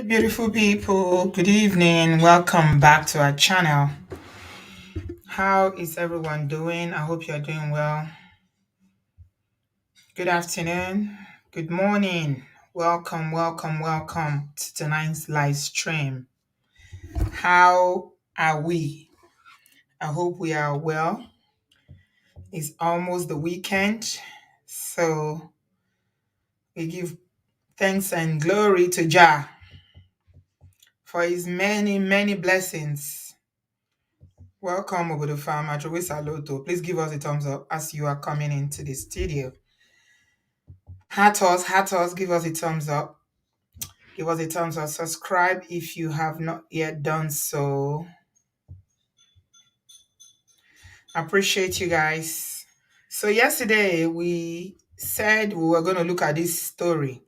Beautiful people. Good evening. Welcome back to our channel. How is everyone doing? I hope you're doing well. Good afternoon. Good morning. Welcome, welcome, welcome to tonight's live stream. How are we? I hope we are well. It's almost the weekend, so we give thanks and glory to Jah for his many, many blessings. Welcome, Obodo Farmer. Saloto. Please give us a thumbs up as you are coming into the studio. Hat us, give us a thumbs up. Give us a thumbs up. Subscribe if you have not yet done so. Appreciate you guys. So yesterday we said we were going to look at this story.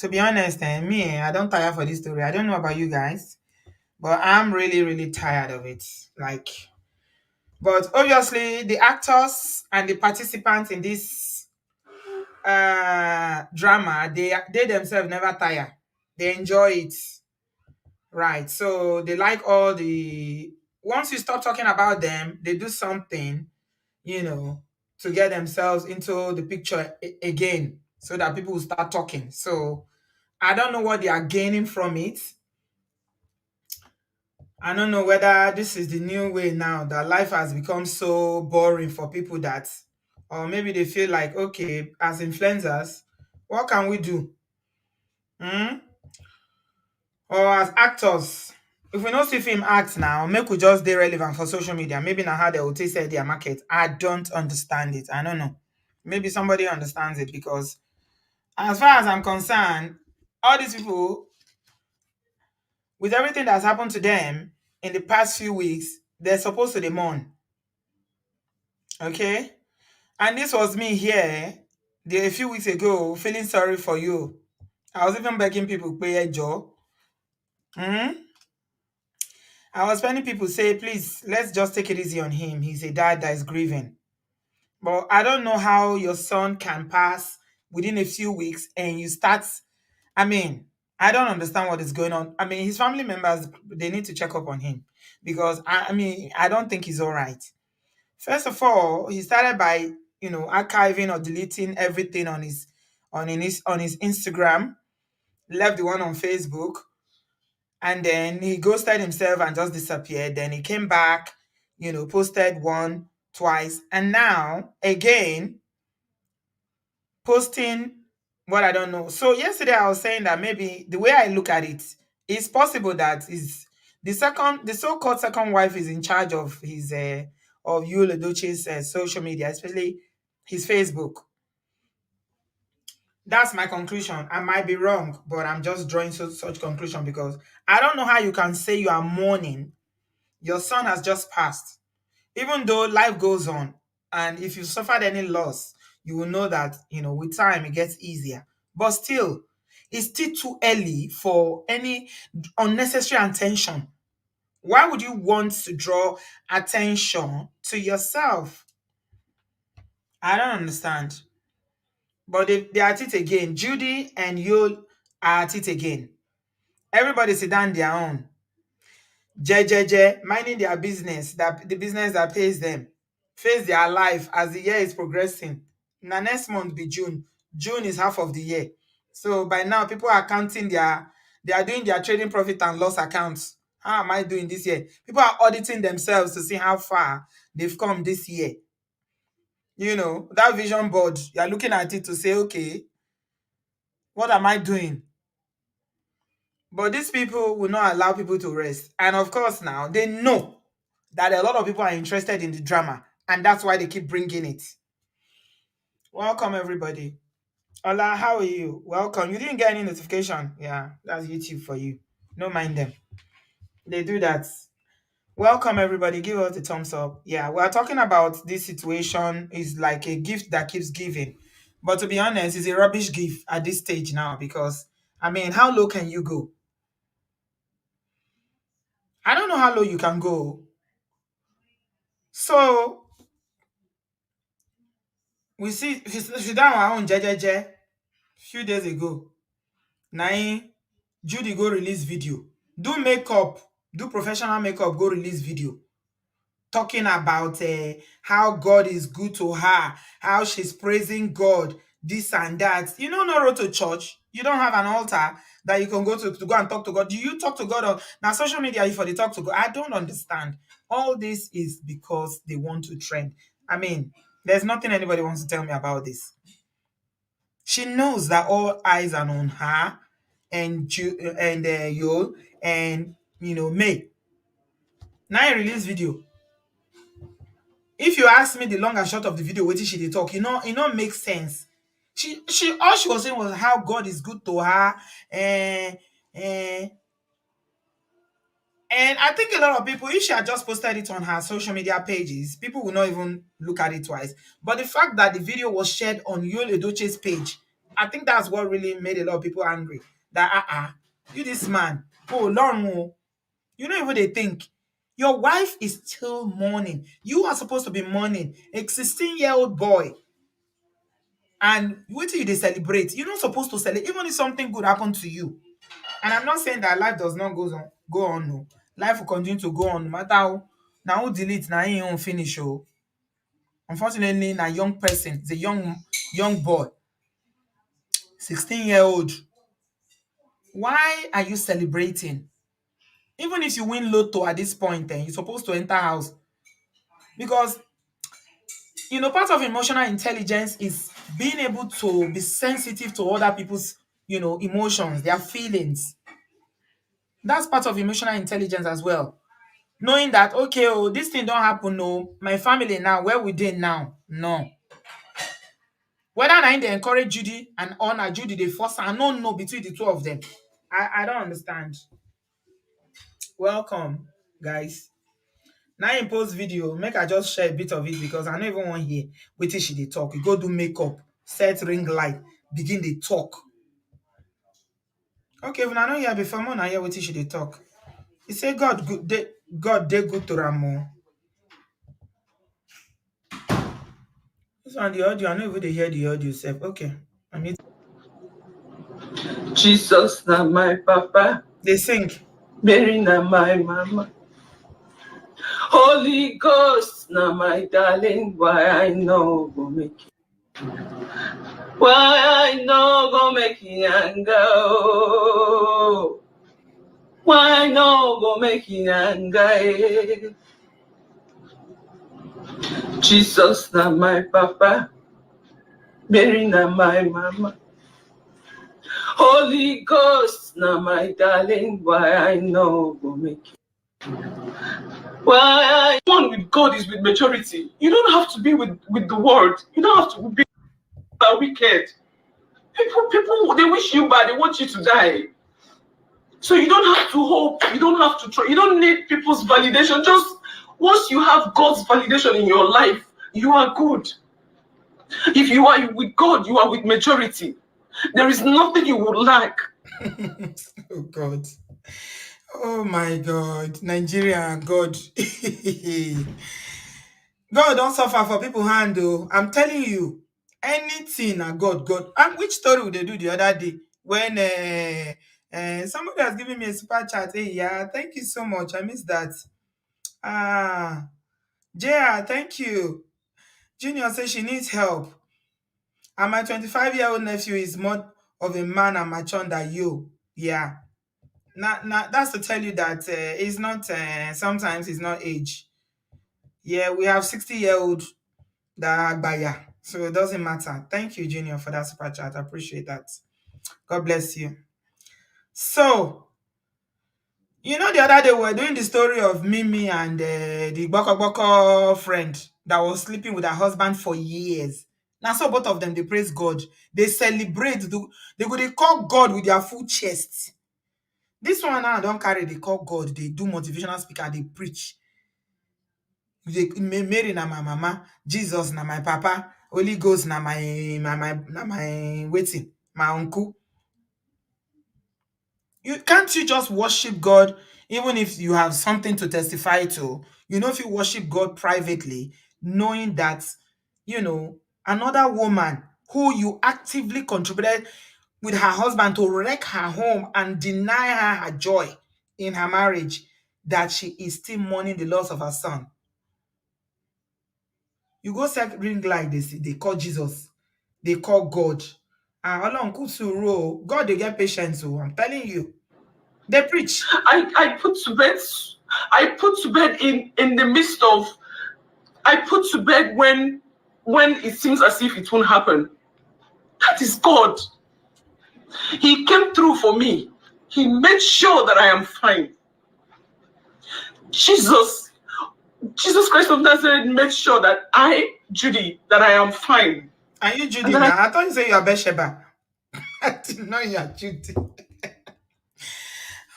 To be honest, I don't tire for this story. I don't know about you guys, but I'm really, really tired of it. But obviously the actors and the participants in this drama, they themselves never tire. They enjoy it. Right. So they like all the once you stop talking about them, they do something, you know, to get themselves into the picture again so that people will start talking. So I don't know what they are gaining from it. I don't know whether this is the new way now that life has become so boring for people that, or maybe they feel like, okay, as influencers, what can we do? Hmm? Or as actors, if we don't see film act now, make we just dey relevant for social media. Maybe now how they will take sell their market. I don't understand it. I don't know. Maybe somebody understands it because as far as I'm concerned, all these people, with everything that's happened to them in the past few weeks, they're supposed to mourn. Okay? And this was me here a few weeks ago feeling sorry for you. I was even begging people pay a job. I was finding people say, please, let's just take it easy on him. He's a dad that is grieving. But I don't know how your son can pass within a few weeks and you start. I mean, I don't understand what is going on. I mean, his family members, they need to check up on him because I don't think he's all right. First of all, he started by, archiving or deleting everything on his Instagram, left the one on Facebook, and then he ghosted himself and just disappeared. Then he came back, posted one, twice, and now again posting what I don't know. So yesterday I was saying that maybe the way I look at it, it's possible that is the so-called second wife is in charge of his of Yul Edochie's social media, especially his Facebook. That's my conclusion. I might be wrong, but I'm just drawing such conclusion because I don't know how you can say you are mourning. Your son has just passed. Even though life goes on, and if you suffered any loss, you will know that, with time it gets easier. But still, it's still too early for any unnecessary attention. Why would you want to draw attention to yourself? I don't understand. But they are at it again. Judy and Yul are at it again. Everybody sit down their own. Minding their business, that the business that pays them, face their life as the year is progressing. Now next month be June. June is half of the year. So by now people are counting they are doing their trading profit and loss accounts. How am I doing this year? People are auditing themselves to see how far they've come this year. That vision board, you are looking at it to say, okay, what am I doing? But these people will not allow people to rest. And of course, now they know that a lot of people are interested in the drama, and that's why they keep bringing it. Welcome, everybody. Ola, how are you? Welcome. You didn't get any notification. Yeah, that's YouTube for you. Don't mind them. They do that. Welcome, everybody. Give us a thumbs up. Yeah, we're talking about this situation is like a gift that keeps giving. But to be honest, it's a rubbish gift at this stage now because, how low can you go? I don't know how low you can go. So we see down our own jejeje few days ago. Nine Judy go release video. Do makeup, do professional makeup, go release video talking about how God is good to her, how she's praising God, this and that. You know, no road to church. You don't have an altar that you can go to go and talk to God. Do you talk to God on now social media if they talk to God? I don't understand. All this is because they want to trend. I mean, there's nothing anybody wants to tell me about this. She knows that all eyes are on her and Yul and May. Now I release video. If you ask me the long and short of the video, wetin she dey talk, e no make sense. She all she was saying was how God is good to her, and and I think a lot of people, if she had just posted it on her social media pages, people will not even look at it twice. But the fact that the video was shared on Yul Edochie's page, I think that's what really made a lot of people angry. That you this man, oh long, you don't even they think. Your wife is still mourning. You are supposed to be mourning. A 16-year-old boy. And wait till you they celebrate. You're not supposed to celebrate, even if something good happened to you. And I'm not saying that life does not go on. No. Life will continue to go on no matter how. Now who delete now he won't finish. Oh. Unfortunately, a young person, it's a young boy, 16-year-old. Why are you celebrating? Even if you win lotto at this point, then you're supposed to enter house. Because part of emotional intelligence is being able to be sensitive to other people's, emotions, their feelings. That's part of emotional intelligence as well. Knowing that, okay, oh, this thing don't happen, no, my family now, where we dey now? No. Whether na they encourage Judy and honor Judy, they force I don't know between the two of them. I don't understand. Welcome, guys. Now in post video, make I just share a bit of it because I don't even want hear wetin she dey talk. You go do makeup, set ring light, begin dey talk. Okay, if I know hear before, more na hear wetin she dey talk. He say God dey good to am o. This one the audio, I no even dey hear the audio sef. Okay, I mean Jesus na my papa, they sing. Mary na my mama, Holy Ghost na my darling. Why I no go make it? Why I no go make it and go? Why I no go make it and go? Jesus na my papa, Mary na my mama, Holy Ghost na my darling. Why I no go make it? Why one with God is with maturity. You don't have to be with the world. You don't have to be wicked. People they wish you bad, they want you to die. So you don't have to hope, you don't have to try, you don't need people's validation. Just once you have God's validation in your life, you are good. If you are with God, you are with maturity. There is nothing you will lack. Oh God. Oh my God. Nigeria, God. God don't suffer for people hand though. I'm telling you. Anything God. And which story would they do the other day when somebody has given me a super chat? Hey, yeah, thank you so much. I missed that. JR, thank you. Junior says she needs help. And my 25-year-old nephew is more of a man and mature than you. Yeah. Now that's to tell you that it's not, sometimes it's not age. Yeah, we have 60-year-old that are baya. So it doesn't matter. Thank you, Junior, for that super chat. I appreciate that. God bless you. So, the other day we were doing the story of Mimi and the Boko Boko friend that was sleeping with her husband for years. Now, so both of them, they praise God. They celebrate. They call God with their full chest. This one now don't carry, they call God. They do motivational speaker. They preach. Mary na my mama, Jesus na my papa, Holy Ghost na my waiting, my uncle. Can't you just worship God even if you have something to testify to? If you worship God privately, knowing that, another woman who you actively contributed with her husband to wreck her home and deny her her joy in her marriage, that she is still mourning the loss of her son. You go set ring light, they call Jesus, they call God. And Ọlọ́run kú sùúrù o. God, they get patience. So I'm telling you, they preach. I put to bed. I put to bed in the midst of. I put to bed when it seems as if it won't happen. That is God. He came through for me. He made sure that I am fine. Jesus, Jesus Christ of Nazareth made sure that Judy, that I am fine. Are you And Judy that I now? I thought you said you are Bathsheba. I didn't know you are Judy.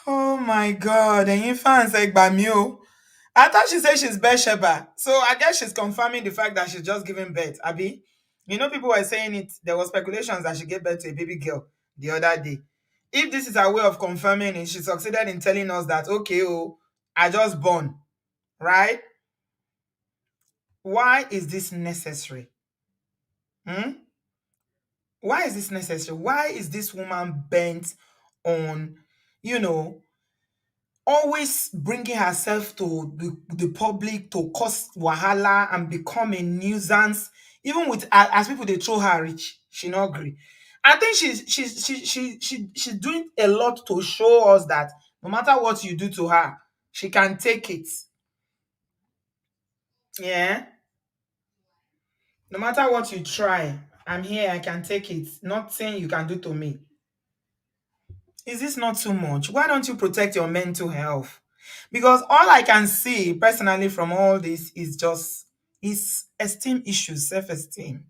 Oh my God. And you fans like Bamio. I thought she said she's Bathsheba. So I guess she's confirming the fact that she's just giving birth. Abby, you know, people were saying it. There was speculations that she gave birth to a baby girl the other day. If this is her way of confirming it, she succeeded in telling us that, okay, oh, I just born, right? Why is this necessary? Hmm? Why is this necessary? Why is this woman bent on, you know, always bringing herself to the public to cause wahala and become a nuisance, even with as people they throw her rich, she not agree. I think she's doing a lot to show us that no matter what you do to her, she can take it. Yeah, no matter what you try, I'm here. I can take it. Nothing you can do to me. Is this not too much? Why don't you protect your mental health? Because all I can see personally from all this is just is esteem issues, self-esteem.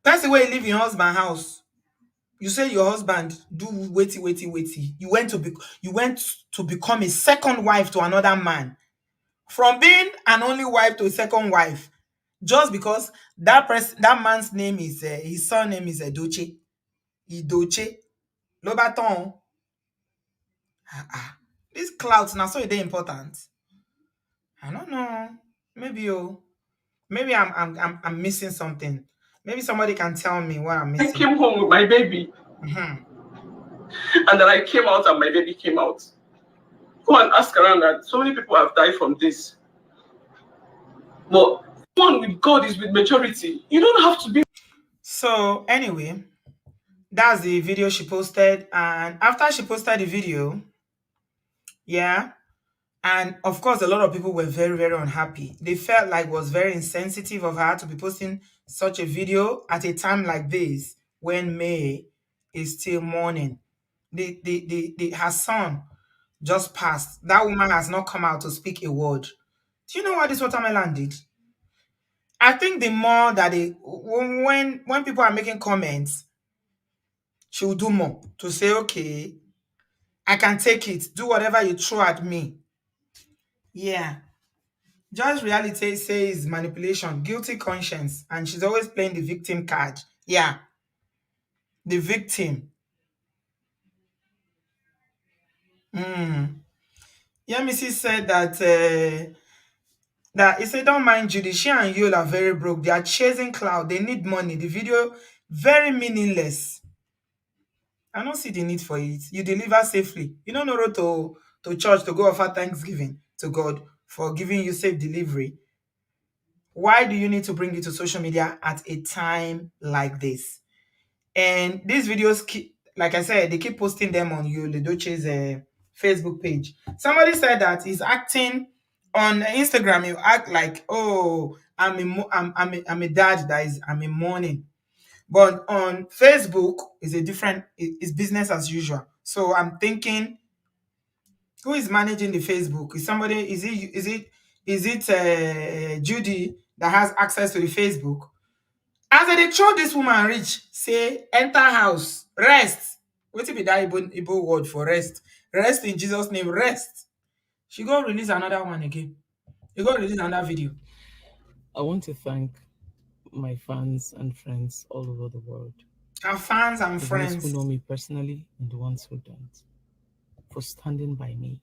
That's the way you live in your husband house. You say your husband do waity, waity, waity. You went to become a second wife to another man. From being an only wife to a second wife, just because that man's name is his son name is Edoche. Idoche. Lobaton. Ah, ah. This clout now so they important. I don't know. Maybe maybe I'm missing something. Maybe somebody can tell me what I'm missing. came home with my baby, Mhm. and then I came out and my baby came out. Go and ask around that so many people have died from this. But one with God is with maturity. You don't have to be. So anyway, that's the video she posted, and after she posted the video, yeah, and of course a lot of people were very very unhappy. They felt like it was very insensitive of her to be posting such a video at a time like this when May is still mourning. Her son just passed. That woman has not come out to speak a word. Do you know what this watermelon did? I think the more that when people are making comments, she will do more to say, okay, I can take it. Do whatever you throw at me. Yeah. Just reality says manipulation, guilty conscience, and she's always playing the victim card. Yeah, the victim. Mm. Yeah, Mrs. said that he said, don't mind Judy. She and Yul are very broke. They are chasing cloud. They need money. The video very meaningless. I don't see the need for it. You deliver safely. You don't know road to church to go offer thanksgiving to God for giving you safe delivery. Why do you need to bring it to social media at a time like this? And these videos keep, like I said, they keep posting them on Ledoche's Facebook page. Somebody said that he's acting on Instagram. You act like, oh, I'm a dad that is I'm in mourning. But on Facebook is a different. It's business as usual. So I'm thinking, who is managing the Facebook? Is somebody? Is it Judy that has access to the Facebook? As they throw this woman reach, say, enter house, rest. Wetin be that Igbo word for rest? Rest in Jesus' name, rest. She go release another one again. You go release another video. I want to thank my fans and friends all over the world, Her fans and the ones who friends. know me personally and the ones who don't, for standing by me,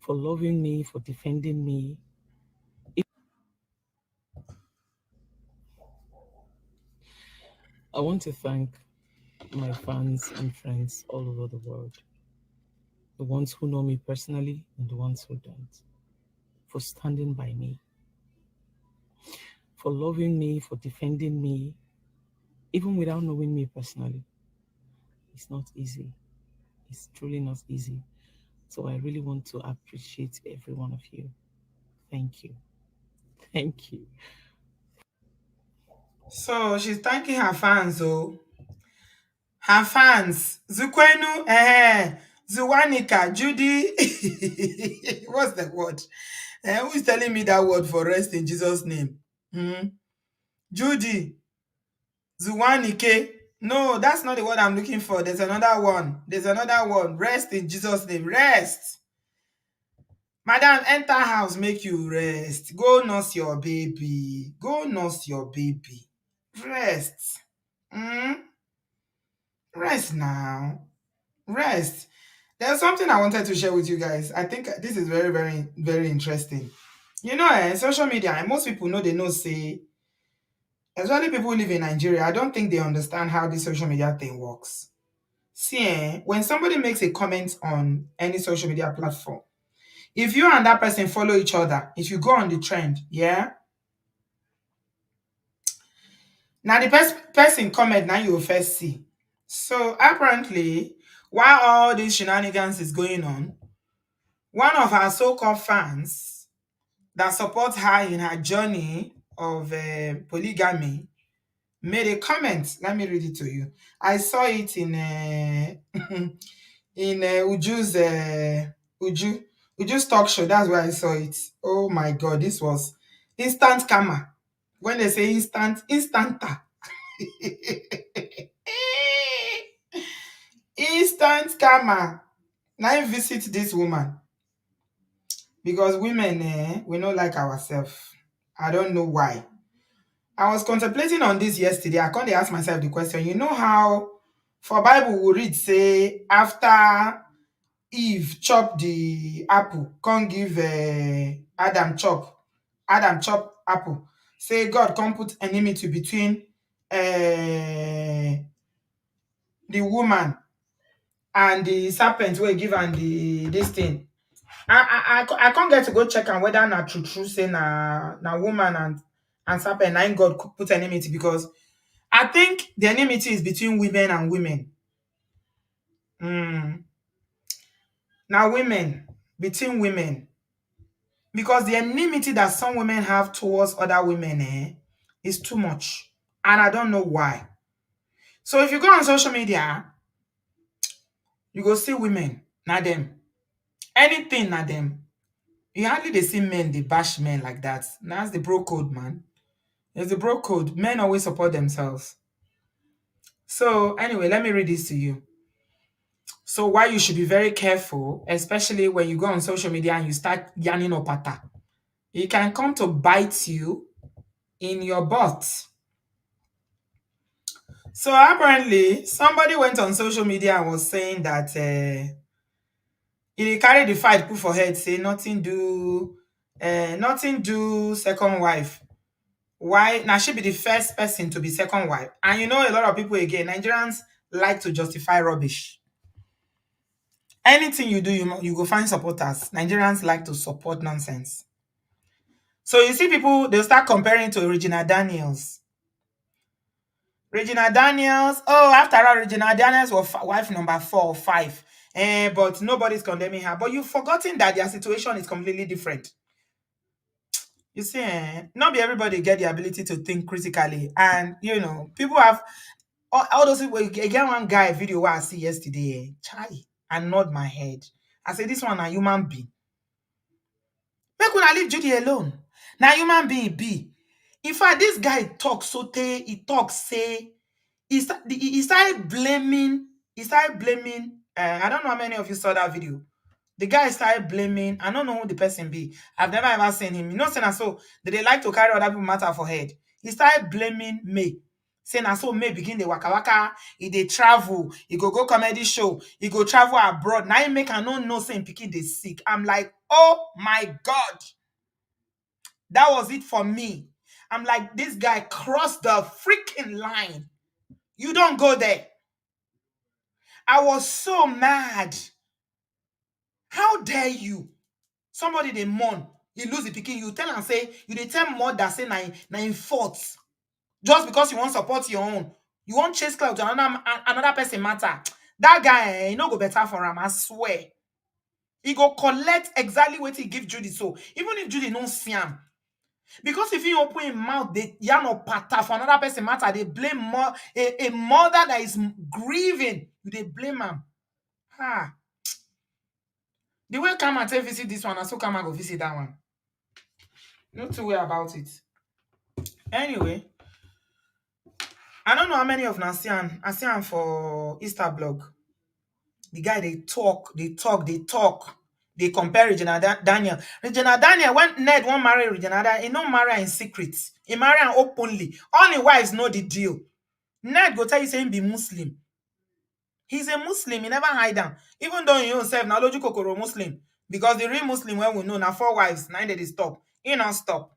for loving me, for defending me. I want to thank my fans and friends all over the world, the ones who know me personally and the ones who don't, for standing by me, for loving me, for defending me, even without knowing me personally. It's not easy. It's truly not easy. So I really want to appreciate every one of you. Thank you. Thank you. So she's thanking her fans, oh. Her fans. Zukwenu, Zuwanika, Judy. What's the word? Who is telling me that word for rest in Jesus' name? Hmm? Judy, Zuwanike. No, that's not the word I'm looking for. There's another one. There's another one. Rest in Jesus' name. Rest. Madam, enter house, make you rest. Go nurse your baby. Go nurse your baby. Rest. Hmm? Rest now. Rest. There's something I wanted to share with you guys. I think this is very, very, very interesting. You know, social media, and most people know they know, say, especially people who live in Nigeria, I don't think they understand how this social media thing works. See, when somebody makes a comment on any social media platform, if you and that person follow each other, if you go on the trend, yeah, now the person comment, now you will first see. So apparently, while all these shenanigans is going on, one of our so-called fans that support her in her journey of polygamy made a comment. Let me read it to you. I saw it in in Uju's talk show. That's where I saw it. Oh my god, this was instant karma. When they say instant, instanta. Instant karma. Now I visit this woman because women, we don't like ourselves. I don't know why. I was contemplating on this yesterday. I can't ask myself the question. You know how for Bible we read say after Eve chop the apple, can't give Adam chop. Adam chop apple. Say God can't put enmity between the woman and the serpent wey give am the this thing. I can't get to go check am whether na true say na woman and serpent na im God put enmity, because I think the enmity is between women and women. Now women, between women, because the enmity that some women have towards other women is too much, and I don't know why. So if you go on social media, you go see women, na them. Anything na them. You hardly they see men, they bash men like that. That's the bro code, man. It's the bro code. Men always support themselves. So anyway, let me read this to you. So why you should be very careful, especially when you go on social media and you start yarning opata. It can come to bite you in your butt. So apparently, somebody went on social media and was saying that he carried the fight put for head, say nothing do second wife. Why now she be the first person to be second wife? And you know a lot of people again, Nigerians like to justify rubbish. Anything you do, you go find supporters. Nigerians like to support nonsense. So you see people, they'll start comparing to Regina Daniels. Regina Daniels, oh, after all, Regina Daniels was wife number 4 or 5. But nobody's condemning her. But you've forgotten that their situation is completely different. You see, not be everybody get the ability to think critically. And, you know, people have, all those people, again, one guy video where I see yesterday, chai, and nod my head. I say, this one a human being. Make una leave Judy alone. Now human being be. In fact, this guy talks so he talks say he started blaming. He started blaming. I don't know how many of you saw that video. The guy started blaming. I don't know who the person be. I've never ever seen him. You know, saying so they like to carry other people matter for head. He started blaming May. Saying so May begin the waka waka. He dey travel. He go comedy show. He go travel abroad. Now he make I no know saying picking they sick. I'm like, oh my God. That was it for me. I'm like, this guy crossed the freaking line. You don't go there. I was so mad. How dare you? Somebody they mourn, he lose the pikin. You tell and say, you dey tell mother say na in fault. Just because you want support your own. You want chase clout to another person matter. That guy, he no go better for him, I swear. He go collect exactly what he give Judy. So even if Judy no see him, because if he open his mouth, they yarn or pata for another person matter, they blame a mother that is grieving. They blame him. Ah, the way come and take visit this one, and so come and go visit that one. No two way about it. Anyway, I don't know how many of Nasian I see him for Easter blog. The guy they talk, they talk, they talk. They compare Regina Daniel. Regina Daniel, when Ned won't marry Regina Daniel, he don't marry her in secret. He marry her openly. All the wives know the deal. Ned go tell you saying be Muslim. He's a Muslim. He never hide them. Even though he himself now logical kokoro Muslim. Because the real Muslim when we know now 4 wives, 9 they stop. He not stop.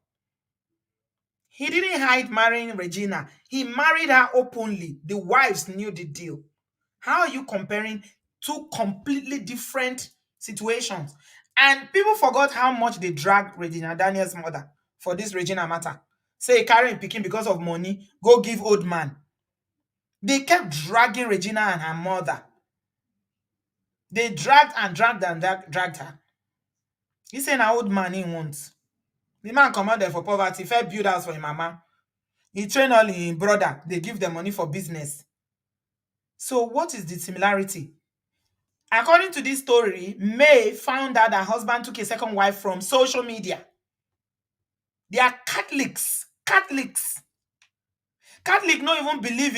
He didn't hide marrying Regina. He married her openly. The wives knew the deal. How are you comparing two completely different situations? And people forgot how much they dragged Regina Daniel's mother for this Regina matter. Say carrying picking because of money, go give old man. They kept dragging Regina and her mother. They dragged and dragged and dragged her. He said an old man he wants. The man come out there for poverty, fair build house for his mama. He train all his brother. They give them money for business. So what is the similarity? According to this story, May found out her husband took a second wife from social media. They are Catholics. Catholics. Catholic don't even believe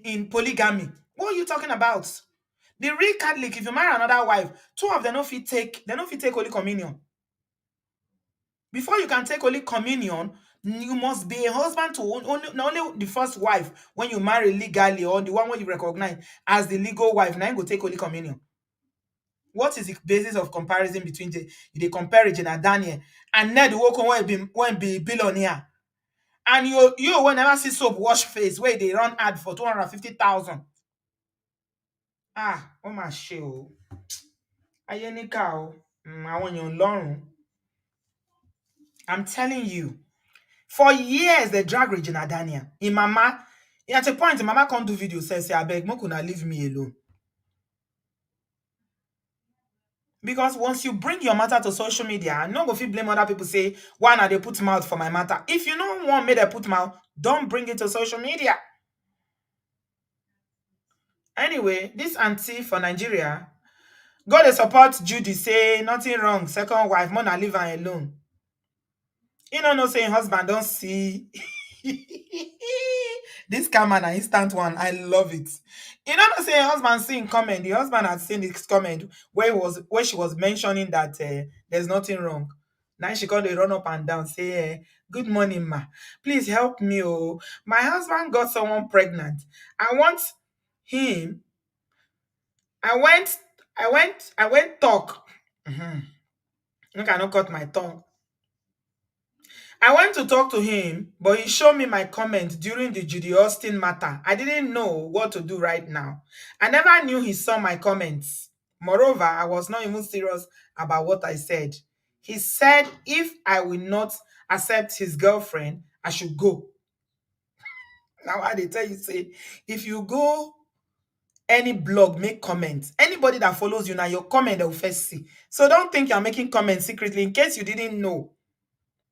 in polygamy. What are you talking about? The real Catholic, if you marry another wife, two of them don't fit take Holy Communion. Before you can take Holy Communion, you must be a husband to not only the first wife when you marry legally or the one when you recognize as the legal wife. Now you go take Holy Communion. What is the basis of comparison between they compare Regina Daniel and Ned Woko when be billionaire? And you will never see soap wash face where they run ad for 250,000. Ah, oh my show. Ayenika o. I want you learn. I'm telling you. For years they drag Regina Daniel. In mama, at a point, mama can't do video say I beg, Mokuna leave me alone. Because once you bring your matter to social media, no go fit blame other people say, why not they put mouth for my matter? If you don't want me to put mouth, don't bring it to social media. Anyway, this auntie for Nigeria, go to support Judy, say nothing wrong, second wife, Mona leave her alone. You know, no saying husband don't see. This camera an instant one. I love it. You know, no saying husband seeing comment. The husband had seen this comment where she was mentioning that there's nothing wrong. Now she called the run up and down, say, good morning, ma. Please help me. Oh, my husband got someone pregnant. I want him. I went talk. I cannot cut my tongue. I went to talk to him, but he showed me my comment during the Judy Austin matter. I didn't know what to do right now. I never knew he saw my comments. Moreover, I was not even serious about what I said. He said if I will not accept his girlfriend, I should go. Now I they tell you, say, if you go any blog, make comments. Anybody that follows you now, your comment they will first see. So don't think you're making comments secretly. In case you didn't know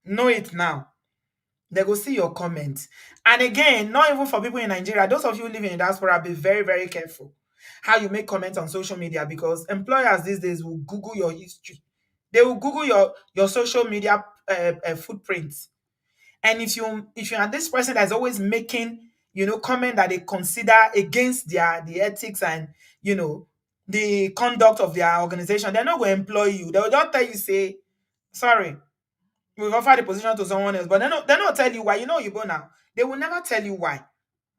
it now. They go see your comments. And again, not even for people in Nigeria, those of you living in diaspora, be very, very careful how you make comments on social media, because employers these days will Google your history. They will Google your social media footprints. And if you are this person that's always making, comment that they consider against the ethics and, the conduct of their organization, they're not going to employ you. They will just tell you, say, sorry, we've offered the position to someone else, but they don't tell you why. You go now. They will never tell you why.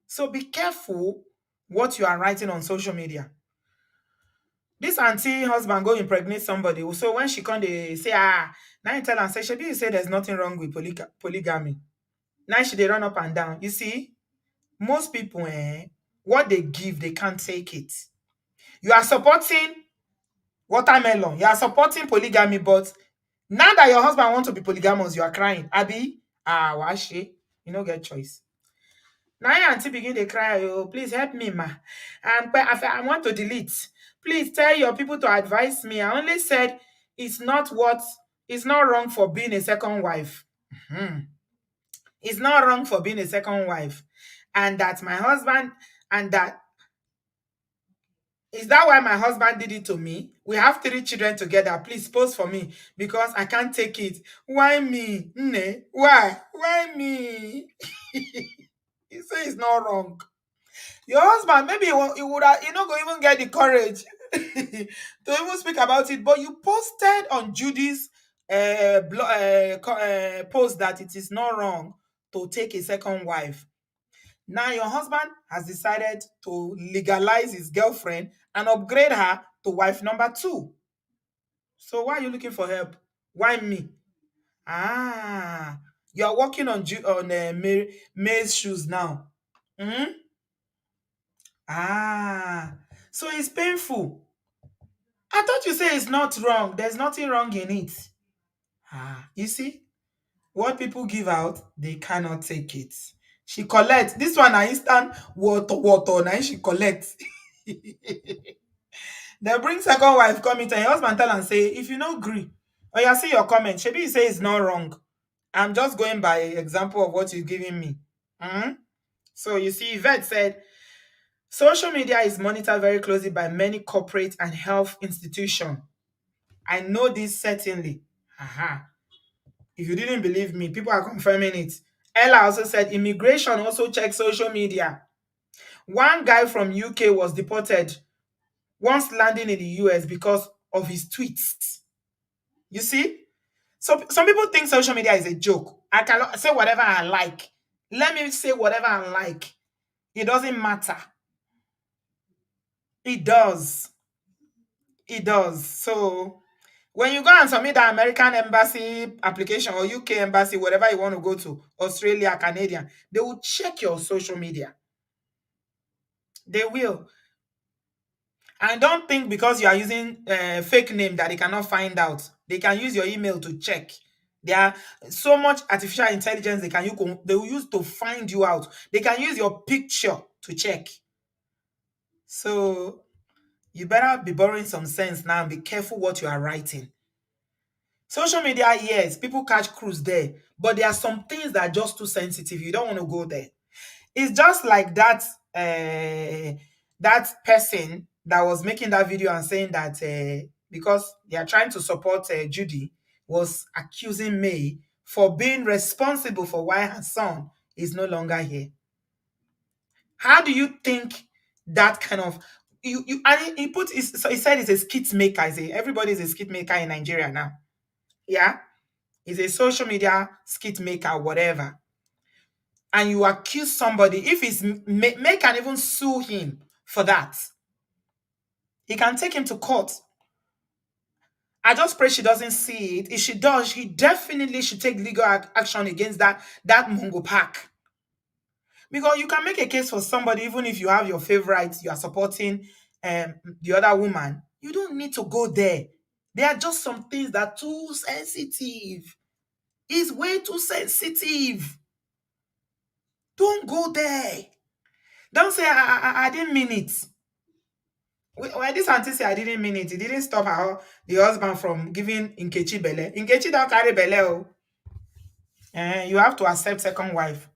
So be careful what you are writing on social media. This auntie husband go impregnate somebody. So when she come, they say, now you tell her, say, Shebi, you say there's nothing wrong with polygamy. Now she they run up and down. You see, most people, What they give, they can't take it. You are supporting watermelon. You are supporting polygamy, but now that your husband wants to be polygamous, you are crying. Abi, washi, you no get choice. Now your auntie begin to cry, oh, please help me, ma. But I want to delete. Please tell your people to advise me. I only said it's not wrong for being a second wife. Mhm. It's not wrong for being a second wife. And that my husband, and that is that why my husband did it to me? We have 3 children together. Please post for me because I can't take it. Why me? Nne? Why? Why me? He say it's not wrong. Your husband, maybe he would have, not going to even get the courage to even speak about it. But you posted on Judy's post that it is not wrong to take a second wife. Now your husband has decided to legalize his girlfriend and upgrade her to wife number 2. So why are you looking for help? Why me? Ah, you are working on May's shoes now. Hmm? Ah, so it's painful. I thought you say it's not wrong. There's nothing wrong in it. Ah, you see, what people give out, they cannot take it. She collect. This one na instant water. Now she collect. They bring second wife come into your husband tell and say, if you no agree, or you see your comment, shebi you say it's not wrong. I'm just going by example of what you're giving me. Mhm. So you see, Yvette said, social media is monitored very closely by many corporate and health institutions. I know this certainly. Aha. If you didn't believe me, people are confirming it. Ella also said immigration also checks social media. One guy from UK was deported once landing in the US because of his tweets. You see? So some people think social media is a joke. I can say whatever I like. Let me say whatever I like. It doesn't matter. It does. It does. So when you go and submit the American embassy application or UK embassy, whatever you want to go to, Australia, Canadian, they will check your social media. They will. And don't think because you are using a fake name that they cannot find out. They can use your email to check. There are so much artificial intelligence they will use to find you out. They can use your picture to check. So you better be borrowing some sense now and be careful what you are writing. Social media, yes, people catch cruise there, but there are some things that are just too sensitive. You don't want to go there. It's just like that person that was making that video and saying that because they are trying to support Judy, was accusing May for being responsible for why her son is no longer here. How do you think that kind of you and so he said he's a skit maker. Everybody is a skit maker in Nigeria now. Yeah, he's a social media skit maker, whatever. And you accuse somebody, if he's May can even sue him for that. He can take him to court. I just pray she doesn't see it. If she does, she definitely should take legal action against that Mungo pack. Because you can make a case for somebody even if you have your favorites, you are supporting the other woman. You don't need to go there. There are just some things that are too sensitive. It's way too sensitive. Don't go there. Don't say I didn't mean it. When this auntie say I didn't mean it, it didn't stop the husband from giving Nkechi belle. Nkechi don't carry belle. Oh. You have to accept second wife.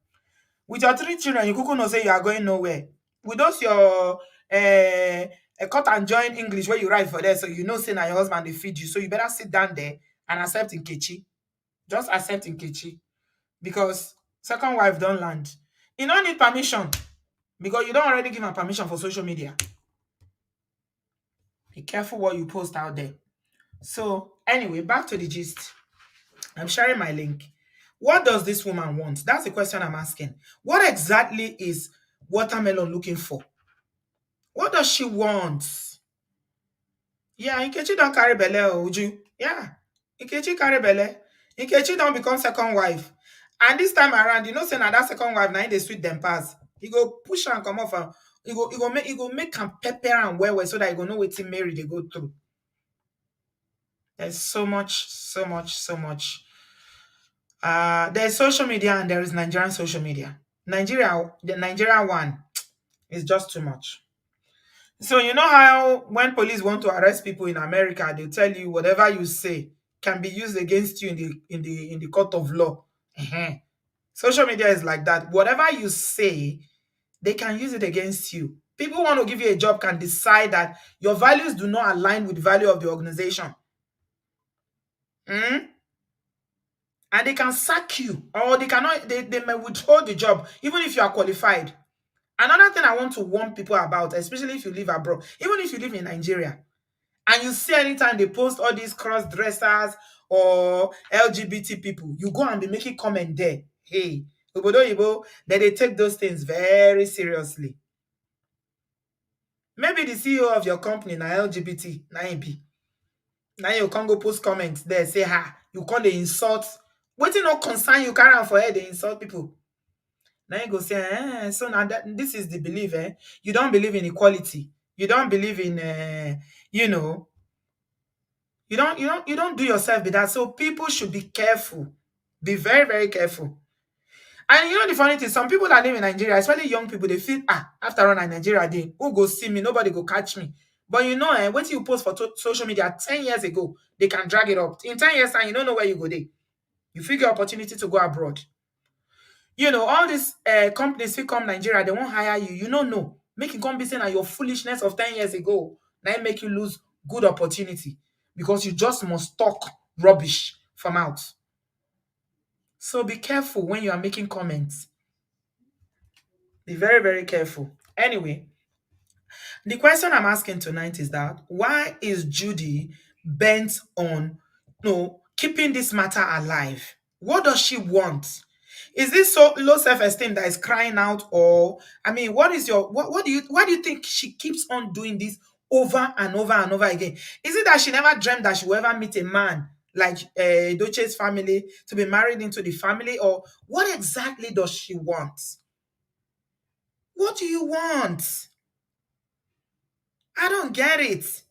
With your 3 children, you could know say you are going nowhere. With those your cut and join English where you write for there, so you know say now your husband they feed you. So you better sit down there and accept Nkechi. Just accept Nkechi. Because second wife don't land. You don't need permission. Because you don't already give her permission for social media. Be careful what you post out there. So anyway, back to the gist. I'm sharing my link. What does this woman want? That's the question I'm asking. What exactly is Watermelon looking for? What does she want? Yeah, Nkechi don't carry belle, Uju. Yeah, Nkechi carry belle. Nkechi don't become second wife. And this time around, you know, say now that second wife, now they sweet them pass. He go push and come off. you go make am pepper and well so that you go know wetin Mary they go through. There's so much, so much, so much. There's social media and there is Nigerian social media. The Nigerian one is just too much. So you know how when police want to arrest people in America, they tell you whatever you say can be used against you in the court of law. Ehen. Social media is like that. Whatever you say, they can use it against you. People want to give you a job can decide that your values do not align with the value of the organization. Mm? And they can sack you, or they may withhold the job, even if you are qualified. Another thing I want to warn people about, especially if you live abroad, even if you live in Nigeria, and you see anytime they post all these cross dressers or LGBT people, you go and be making comment there. Hey, obodoyibo, that they take those things very seriously. Maybe the CEO of your company na LGBT, na him be. Now you can go post comments there, say, ha, you call the insult. Waiting no concern you carry am for head, they insult people. Now you go say, so now this is the belief, eh? You don't believe in equality. You don't believe in, you know, you don't do yourself with that. So people should be careful. Be very, very careful. And you know the funny thing, some people that live in Nigeria, especially young people, they feel, after all, in Nigeria, who go see me? Nobody go catch me. But you know, what you post for social media 10 years ago, they can drag it up. In 10 years time, you don't know where you go there. You figure opportunity to go abroad. You know, all these companies who come Nigeria, they won't hire you. You don't know. Make it come be saying that your foolishness of 10 years ago, now it make you lose good opportunity because you just must talk rubbish from out. So be careful when you are making comments. Be very, very careful. Anyway, the question I'm asking tonight is that why is Judy bent on keeping this matter alive? What does she want? Is this so low self-esteem that is crying out, or I mean, what do you why do you think she keeps on doing this over and over and over again? Is it that she never dreamt that she will ever meet a man like Doche's family to be married into the family, or what exactly does she want? What do you want? I don't get it.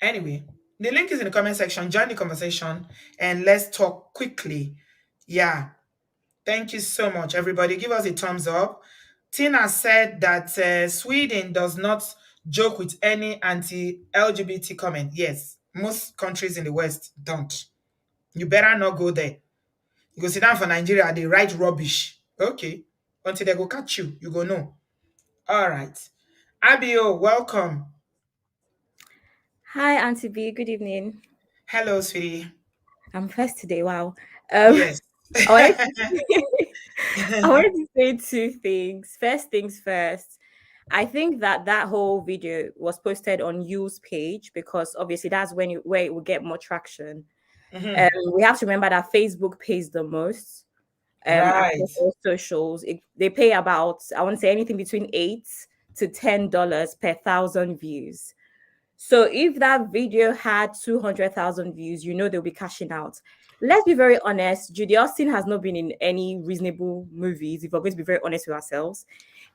Anyway, the link is in the comment section. Join the conversation and let's talk quickly. Yeah. Thank you so much, everybody. Give us a thumbs up. Tina said that Sweden does not joke with any anti-LGBT comment. Yes, most countries in the West don't. You better not go there. You go sit down for Nigeria, they write rubbish. Okay. Until they go catch you, you go know. All right. Abio, welcome. Hi, Auntie B. Good evening. Hello, sweetie. I'm first today. Wow. Yes. I wanted I wanted to say two things. First things first. I think that whole video was posted on You's page because obviously that's where it will get more traction. Mhm. We have to remember that Facebook pays the most. Right. Across all socials, they pay about I want to say anything between $8 to $10 per 1,000 views. So if that video had 200,000 views, they'll be cashing out. Let's be very honest. Judy Austin has not been in any reasonable movies, if we're going to be very honest with ourselves.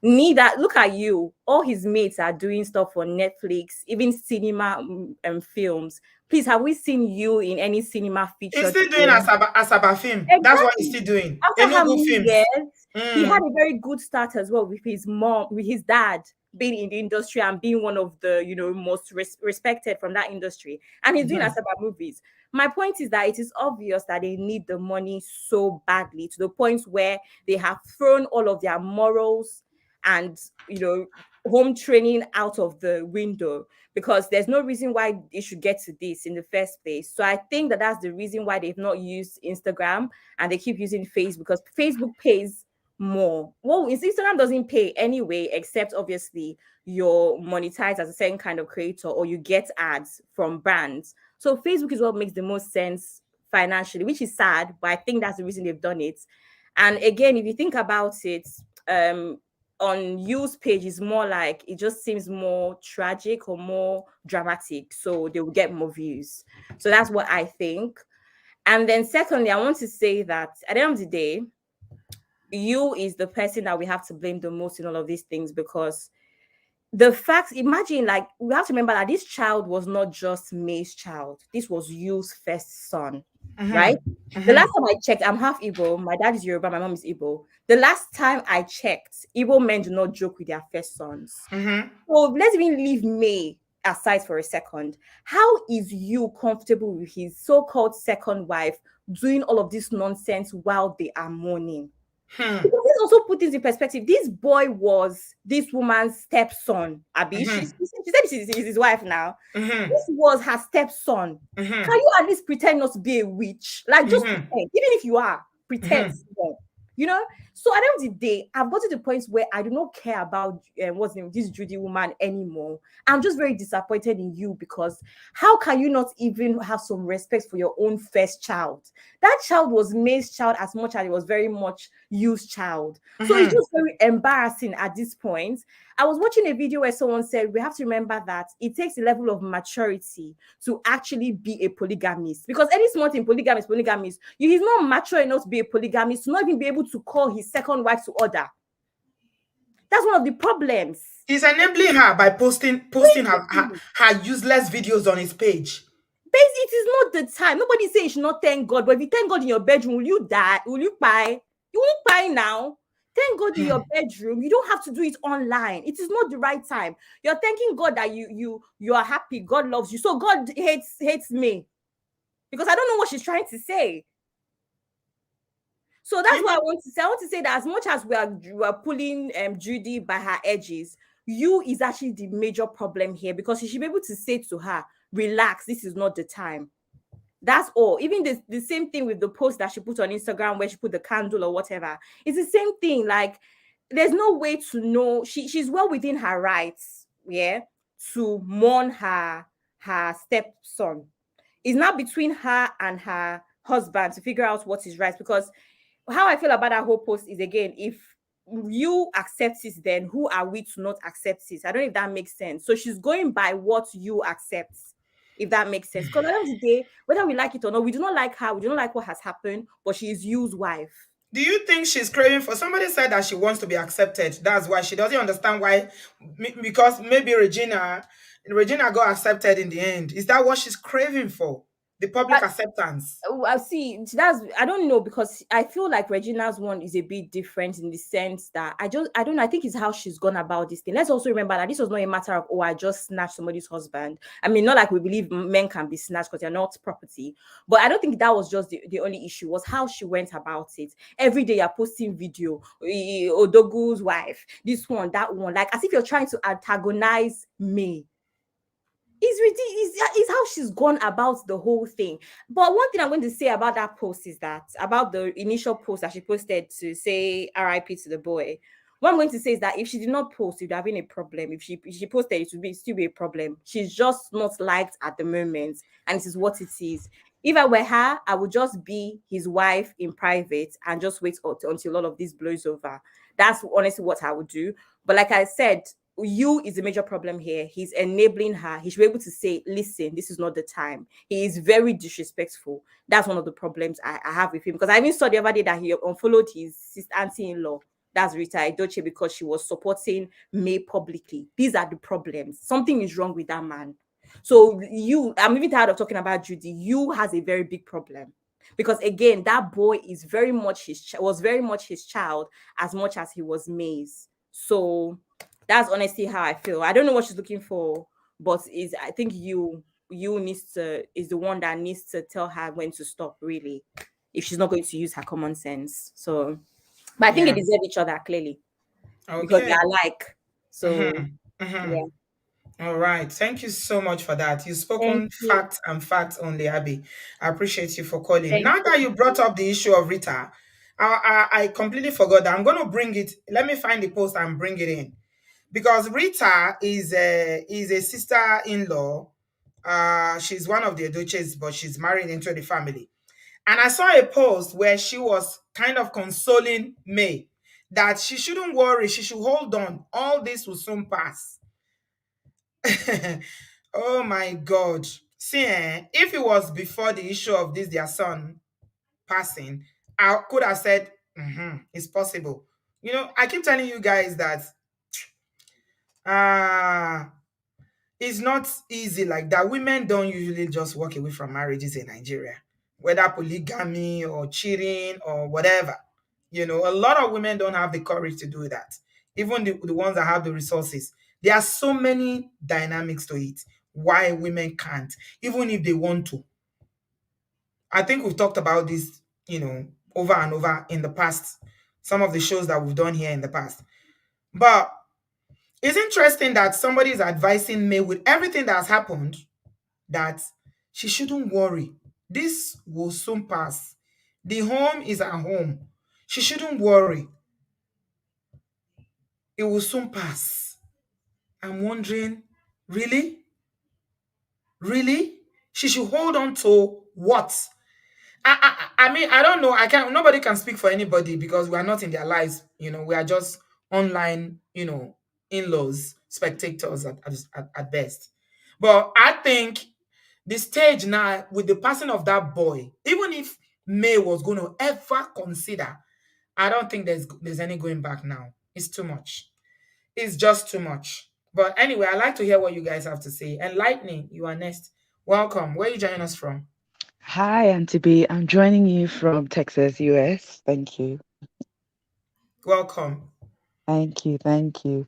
Neither, look at you. All his mates are doing stuff for Netflix, even cinema and films. Please, have we seen you in any cinema He's featured still doing film? Asaba film. That's what he's Exactly. still doing. After how Enugu many films. years? He Mm. had a very good start as well with his mom, with his dad being in the industry and being one of the most respected from that industry. And he's doing Mhm. Asaba movies. My point is that it is obvious that they need the money so badly to the point where they have thrown all of their morals and home training out of the window because there's no reason why they should get to this in the first place. So I think that that's the reason why they've not used Instagram and they keep using Facebook because Facebook pays more. Well, Instagram doesn't pay anyway, except obviously you're monetized as a certain kind of creator or you get ads from brands. So Facebook is what makes the most sense financially, which is sad, but I think that's the reason they've done it. And again, if you think about it, on You's page is more like it just seems more tragic or more dramatic, so they will get more views. So that's what I think. And then secondly, I want to say that at the end of the day, you is the person that we have to blame the most in all of these things, because the fact, imagine, like, we have to remember that this child was not just May's child. This was you's first son, right? Mm-hmm. The last Mm-hmm. time I checked, I'm half Igbo. My dad is Yoruba, my mom is Igbo. The last time I checked, Igbo men do not joke with their first sons. Mm-hmm. So let's even leave May aside for a second. How is you comfortable with his so-called second wife doing all of this nonsense while they are mourning? Hmm. Because let's also put things in perspective. This boy was this woman's stepson. Abi, Mm-hmm. she said she's his wife now. Mm-hmm. This was her stepson. Can Mm-hmm. you at least pretend not to be a witch? Like, just Mm-hmm. pretend. Even if you are, pretend. Mm-hmm. You know? So at the end of the day, I've got to the point where I do not care about what's the name, this Judy woman anymore. I'm just very disappointed in you, because how can you not even have some respect for your own first child? That child was May's child as much as it was very much you's child. So it's Mm-hmm. just very embarrassing at this point. I was watching a video where someone said we have to remember that it takes a level of maturity to actually be a polygamist. Because any small thing, polygamist, he's not mature enough to be a polygamist, to not even be able to call his second wife to order. That's one of the problems. He's enabling her by posting her useless videos on his page. It is not the time. Nobody say you should not thank God, but if you thank God in your bedroom, will you die? Will you buy? You won't buy now. Thank God in your bedroom. You don't have to do it online. It is not the right time. You're thanking God that you are happy. God loves you. So God hates me, because I don't know what she's trying to say. So that's You what I know, want to say. I want to say that as much as we are pulling Judy by her edges, you is actually the major problem here, because you should be able to say to her, relax, this is not the time. That's all. Even the same thing with the post that she put on Instagram where she put the candle or whatever. It's the same thing. Like, there's no way to know. She's well within her rights, yeah, to mourn her stepson. It's now between her and her husband to figure out what is right. Because how I feel about that whole post is, again, if you accept it, then who are we to not accept it? I don't know if that makes sense. So she's going by what you accept, if that makes sense. Because at the end of the day, whether we like it or not, we do not like her, we do not like what has happened, but she is you's wife. do you think she's craving for somebody said that she wants to be accepted? That's why she doesn't understand why because maybe Regina got accepted in the end. Is that what she's craving for? The public acceptance. I see. That's, I don't know, because I feel like Regina's one is a bit different in the sense that I don't know. I think it's how she's gone about this thing. Let's also remember that this was not a matter of, oh, I just snatched somebody's husband. I mean, not like we believe men can be snatched because they're not property. But I don't think that was just the only issue. Was how she went about it. Every day you're posting video, Odogu's wife, this one, that one, like as if you're trying to antagonize me. It's ridiculous. It's how she's gone about the whole thing. But one thing I'm going to say about that post is that, about the initial post that she posted to say RIP to the boy, what I'm going to say is that if she did not post, it would have been a problem. If she posted, it would still be a problem. She's just not liked at the moment, and this is what it is. If I were her, I would just be his wife in private and just wait until all of this blows over. That's honestly what I would do. But like I said, you is a major problem here. He's enabling her. He should be able to say, listen, this is not the time. He is very disrespectful. That's one of the problems I have with him. Because I even saw the other day that he unfollowed his sister auntie-in-law, that's Rita Edochie, because she was supporting May publicly. These are the problems. Something is wrong with that man. So I'm even tired of talking about Judy. You has a very big problem. Because again, that boy is very much was very much his child as much as he was May's. So that's honestly how I feel. I don't know what she's looking for, but I think you is the one that needs to tell her when to stop, really, if she's not going to use her common sense. So, but I think they Yeah. deserve each other, clearly, because they Okay. are alike. So Mm-hmm. Mm-hmm. yeah. All right. Thank you so much for that. You've Thank spoken you. facts and facts only, Abby. I appreciate you for calling. Thank Now that you brought up the issue of Rita, I completely forgot that. I'm going to bring it. Let me find the post and bring it in. Because Rita is a sister-in-law. She's one of the Edoches, but she's married into the family. And I saw a post where she was kind of consoling May that she shouldn't worry, she should hold on. All this will soon pass. Oh my God. See, if it was before the issue of this, their son passing, I could have said, It's possible. You know, I keep telling you guys that uh it's not easy like that. Women don't usually just walk away from marriages in Nigeria, whether polygamy or cheating or whatever. You know, a lot of women don't have the courage to do that. Even the ones that have the resources. There are so many dynamics to it why women can't, even if they want to. I think we've talked about this, you know, over and over in the past, some of the shows that we've done here in the past. But it's interesting that somebody is advising me with everything that has happened that she shouldn't worry. This will soon pass. The home is her home. She shouldn't worry. It will soon pass. I'm wondering, really? Really? She should hold on to what? I mean, I don't know. I can't. Nobody can speak for anybody because we are not in their lives. You know, we are just online. You know, in-laws, spectators at best. But I think the stage now with the passing of that boy, even if May was going to ever consider, I don't think there's any going back now. It's too much. It's just too much. But anyway, I like to hear what you guys have to say. Enlightening, you are next. Welcome. Where are you joining us from? Hi, Auntie B. I'm joining you from Texas, US. Thank you. Welcome. Thank you. Thank you.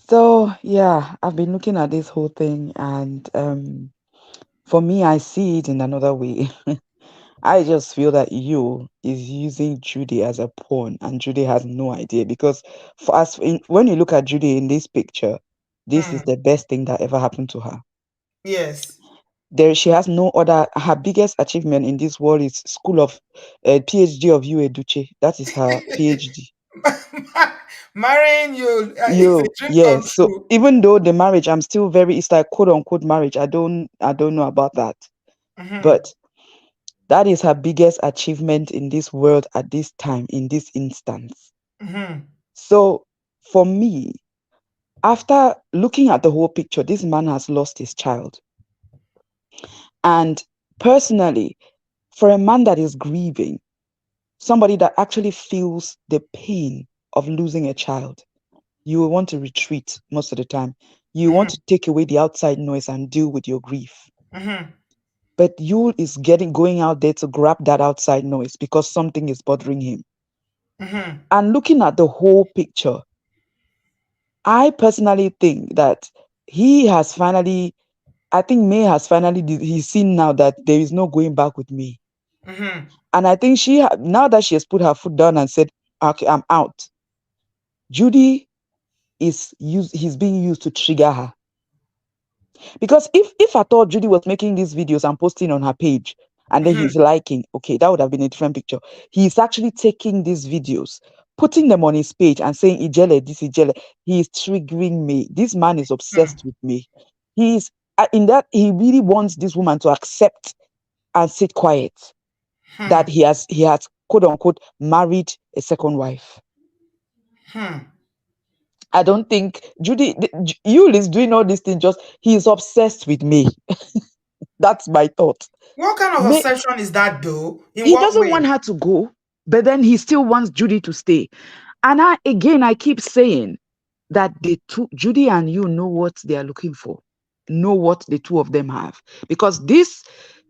So, yeah, I've been looking at this whole thing, and for me, I see it in another way. I just feel that you is using Judy as a pawn, and Judy has no idea because when you look at Judy in this picture, this is Hmm. the best thing that ever happened to her. Yes. She has no other. Her biggest achievement in this world is school of PhD of Duce. That is her PhD. Marrying you is a You dream come Yes. So true. even though the marriage, I'm still very, it's like quote unquote marriage. I don't know about that. Mm-hmm. But that is her biggest achievement in this world at this time, in this instance. Mm-hmm. So for me, after looking at the whole picture, this man has lost his child. And personally, for a man that is grieving, somebody that actually feels the pain of losing a child, you will want to retreat most of the time. You want Mm-hmm. to take away the outside noise and deal with your grief. Mm-hmm. But Yul is going out there to grab that outside noise because something is bothering him. Mm-hmm. And looking at the whole picture, I personally think that he has finally, I think May has finally, he's seen now that there is no going back with me. Mm-hmm. And I think now that she has put her foot down and said, okay, I'm out, Judy he's being used to trigger her. Because if I thought Judy was making these videos and posting on her page and then Mm-hmm. he's liking, okay, that would have been a different picture. He's actually taking these videos, putting them on his page and saying, Ijele, this Ijele. He is triggering me. This man is obsessed with me. He's in that he really wants this woman to accept and sit quiet that Hmm. he has quote unquote married a second wife. Hmm. I don't think Yul is doing all these things just he's obsessed with me. That's my thought. What kind of May, obsession is that though? In he what doesn't want way? her to go, but then he still wants Judy to stay. And I keep saying that Judy and you know what they are looking for, know what the two of them have. Because this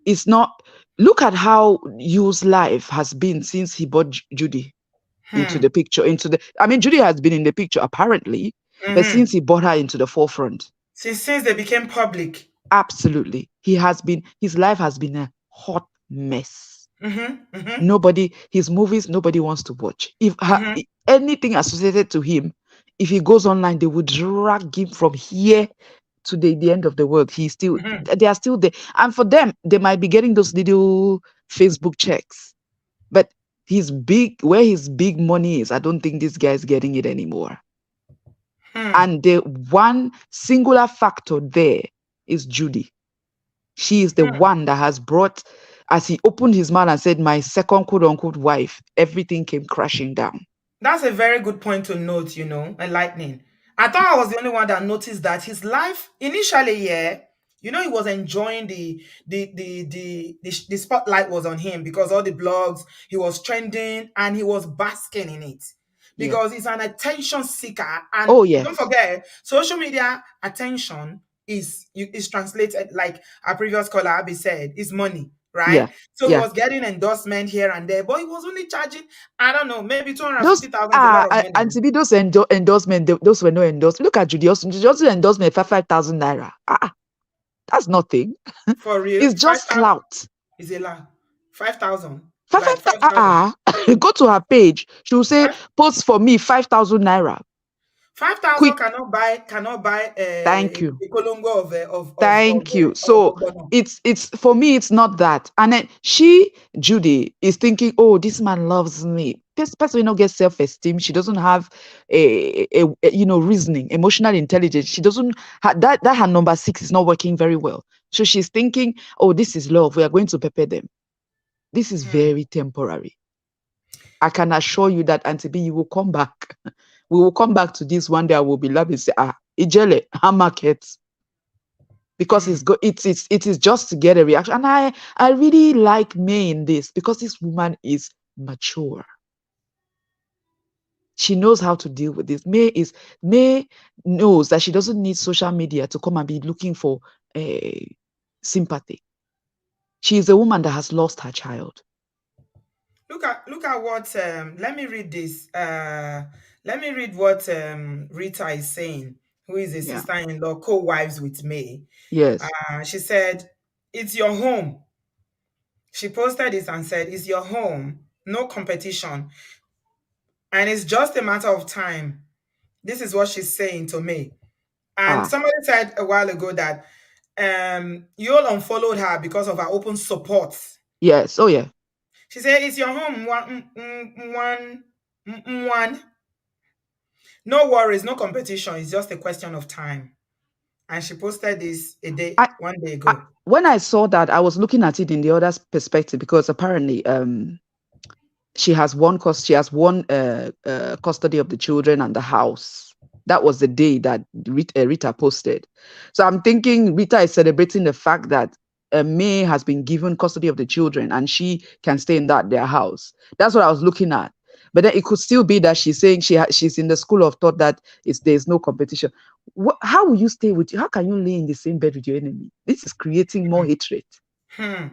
is not, look at how Yu's life has been since he brought Judy into Hmm. the picture, I mean, Judy has been in the picture apparently, but Mm-hmm. since he brought her into the forefront, Since they became public. absolutely, his life has been a hot mess. Mm-hmm. Mm-hmm. His movies, nobody wants to watch. Mm-hmm. Anything associated to him, if he goes online, they would drag him from here to the end of the world. Mm-hmm. They are still there. And for them, they might be getting those little Facebook checks. But where his big money is, I don't think this guy is getting it anymore. Hmm. And the one singular factor there is Judy. She is the Hmm. one that has brought, as he opened his mouth and said, my second quote unquote wife, everything came crashing down. That's a very good point to note, you know, enlightening. I thought I was the only one that noticed that his life initially, yeah, He was enjoying the spotlight was on him because all the blogs, he was trending and he was basking in it Yeah. because he's an attention seeker. And Oh don't yes. forget, social media attention is translated, like our previous caller Abby said, is money, right? Yeah. So he Yeah. was getting endorsement here and there, but he was only charging, I don't know, maybe Those 250,000 is a lot of and money to be those endorsement, those were no endorsement. Look at Judy. Judy endorsement for 5,000 naira. That's nothing. for real. It's just 5,000 clout. is a lot. 5,000, Five, like five, 5,000. go to her page. She will say, Five post for me 5,000 naira. 5,000 Quick. cannot buy Thank you. a colongo Thank you. of So ogbono. it's for me, it's not that. And then she, Judy, is thinking, oh, this man loves me. This person will not get self-esteem. She doesn't have reasoning, emotional intelligence. She doesn't that her number six is not working very well. So she's thinking, oh, this is love. We are going to prepare them. This is Hmm. very temporary. I can assure you that Auntie B, you will come back. We will come back to this one day. I will be laughing and say, Ijele, her market. Because Hmm. it is just to get a reaction. And I really like May in this because this woman is mature. She knows how to deal with this. May knows that she doesn't need social media to come and be looking for sympathy. She is a woman that has lost her child. Look at what let me read this. Let me read what Rita is saying, who is a Yeah. sister-in-law, co-wives with May. Yes. She said, "It's your home." She posted this and said, "It's your home, no competition, and it's just a matter of time." This is what she's saying to me. And Ah. somebody said a while ago that you all unfollowed her because of her open support. Yes. Oh yeah. She said, "It's your home, one. No worries, no competition. It's just a question of time." And she posted this I, 1 day I ago. when I saw that, I was looking at it in the other perspective because apparently she has one custody of the children and the house. That was the day that Rita posted. So I'm thinking Rita is celebrating the fact that May has been given custody of the children and she can stay in their house. That's what I was looking at. But then it could still be that she's saying she's in the school of thought that there's no competition. How will you stay with you? How can you lay in the same bed with your enemy? This is creating more hatred. Hmm.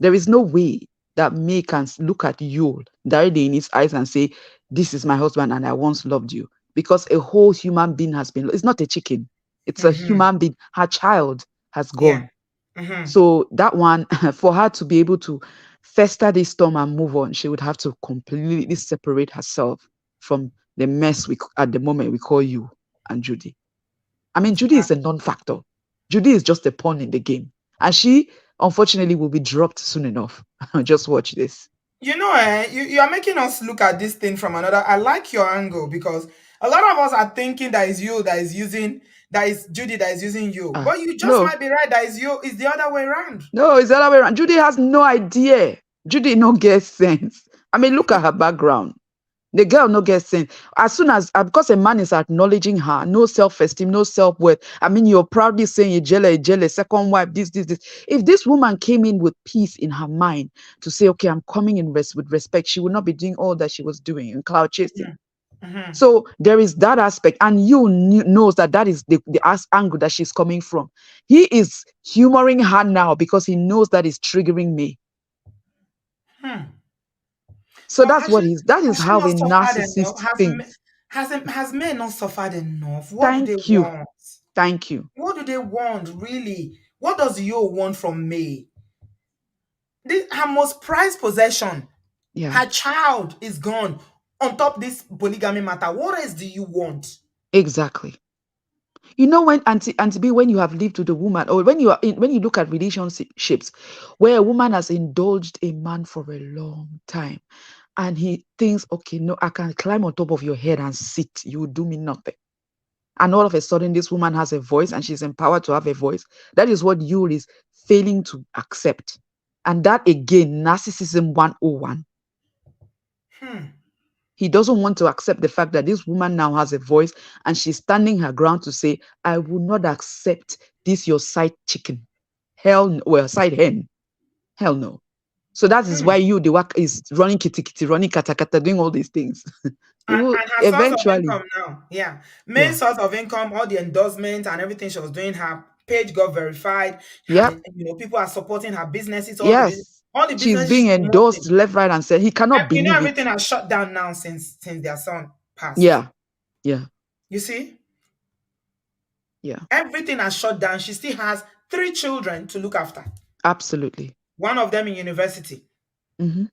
There is no way that May can look at you directly in his eyes and say, this is my husband and I once loved you. Because a whole human being has been, it's not a chicken, it's a Mm-hmm. human being. Her child has Yeah. gone. Mm-hmm. So that one, for her to be able to fester this storm and move on, she would have to completely separate herself from the mess at the moment we call you and Judy. I mean, Judy is a non-factor. Judy is just a pawn in the game. And she, unfortunately, will be dropped soon enough. Just watch this. You are making us look at this thing from another. I like your angle because a lot of us are thinking that is you that is using, that is Judy that is using you. But you just No, might be right that is you, is the other way around. no, it's the other way around. Judy has no idea. Judy no get sense. I mean, look at her background. The girl no get sense. As soon as because a man is acknowledging her, no self-esteem, no self-worth. I mean, you're proudly saying a jealous, second wife, this. If this woman came in with peace in her mind to say, okay, I'm coming in with respect, she would not be doing all that she was doing in cloud chasing. Mm-hmm. So there is that aspect, and you knows that is the angle that she's coming from. He is humoring her now because he knows that is triggering me. Hmm. So But that's what that is has she how not a suffered enough? narcissist thinks. Has men not suffered enough? What do they Thank you. want? Thank you. What do they want, really? What does you want from me? This her most prized possession. Yeah, Her child is gone. On top this polygamy matter, what else do you want? exactly. You know when Auntie B, when you have lived with a woman, or when you look at relationships where a woman has indulged a man for a long time, and he thinks, okay, no, I can climb on top of your head and sit. You will do me nothing. And all of a sudden, this woman has a voice and she's empowered to have a voice. That is what you is failing to accept. And that again, narcissism 101. Hmm. He doesn't want to accept the fact that this woman now has a voice and she's standing her ground to say, I will not accept this your side chicken. well, side hen, hell no. So that is why you, the work is running kitty kitty, running kata kata, doing all these things. You will And her source of eventually, income now, yeah, main yeah, source of income, all the endorsements and everything she was doing, her page got verified. yep, People are supporting her businesses, yes. all the She's businesses being she's promoting. endorsed left, right, and center. He cannot believe it. Everything has shut down now since their son passed. Yeah, yeah, You see, yeah, everything has shut down. She still has 3 children to look after. absolutely. One of them in university. Hmm.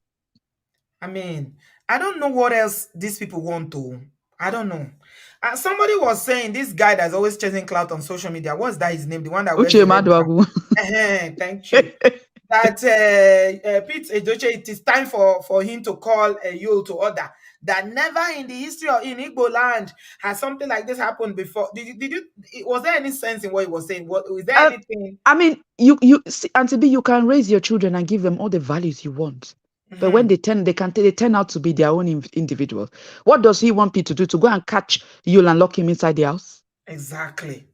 I mean, I don't know what else these people want to. I don't know. Somebody was saying this guy that's always chasing clout on social media. What's that? His name? The one that wears Uche the red bra. Maduagu. Thank you. That Pete Edoche, it is time for him to call you to order. That never in the history of in Igbo land has something like this happened before. Was there any sense in what he was saying? Was there anything? I mean, you see, Auntie B, you can raise your children and give them all the values you want. But when Mhm. they turn out to be their own individuals. What does he want Pete to do? To go and catch Yul and lock him inside the house? Exactly.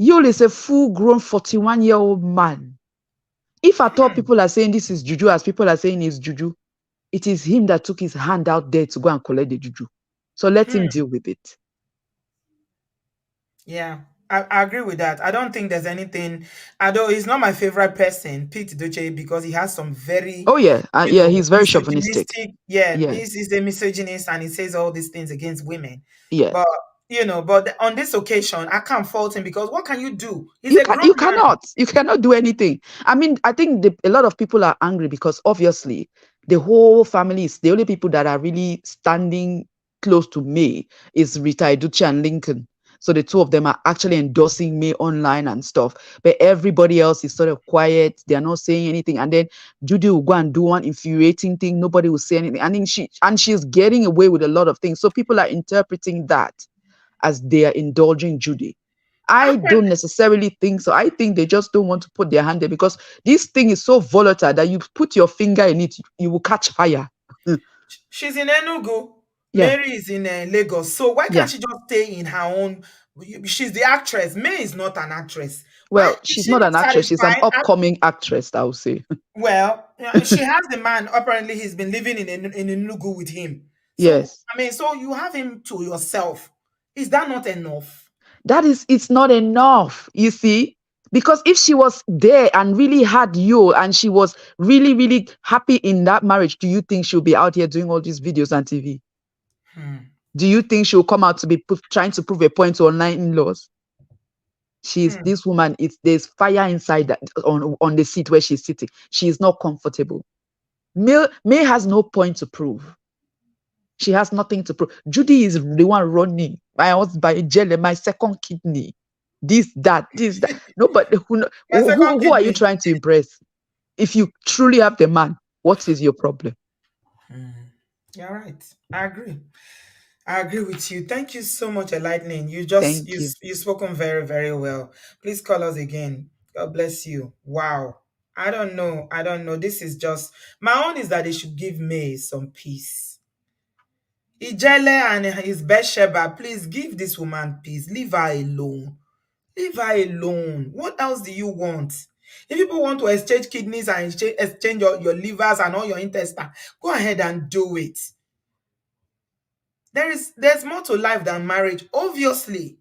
Yul is a full-grown 41-year-old man. If at all Hmm. people are saying this is juju, as people are saying it's juju, it is him that took his hand out there to go and collect the juju. So let him Hmm. deal with it. Yeah, I agree with that. I don't think there's anything, although he's not my favorite person, Pete Doche, because he has some very, Oh yeah, yeah, he's very chauvinistic. misogynistic. Yeah, Yes, he's a misogynist and he says all these things against women. yeah. But, on this occasion, I can't fault him because what can you do? He's You a can grown you man. cannot do anything. I mean, I think a lot of people are angry because obviously the whole family is the only people that are really standing close to May is Rita Eduche and Lincoln. So the two of them are actually endorsing May online and stuff. But everybody else is sort of quiet. They are not saying anything. And then Judy will go and do one infuriating thing. Nobody will say anything. And then she's getting away with a lot of things. So people are interpreting that as they are indulging Judy. I don't necessarily think so. I think they just don't want to put their hand there because this thing is so volatile that you put your finger in it, you will catch fire. She's in Enugu. Yeah, Mary is in Lagos. So why can't yeah. she just stay in her own? She's the actress. May is not an actress. Why Well, is she's she not not an actress. She's an satisfied? upcoming actress, I would say. Well, she has the man. Apparently, he's been living in Enugu with him. So, Yes. I mean, so you have him to yourself. Is that not enough? It's not enough, you see. Because if she was there and really had you and she was really, really happy in that marriage, do you think she'll be out here doing all these videos on TV? Hmm. Do you think she'll come out to be trying to prove a point to online in-laws? Hmm. This woman, there's fire inside that on the seat where she's sitting. She is not comfortable. May has no point to prove. She has nothing to prove. Judy is the one running my husband jelly, my second kidney. This that. Nobody My second who are you kidney. trying to impress? If you truly have the man, what is your problem? Hmm. You're right. I agree. I agree with you. Thank you so much, Lightning. Thank you. You spoken very, very well. Please call us again. God bless you. Wow. I don't know. I don't know. This is just my own is that they should give May some peace. Ijele and his Bathsheba, please give this woman peace. Leave her alone. Leave her alone. What else do you want? If people want to exchange kidneys and exchange your livers and all your intestine, go ahead and do it. There's more to life than marriage, obviously.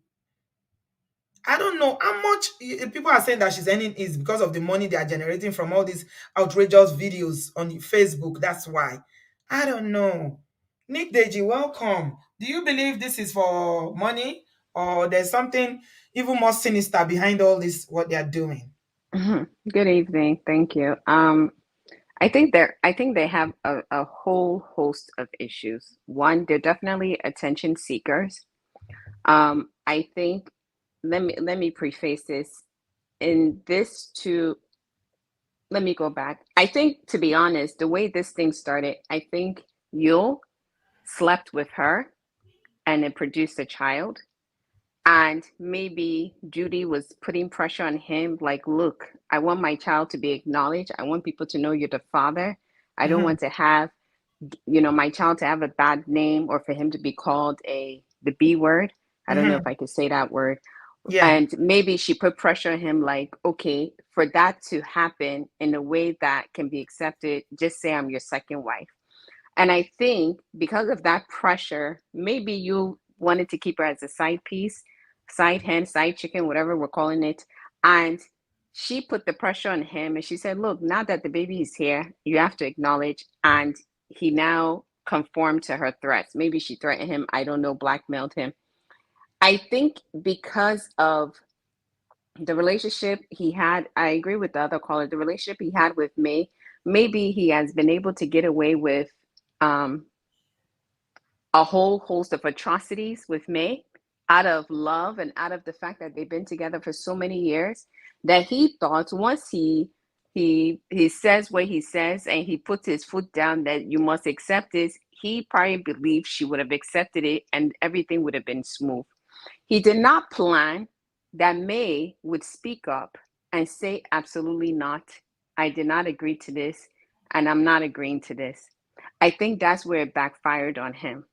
I don't know how much people are saying that she's earning is because of the money they are generating from all these outrageous videos on Facebook. That's why. I don't know. Nick Deji, welcome. Do you believe this is for money or there's something even more sinister behind all this, what they are doing? Good evening. Thank you. I think they have a whole host of issues. One, they're definitely attention seekers. I think let me preface this in this to let me go back. I think to be honest, the way this thing started, I think Yul slept with her and it produced a child. And maybe Judy was putting pressure on him, like, look, I want my child to be acknowledged. I want people to know you're the father. I don't Mhm. want to have, my child to have a bad name or for him to be called the B word. I don't know if Mhm. I could say that word. Yeah. And maybe she put pressure on him, like, okay, for that to happen in a way that can be accepted, just say I'm your second wife. And I think because of that pressure, maybe you wanted to keep her as a side piece, side hen, side chicken, whatever we're calling it. And she put the pressure on him and she said, look, now that the baby is here, you have to acknowledge. And he now conformed to her threats. Maybe she threatened him. I don't know, blackmailed him. I think because of the relationship he had, I agree with the other caller, the relationship he had with May, maybe he has been able to get away with um, a whole host of atrocities with May out of love and out of the fact that they've been together for so many years, that he thought once he says what he says and he puts his foot down that you must accept this, he probably believed she would have accepted it and everything would have been smooth. He did not plan that May would speak up and say, absolutely not. I did not agree to this, and I'm not agreeing to this. I think that's where it backfired on him,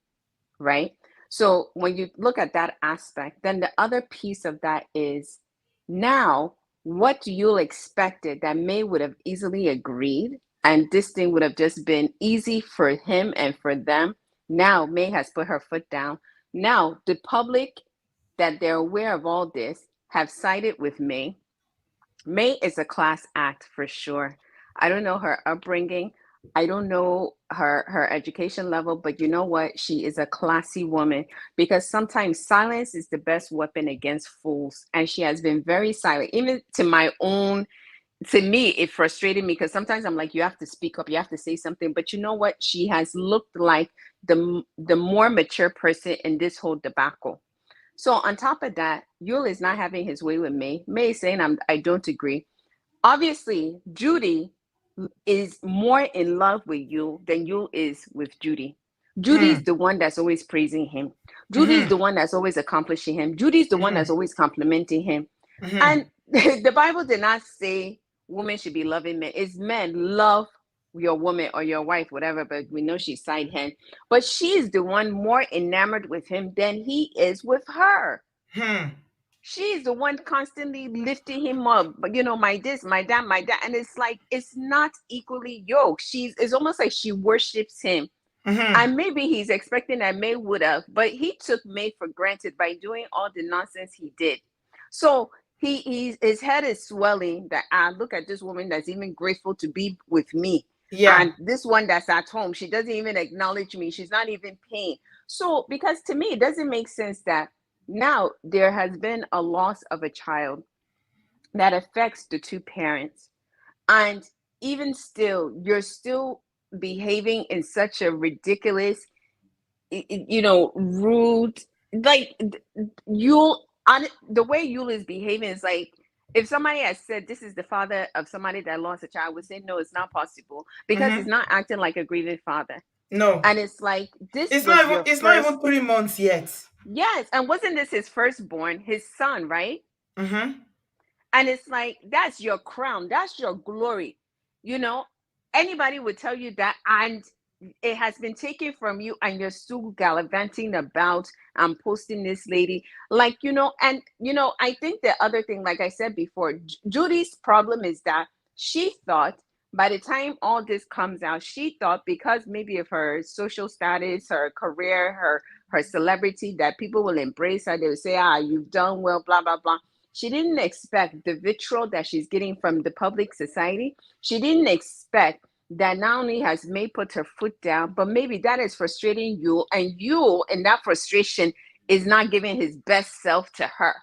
right? So when you look at that aspect, then the other piece of that is now what you expected that May would have easily agreed, and this thing would have just been easy for him and for them. Now May has put her foot down. Now the public, that they're aware of all this, have sided with May. May is a class act for sure. I don't know her upbringing. I don't know her education level, but you know what? She is a classy woman, because sometimes silence is the best weapon against fools. And she has been very silent, even to my own, to me, it frustrated me because sometimes I'm like, you have to speak up, you have to say something. But you know what? She has looked like the more mature person in this whole debacle. So on top of that, Yul is not having his way with May. May is saying, I don't agree. Obviously, Judy is more in love with Yul than Yul is with Judy. Judy is Hmm. the one that's always praising him. Judy is Mm-hmm. the one that's always accomplishing him. Judy is the one that's Mm-hmm. always complimenting him. Mm-hmm. And the Bible did not say women should be loving men. It's men, love your woman or your wife, whatever, but we know she's side hand. But she's the one more enamored with him than he is with her. Hmm. She's the one constantly lifting him up, but you know, my this, my that, my that. And it's like it's not equally yoked. It's almost like she worships him. Mm-hmm. And maybe he's expecting that May would have, but he took May for granted by doing all the nonsense he did. So his head is swelling that look at this woman that's even grateful to be with me. Yeah. And this one that's at home, she doesn't even acknowledge me. She's not even paying. So because to me, it doesn't make sense that now there has been a loss of a child that affects the two parents. And even still, you're still behaving in such a ridiculous, rude, like you'll on the way Yul is behaving is like if somebody has said this is the father of somebody that lost a child, I would say no, it's not possible because he's Mm-hmm. not acting like a grieving father. No. And it's like this It's not was even your it's not first. even 3 months yet. Yes, and wasn't this his firstborn, his son, right? Mm-hmm. And it's like, that's your crown, that's your glory. You know, anybody would tell you that, and it has been taken from you, and you're still gallivanting about and posting this lady. Like, and, I think the other thing, like I said before, Judy's problem is that she thought by the time all this comes out, she thought because maybe of her social status, her career, her celebrity, that people will embrace her. They will say, you've done well, blah, blah, blah. She didn't expect the vitriol that she's getting from the public society. She didn't expect that not only has May put her foot down, but maybe that is frustrating you, and you, in that frustration, is not giving his best self to her.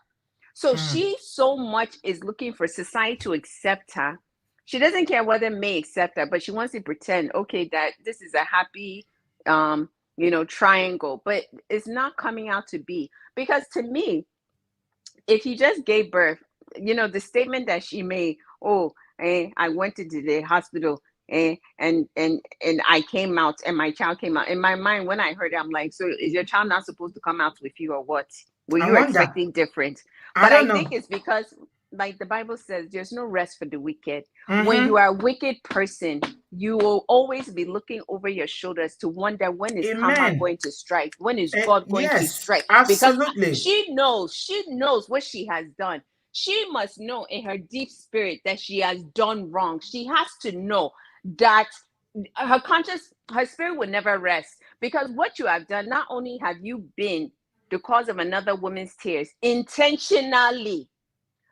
So Hmm. she so much is looking for society to accept her. She doesn't care whether May accept her, but she wants to pretend, okay, that this is a happy, triangle, but it's not coming out to be. Because to me, if he just gave birth, the statement that she made, oh, I went into the hospital and I came out and my child came out. In my mind, when I heard it, I'm like, so is your child not supposed to come out with you or what? Were I you wonder. expecting different? I But don't I know. think it's because like the Bible says, there's no rest for the wicked. When you Mm-hmm. are a wicked person, you will always be looking over your shoulders to wonder, when is karma Amen. going to strike? When is God going to Yes, strike? Because absolutely. she knows what she has done. She must know in her deep spirit that she has done wrong. She has to know that her conscience, her spirit will never rest, because what you have done, not only have you been the cause of another woman's tears intentionally,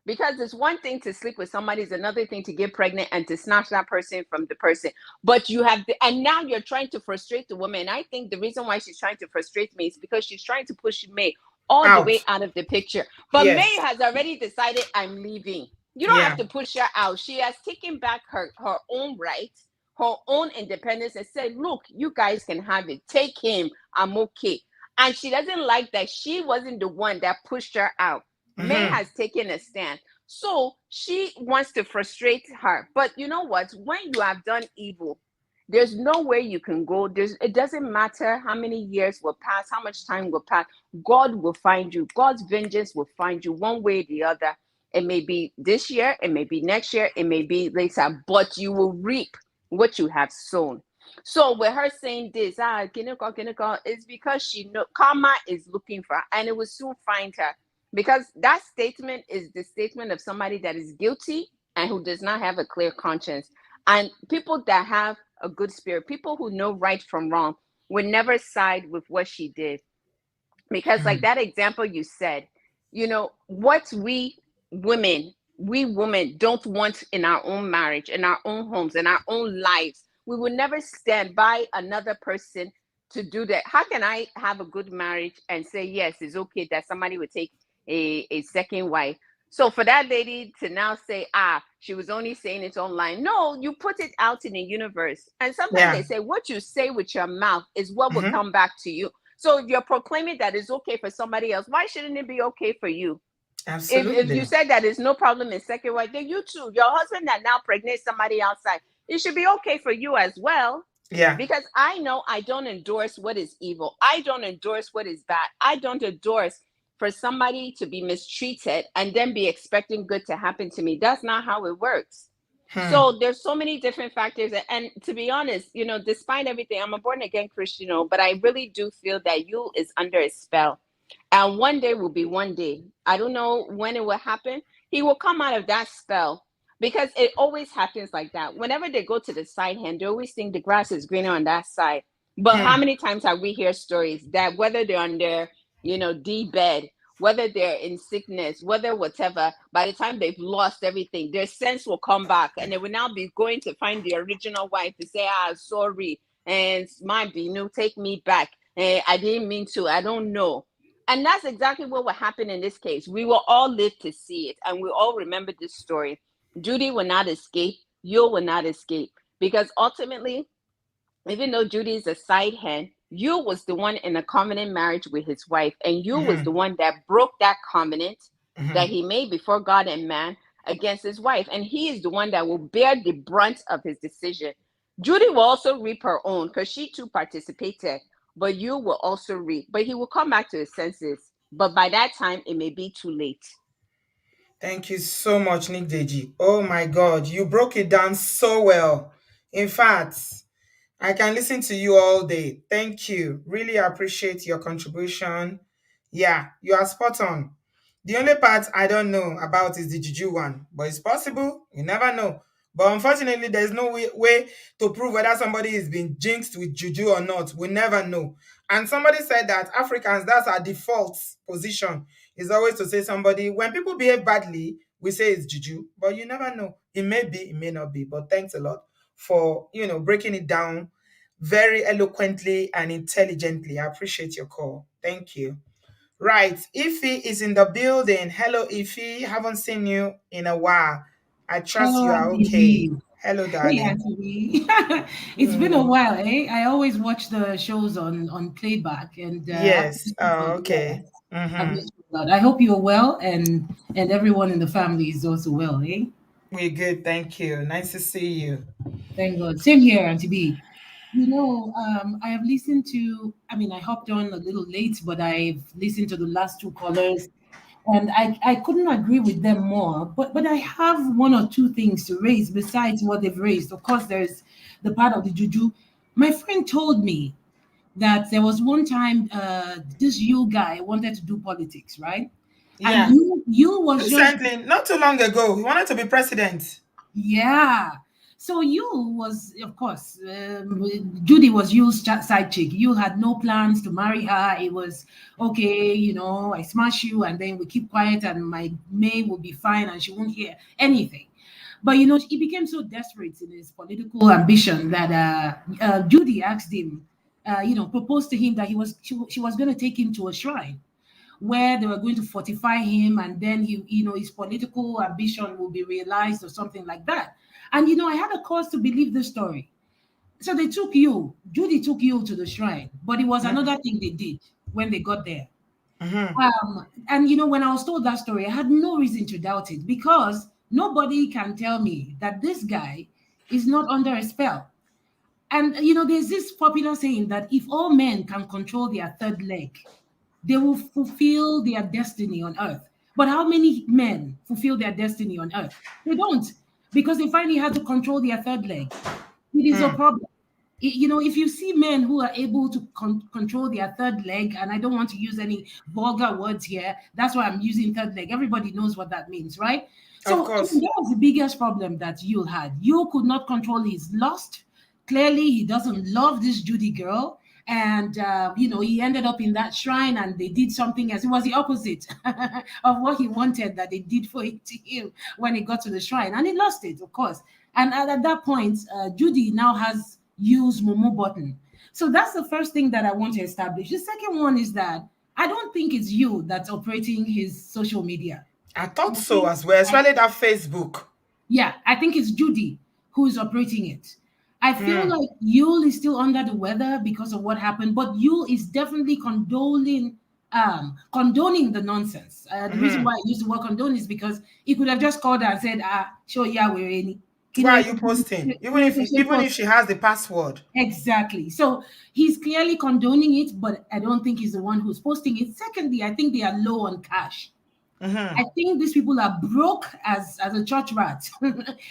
because it's one thing to sleep with somebody, it's another thing to get pregnant and to snatch that person from the person. But and now you're trying to frustrate the woman. And I think the reason why she's trying to frustrate me is because she's trying to push May all the way Out. out of the picture. But May Yes. has already decided, I'm leaving. You don't have Yeah. to push her out. She has taken back her own rights, her own independence, and said, look, you guys can have it. Take him. I'm okay. And she doesn't like that she wasn't the one that pushed her out. May Mm-hmm. has taken a stand. So she wants to frustrate her. But you know what? When you have done evil, there's nowhere you can go. It doesn't matter how many years will pass, how much time will pass. God will find you. God's vengeance will find you one way or the other. It may be this year, it may be next year, it may be later, but you will reap what you have sown. So with her saying this, Kiniko, it's because she know karma is looking for her, and it will soon find her, because that statement is the statement of somebody that is guilty and who does not have a clear conscience. And people that have a good spirit, people who know right from wrong, would never side with what she did. Because, like that example you said, what we women don't want in our own marriage, in our own homes, in our own lives, we will never stand by another person to do that. How can I have a good marriage and say, yes, it's okay that somebody would take a second wife? So for that lady to now say, she was only saying it online. No, you put it out in the universe. And sometimes they Yeah. say what you say with your mouth is what will Mm-hmm. come back to you. So if you're proclaiming that it's okay for somebody else, why shouldn't it be okay for you? If you Absolutely. said that it's no problem in second wife, then you too, your husband that now pregnant somebody outside, it should be okay for you as well. Yeah. Because I know I don't endorse what is evil. I don't endorse what is bad. I don't endorse for somebody to be mistreated and then be expecting good to happen to me. That's not how it works. Hmm. So there's so many different factors. And to be honest, despite everything, I'm a born again Christian, but I really do feel that you is under a spell. And one day will be one day. I don't know when it will happen. He will come out of that spell, because it always happens like that. Whenever they go to the side hand, they always think the grass is greener on that side. But how Hmm. many times have we heard stories that whether they're on their, D bed, whether they're in sickness, whether whatever, by the time they've lost everything, their sense will come back and they will now be going to find the original wife to say, sorry, and my Binu, take me back. I didn't mean to. I don't know. And that's exactly what will happen in this case. We will all live to see it, and we all remember this story. Judy will not escape. You will not escape. Because ultimately, even though Judy is a side hand, you was the one in a covenant marriage with his wife, and you was the Mm-hmm. one that broke that covenant that Mm-hmm. he made before God and man against his wife. And he is the one that will bear the brunt of his decision. Judy will also reap her own because she too participated, but you will also reap. But he will come back to his senses. But by that time, it may be too late. Thank you so much, Nick Deji. Oh my God, you broke it down so well. In fact, I can listen to you all day. Thank you. Really appreciate your contribution. Yeah, you are spot on. The only part I don't know about is the juju one, but it's possible. You never know. But unfortunately, there's no way to prove whether somebody is being jinxed with juju or not. We never know. And somebody said that Africans, that's our default position, is always to say somebody, when people behave badly, we say it's juju, but you never know. It may be, it may not be. But thanks a lot for breaking it down very eloquently and intelligently. I appreciate your call. Thank you. Right. Ify is in the building. Hello, Ify. Haven't seen you in a while. I trust Hello, you are Auntie okay. B. Hello, Hey, darling. Auntie B. It's been a Mm, while, eh? I always watch the shows on playback, and I've yes. missed you a Oh, lot. okay. I've Mm-hmm. missed you a lot. I hope you're well, and everyone in the family is also well, eh? We're good. Thank you. Nice to see you. Thank God. Same here, Auntie B. I have listened to. I mean, I hopped on a little late, but I've listened to the last two callers, and I couldn't agree with them more. But I have one or two things to raise besides what they've raised. Of course, there's the part of the juju. My friend told me that there was one time this you guy wanted to do politics, right? And Yeah. you was just Recently, not too long ago, he wanted to be president. yeah. So you was, of course, Judy was Yu's side chick. You had no plans to marry her. It was okay, I smash you, and then we keep quiet, and my May will be fine, and she won't hear anything. But he became so desperate in his political ambition that Judy asked him, proposed to him that she was going to take him to a shrine where they were going to fortify him, and then his political ambition will be realized or something like that. And I had a cause to believe this story. So Judy took you to the shrine, but it was Mm-hmm. another thing they did when they got there. Mm-hmm. And when I was told that story, I had no reason to doubt it, because nobody can tell me that this guy is not under a spell. And there's this popular saying that if all men can control their third leg, they will fulfill their destiny on earth. But how many men fulfill their destiny on earth? They don't, because they find it hard to control their third leg. It is a Mm. problem. If you see men who are able to control their third leg, and I don't want to use any vulgar words here, that's why I'm using third leg. Everybody knows what that means, right? Of So course. that was the biggest problem that you had. You could not control his lust. Clearly, he doesn't love this Judy girl. And, he ended up in that shrine, and they did something else. It was the opposite of what he wanted that they did for it to him when he got to the shrine. And he lost it, of course. And at that point, Judy now has used Momo button. So that's the first thing that I want to establish. The second one is that I don't think it's you that's operating his social media. I thought I so think as well, I especially that Facebook. Yeah, I think it's Judy who is operating it. I feel Hmm. like Yule is still under the weather because of what happened, but Yule is definitely condoning the nonsense. The reason Mm-hmm. why I use the word condone is because he could have just called her and said, show yeah, we're any. Why are you posting? Even if she has the password. Exactly. So he's clearly condoning it, but I don't think he's the one who's posting it. Secondly, I think they are low on cash. I Mm-hmm. think these people are broke as a church rat,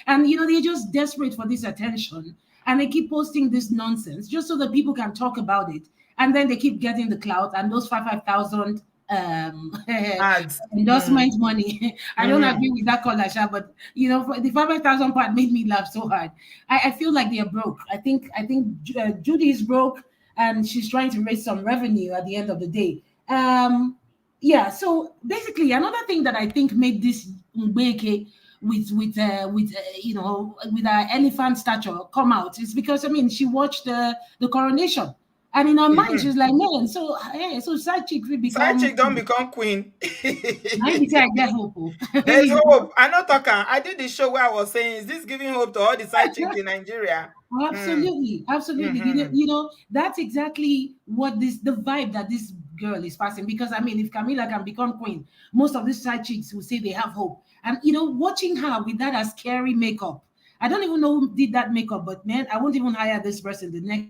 and they're just desperate for this attention, and they keep posting this nonsense just so that people can talk about it, and then they keep getting the clout and those 5,000 Ads. Mm. endorsement money. I don't Mm-hmm. agree with that color, Sha, but for the 5,000 part made me laugh so hard. I feel like they are broke. I think Judy is broke, and she's trying to raise some revenue at the end of the day. Yeah, so basically another thing that I think made this Mbeke with her elephant stature come out is because she watched the coronation, and in her mind Mm-hmm. she's like, man, so hey, so side chick will Side become chick don't become queen. now be say I get hope. Oh. There's hope. I'm not talking. I did the show where I was saying, is this giving hope to all the side chicks in Nigeria? Mm. Absolutely, absolutely. Mm-hmm. That's exactly what the vibe that this girl is passing. Because if Camila can become queen, most of these side chicks will say they have hope. And watching her with that as scary makeup, I don't even know who did that makeup, but man, I won't even hire this person the next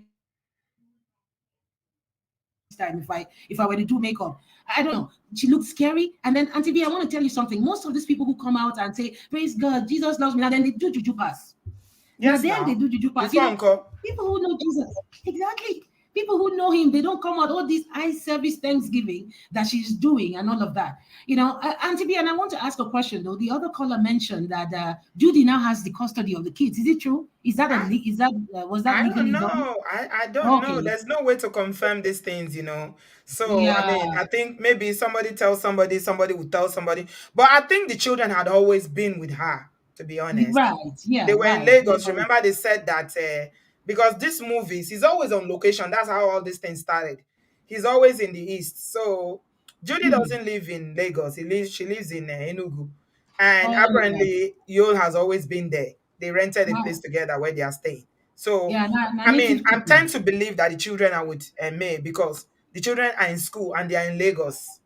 time if I were to do makeup. I don't know. She looks scary. And then Auntie B, I want to tell you something. Most of these people who come out and say, praise God, Jesus loves me, and then they do juju pass. Now Yes, then they now. do juju pass. Before uncle. People who know Jesus, exactly. People who know him, they don't come out all these eye service Thanksgiving that she's doing and all of that. Auntie B, and I want to ask a question though. The other caller mentioned that Judy now has the custody of the kids. Is it true? Is that was that I don't legally done? know. I don't know. Okay. There's no way to confirm these things. So, I Yeah. mean, I think maybe somebody tells somebody, somebody will tell somebody. But I think the children had always been with her, to be honest. Right. They Yeah. were in Right. Lagos. Remember, they said that because this movies, he's always on location. That's how all these things started. He's always in the east. So Judy Mhm. doesn't live in Lagos. She lives in Enugu, and Oh. apparently Yul has always been there. They rented a place Wow. together where they are staying. So Yeah. Now I mean, native I people. tend to believe that the children are with May because the children are in school and they are in Lagos.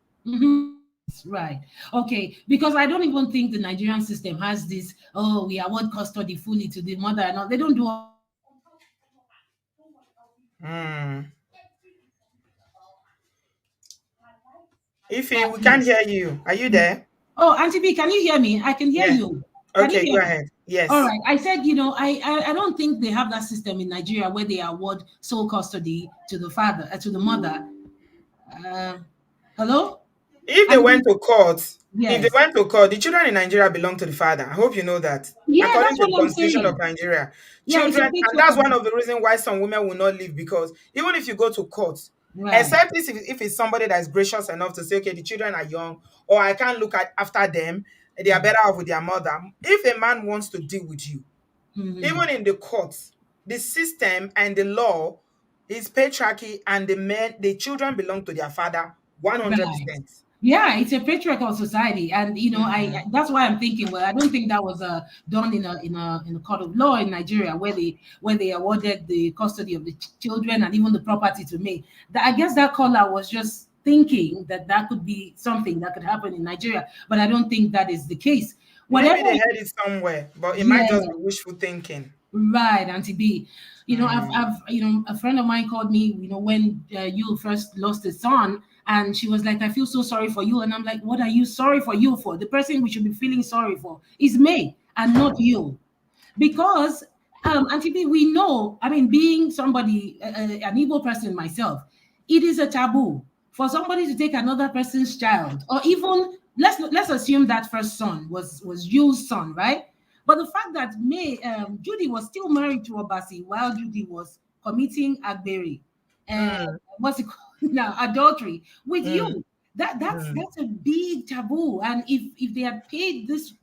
Right. Okay. Because I don't even think the Nigerian system has this, oh, we award custody fully to the mother and all. They don't do all Hmm. Ify, we can't hear you. Are you there? Oh, Auntie B, can you hear me? I can hear Yeah. you. Can you Okay, go hear me? ahead. All Yes. right. I said, I don't think they have that system in Nigeria where they award sole custody to the father, to the mother. Uh, Hello? If they Auntie went B? to court, if they Yes. went to court, the children in Nigeria belong to the father. I hope you know that. Yeah, According that's to what the I'm constitution of saying. Nigeria, Yeah, it's a children, and that's one patriarchal. of the reasons why some women will not leave, because even if you go to court, Right. except if it's somebody that is gracious enough to say, okay, the children are young, or I can't look at after them, they are better off with their mother. If a man wants to deal with you, Mm-hmm. even in the courts, the system and the law is patriarchy, and the children belong to their father Right. 100%. Yeah, it's a patriarchal society, and Mhm. that's why I'm thinking. Well, I don't think that was done in a court of law in Nigeria where they awarded the custody of the children and even the property to me. That, I guess that caller was just thinking that that could be something that could happen in Nigeria, but I don't think that is the case. Maybe Whatever. they heard it somewhere, but it might Yeah. just be wishful thinking. Right, Auntie B. Mm. A friend of mine called me, when you first lost his son, and she was like, I feel so sorry for you. And I'm like, what are you sorry for you for? The person we should be feeling sorry for is me and not you. Because, Auntie B, we know, I mean, being somebody, an Igbo person myself, it is a taboo for somebody to take another person's child, or even let's assume that first son was Yu's son, right? But the fact that Judy was still married to Obasi while Judy was committing Agberi, Mm. what's it called now, adultery with Mm. you. Mm. That's a big taboo. And if they had paid this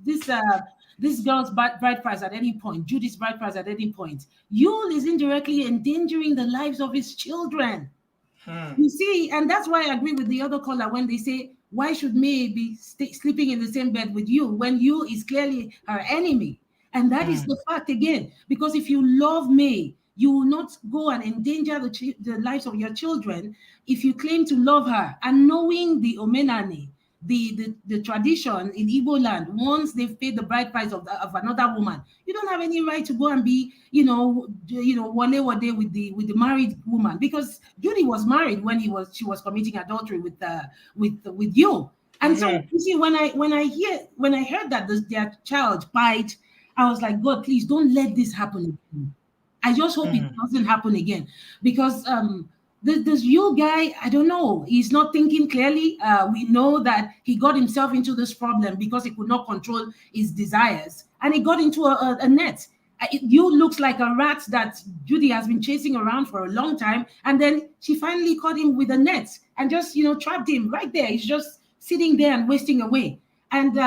girl's bride price at any point, Judy's bride price at any point, Yul is indirectly endangering the lives of his children. Mm. You see, and that's why I agree with the other caller when they say, why should May be sleeping in the same bed with you when you is clearly her enemy? And that is Mm. the fact again, because if you love May, you will not go and endanger the lives of your children if you claim to love her. And knowing the Omenani, the tradition in Igbo land, once they've paid the bride price of another woman, you don't have any right to go and be, wale wade with the married woman, because Judy was married when she was committing adultery with you. And so Mhm. you see, when I heard that their child bite, I was like, God, please don't let this happen again. I just hope it Mm. doesn't happen again, because this you guy, I don't know, he's not thinking clearly. We know that he got himself into this problem because he could not control his desires, and he got into a net. You looks like a rat that Judy has been chasing around for a long time, and then she finally caught him with a net and just trapped him right there. He's just sitting there and wasting away. And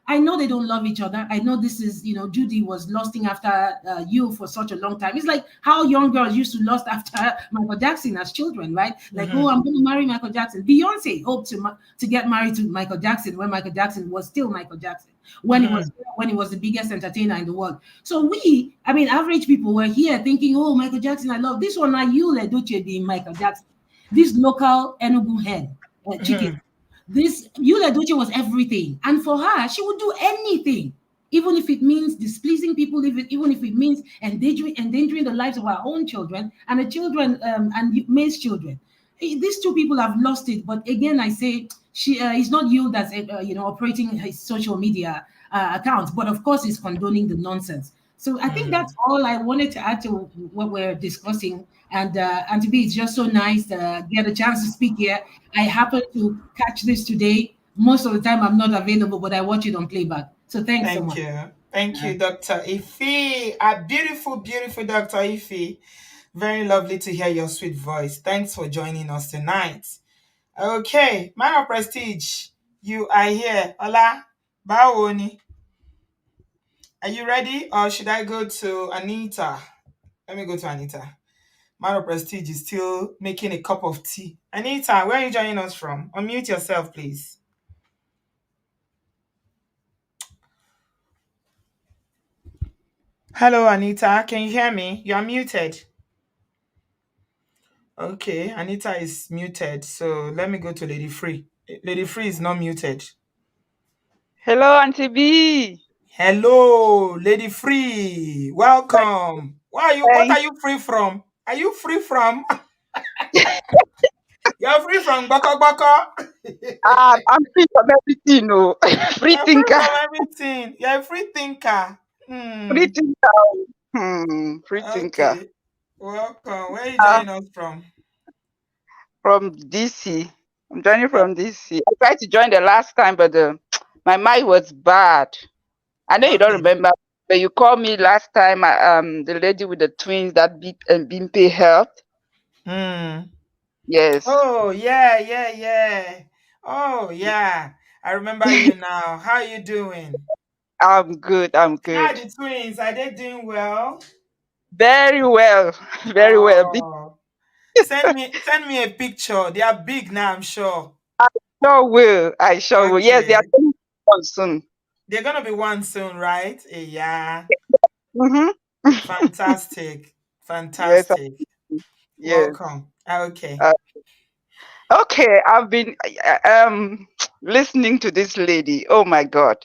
I know they don't love each other. I know this is, Judy was lusting after you for such a long time. It's like how young girls used to lust after Michael Jackson as children, right? Like, oh, Mhm. I'm going to marry Michael Jackson. Beyonce hoped to get married to Michael Jackson when Michael Jackson was still Michael Jackson, Mhm. when he was the biggest entertainer in the world. So we, I mean, average people were here thinking, oh, Michael Jackson, I love this one. Now you let Duce being Michael Jackson, this local Enugu head chicken. Mhm. This Yulia Doche was everything. And for her, she would do anything, even if it means displeasing people, even if it means endangering the lives of our own children and the children and May's children. These two people have lost it. But again, I say she it's not you that's operating his social media account, but of course, he's condoning the nonsense. So I think that's Mhm. all I wanted to add to what we're discussing. And to be, it's just so nice to get a chance to speak here. I happen to catch this today. Most of the time, I'm not available, but I watch it on playback. So thanks so Thank much. you. Thank you, Dr. Ify. A beautiful, beautiful Dr. Ify. Very lovely to hear your sweet voice. Thanks for joining us tonight. Okay, man of prestige, you are here. Hola, Bawoni. Are you ready, or should I go to Anita? Let me go to Anita. Man of prestige is still making a cup of tea. Anita, where are you joining us from? Unmute yourself, please. Hello, Anita. Can you hear me? You are muted. Okay, Anita is muted. So let me go to Lady Free. Lady Free is not muted. Hello, Auntie B. Hello, Lady Free. Thank, Welcome. What thank are you free from? Are you free from? You're free from baka baka. I'm free from everything, no. Free You're free thinker. from everything. You're a free thinker. Free Hmm. thinker. Free thinker. Okay. Welcome. Where are you Uh, joining us from? from DC. I'm joining Uh, from DC. I tried to join the last time, but my mic was bad. I know you don't okay. remember, but you called me last time. The lady with the twins that beat and Bimpe helped. Hmm. Yes, Oh, yeah, yeah, yeah. Oh, yeah. I remember you now. How are you doing? I'm good. I'm How are good. the twins? Are they doing well? Very well. Very well. Big Oh, send me a picture. They are big now, I'm sure. sure will. I sure will. Yes, they are Okay. coming on soon. They're gonna be one soon, right? Yeah. Mm-hmm. Fantastic. Yes. Fantastic. Yes. Welcome. Okay. Uh, okay. I've been listening to this lady. Oh my God.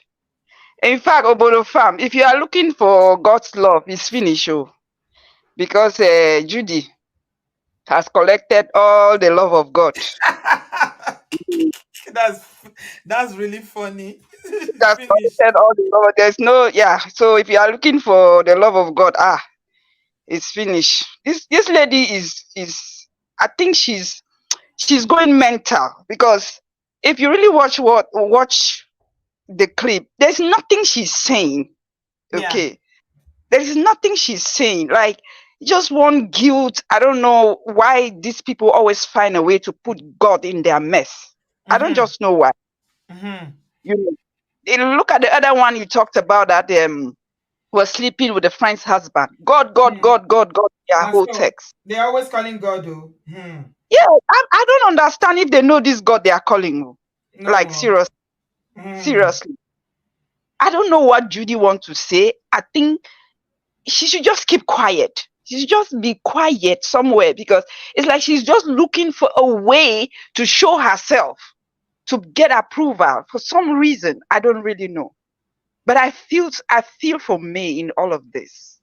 In fact, Obodo Farm, if you are looking for God's love, it's finished. Oh, because Judy has collected all the love of God. that's that's really funny. That's Finished. collected all the love. There's no, yeah. So if you are looking for the love of God, it's finished. This lady is. I think she's going mental because if you really watch the clip, there's nothing she's saying. Yeah. Okay, there is nothing she's saying. Like just one guilt. I don't know why these people always find a way to put God in their mess. I don't Mm-hmm. just know why. Mm-hmm. You know, look at the other one you talked about that was sleeping with a friend's husband. God, God, Hmm. God, God, God. Their That's whole so. text. They're always calling God, though. Hmm. Yeah, I don't understand if they know this God they are calling. Like No. seriously, Hmm. seriously. I don't know what Judy wants to say. I think she should just keep quiet. She should just be quiet somewhere because it's like she's just looking for a way to show herself to get approval for some reason. I don't really know. But I feel for May in all of this.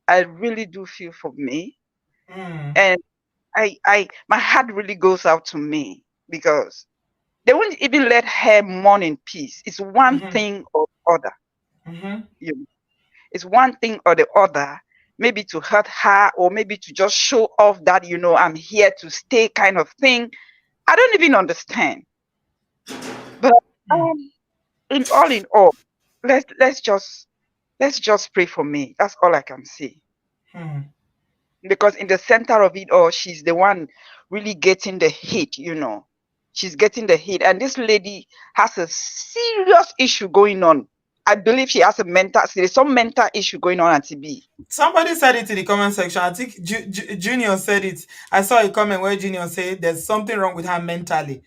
I really do feel for May. Hmm. And my heart really goes out to May because they won't even let her mourn in peace. It's one Mm-hmm. thing or other. Mm-hmm. You know, it's one thing or the other, maybe to hurt her or maybe to just show off that, I'm here to stay kind of thing. I don't even understand. But Hmm. in all, let's just pray for me. That's all I can say. Hmm. Because in the center of it all, she's the one really getting the hit. She's getting the hit. And this lady has a serious issue going on. I believe she has there's some mental issue going on at TB. Somebody said it in the comment section. I think Junior said it. I saw a comment where Junior said there's something wrong with her mentally.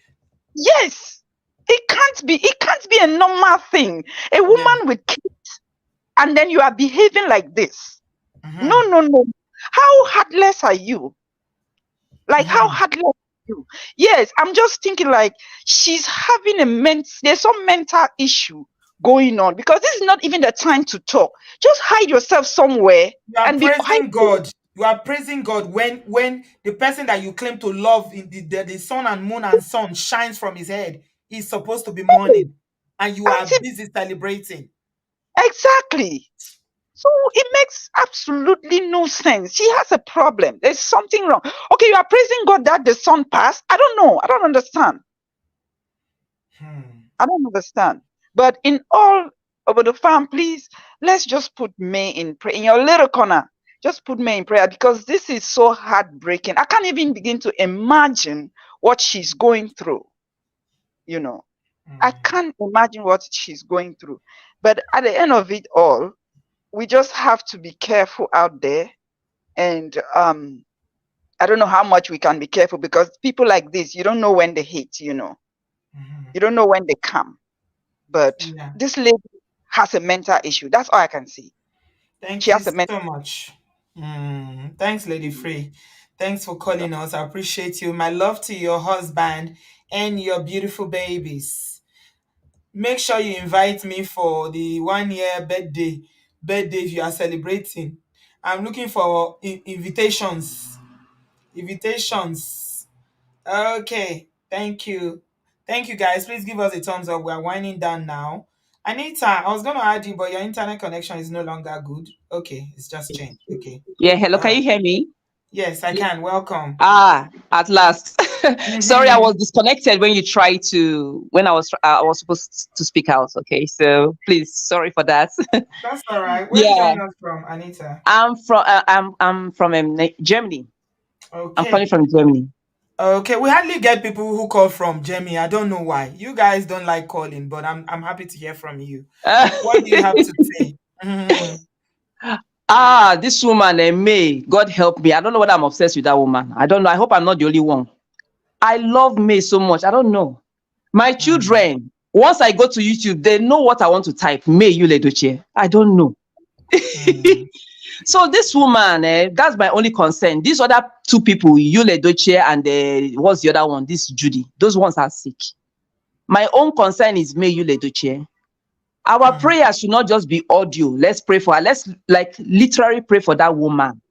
Yes. It can't be a normal thing. A Yeah. woman with kids, and then you are behaving like this. No, Mm-hmm. no, no. How heartless are you? Like how Mm-hmm. heartless are you? Yes, I'm just thinking like she's having there's some mental issue going on because this is not even the time to talk. Just hide yourself somewhere You are and be quiet. praising God. You are praising God when the person that you claim to love in the sun and moon and sun shines from his head is supposed to be mourning, and you are Auntie, busy celebrating. exactly. So it makes absolutely no sense. She has a problem. There's something wrong. Okay, you are praising God that the sun passed. I don't know. I don't understand. Hmm. I don't understand. But in all over the farm, please, let's just put May in prayer. In your little corner, just put May in prayer because this is so heartbreaking. I can't even begin to imagine what she's going through. You know, I Hmm. can't imagine what she's going through. But at the end of it all, we just have to be careful out there. And I don't know how much we can be careful because people like this, you don't know when they hit. Hmm. You don't know when they come. But Yeah. this lady has a mental issue. That's all I can see. She Thank you has a mental. so much. Thanks, Lady Free. Thanks for calling us. I appreciate you. My love to your husband and your beautiful babies. Make sure you invite me for the 1 year birthday if you are celebrating. I'm looking for invitations. Okay, thank you. Thank you, guys. Please give us a thumbs up. We're winding down now. Anita, I was going to add you, but your internet connection is no longer good. Okay, it's just changed. Okay. Yeah, hello, can Uh, you hear me? yes, I can. Welcome. Ah, at last. Sorry, I Mm-hmm. was disconnected when you tried to when I was supposed to speak out. Okay, so please, sorry for that. That's all right. Where are you Yeah, joining us from, Anita? I'm from Germany. I'm calling Okay. from Germany. Okay, we hardly get people who call from Jamie. I don't know why. You guys don't like calling, but I'm happy to hear from you. What do you have to say? Mhm. This woman, May, God help me. I don't know whether I'm obsessed with that woman. I don't know. I hope I'm not the only one. I love May so much. I don't know. My Mm, children, once I go to YouTube, they know what I want to type. May Yule Doche. I don't know. mm, So this woman, that's my only concern. These other two people, Yule Doche and what's the other one? This Judy. Those ones are sick. My own concern is May Yule Doche. Our mm, prayer should not just be audio. Let's pray for her. Let's like literally pray for that woman.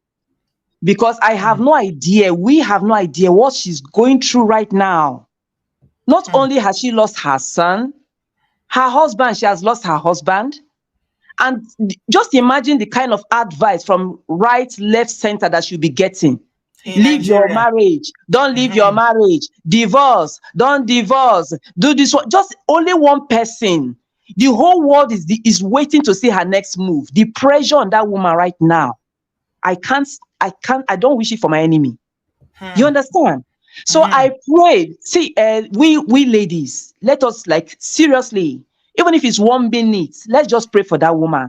Because I have mm, no idea. We have no idea what she's going through right now. Not mm, only has she lost her son, her husband, she has lost her husband. And just imagine the kind of advice from right, left, center that she'll be getting. in Leave your Nigeria. marriage. Don't leave your Mhm, marriage. Divorce. Don't divorce. Do this one. Just only one person. The whole world is waiting to see her next move. The pressure on that woman right now. I don't wish it for my enemy. You hmm, understand? So mhm, I pray. See, we ladies, let us like seriously, even if it's 1 minute, let's just pray for that woman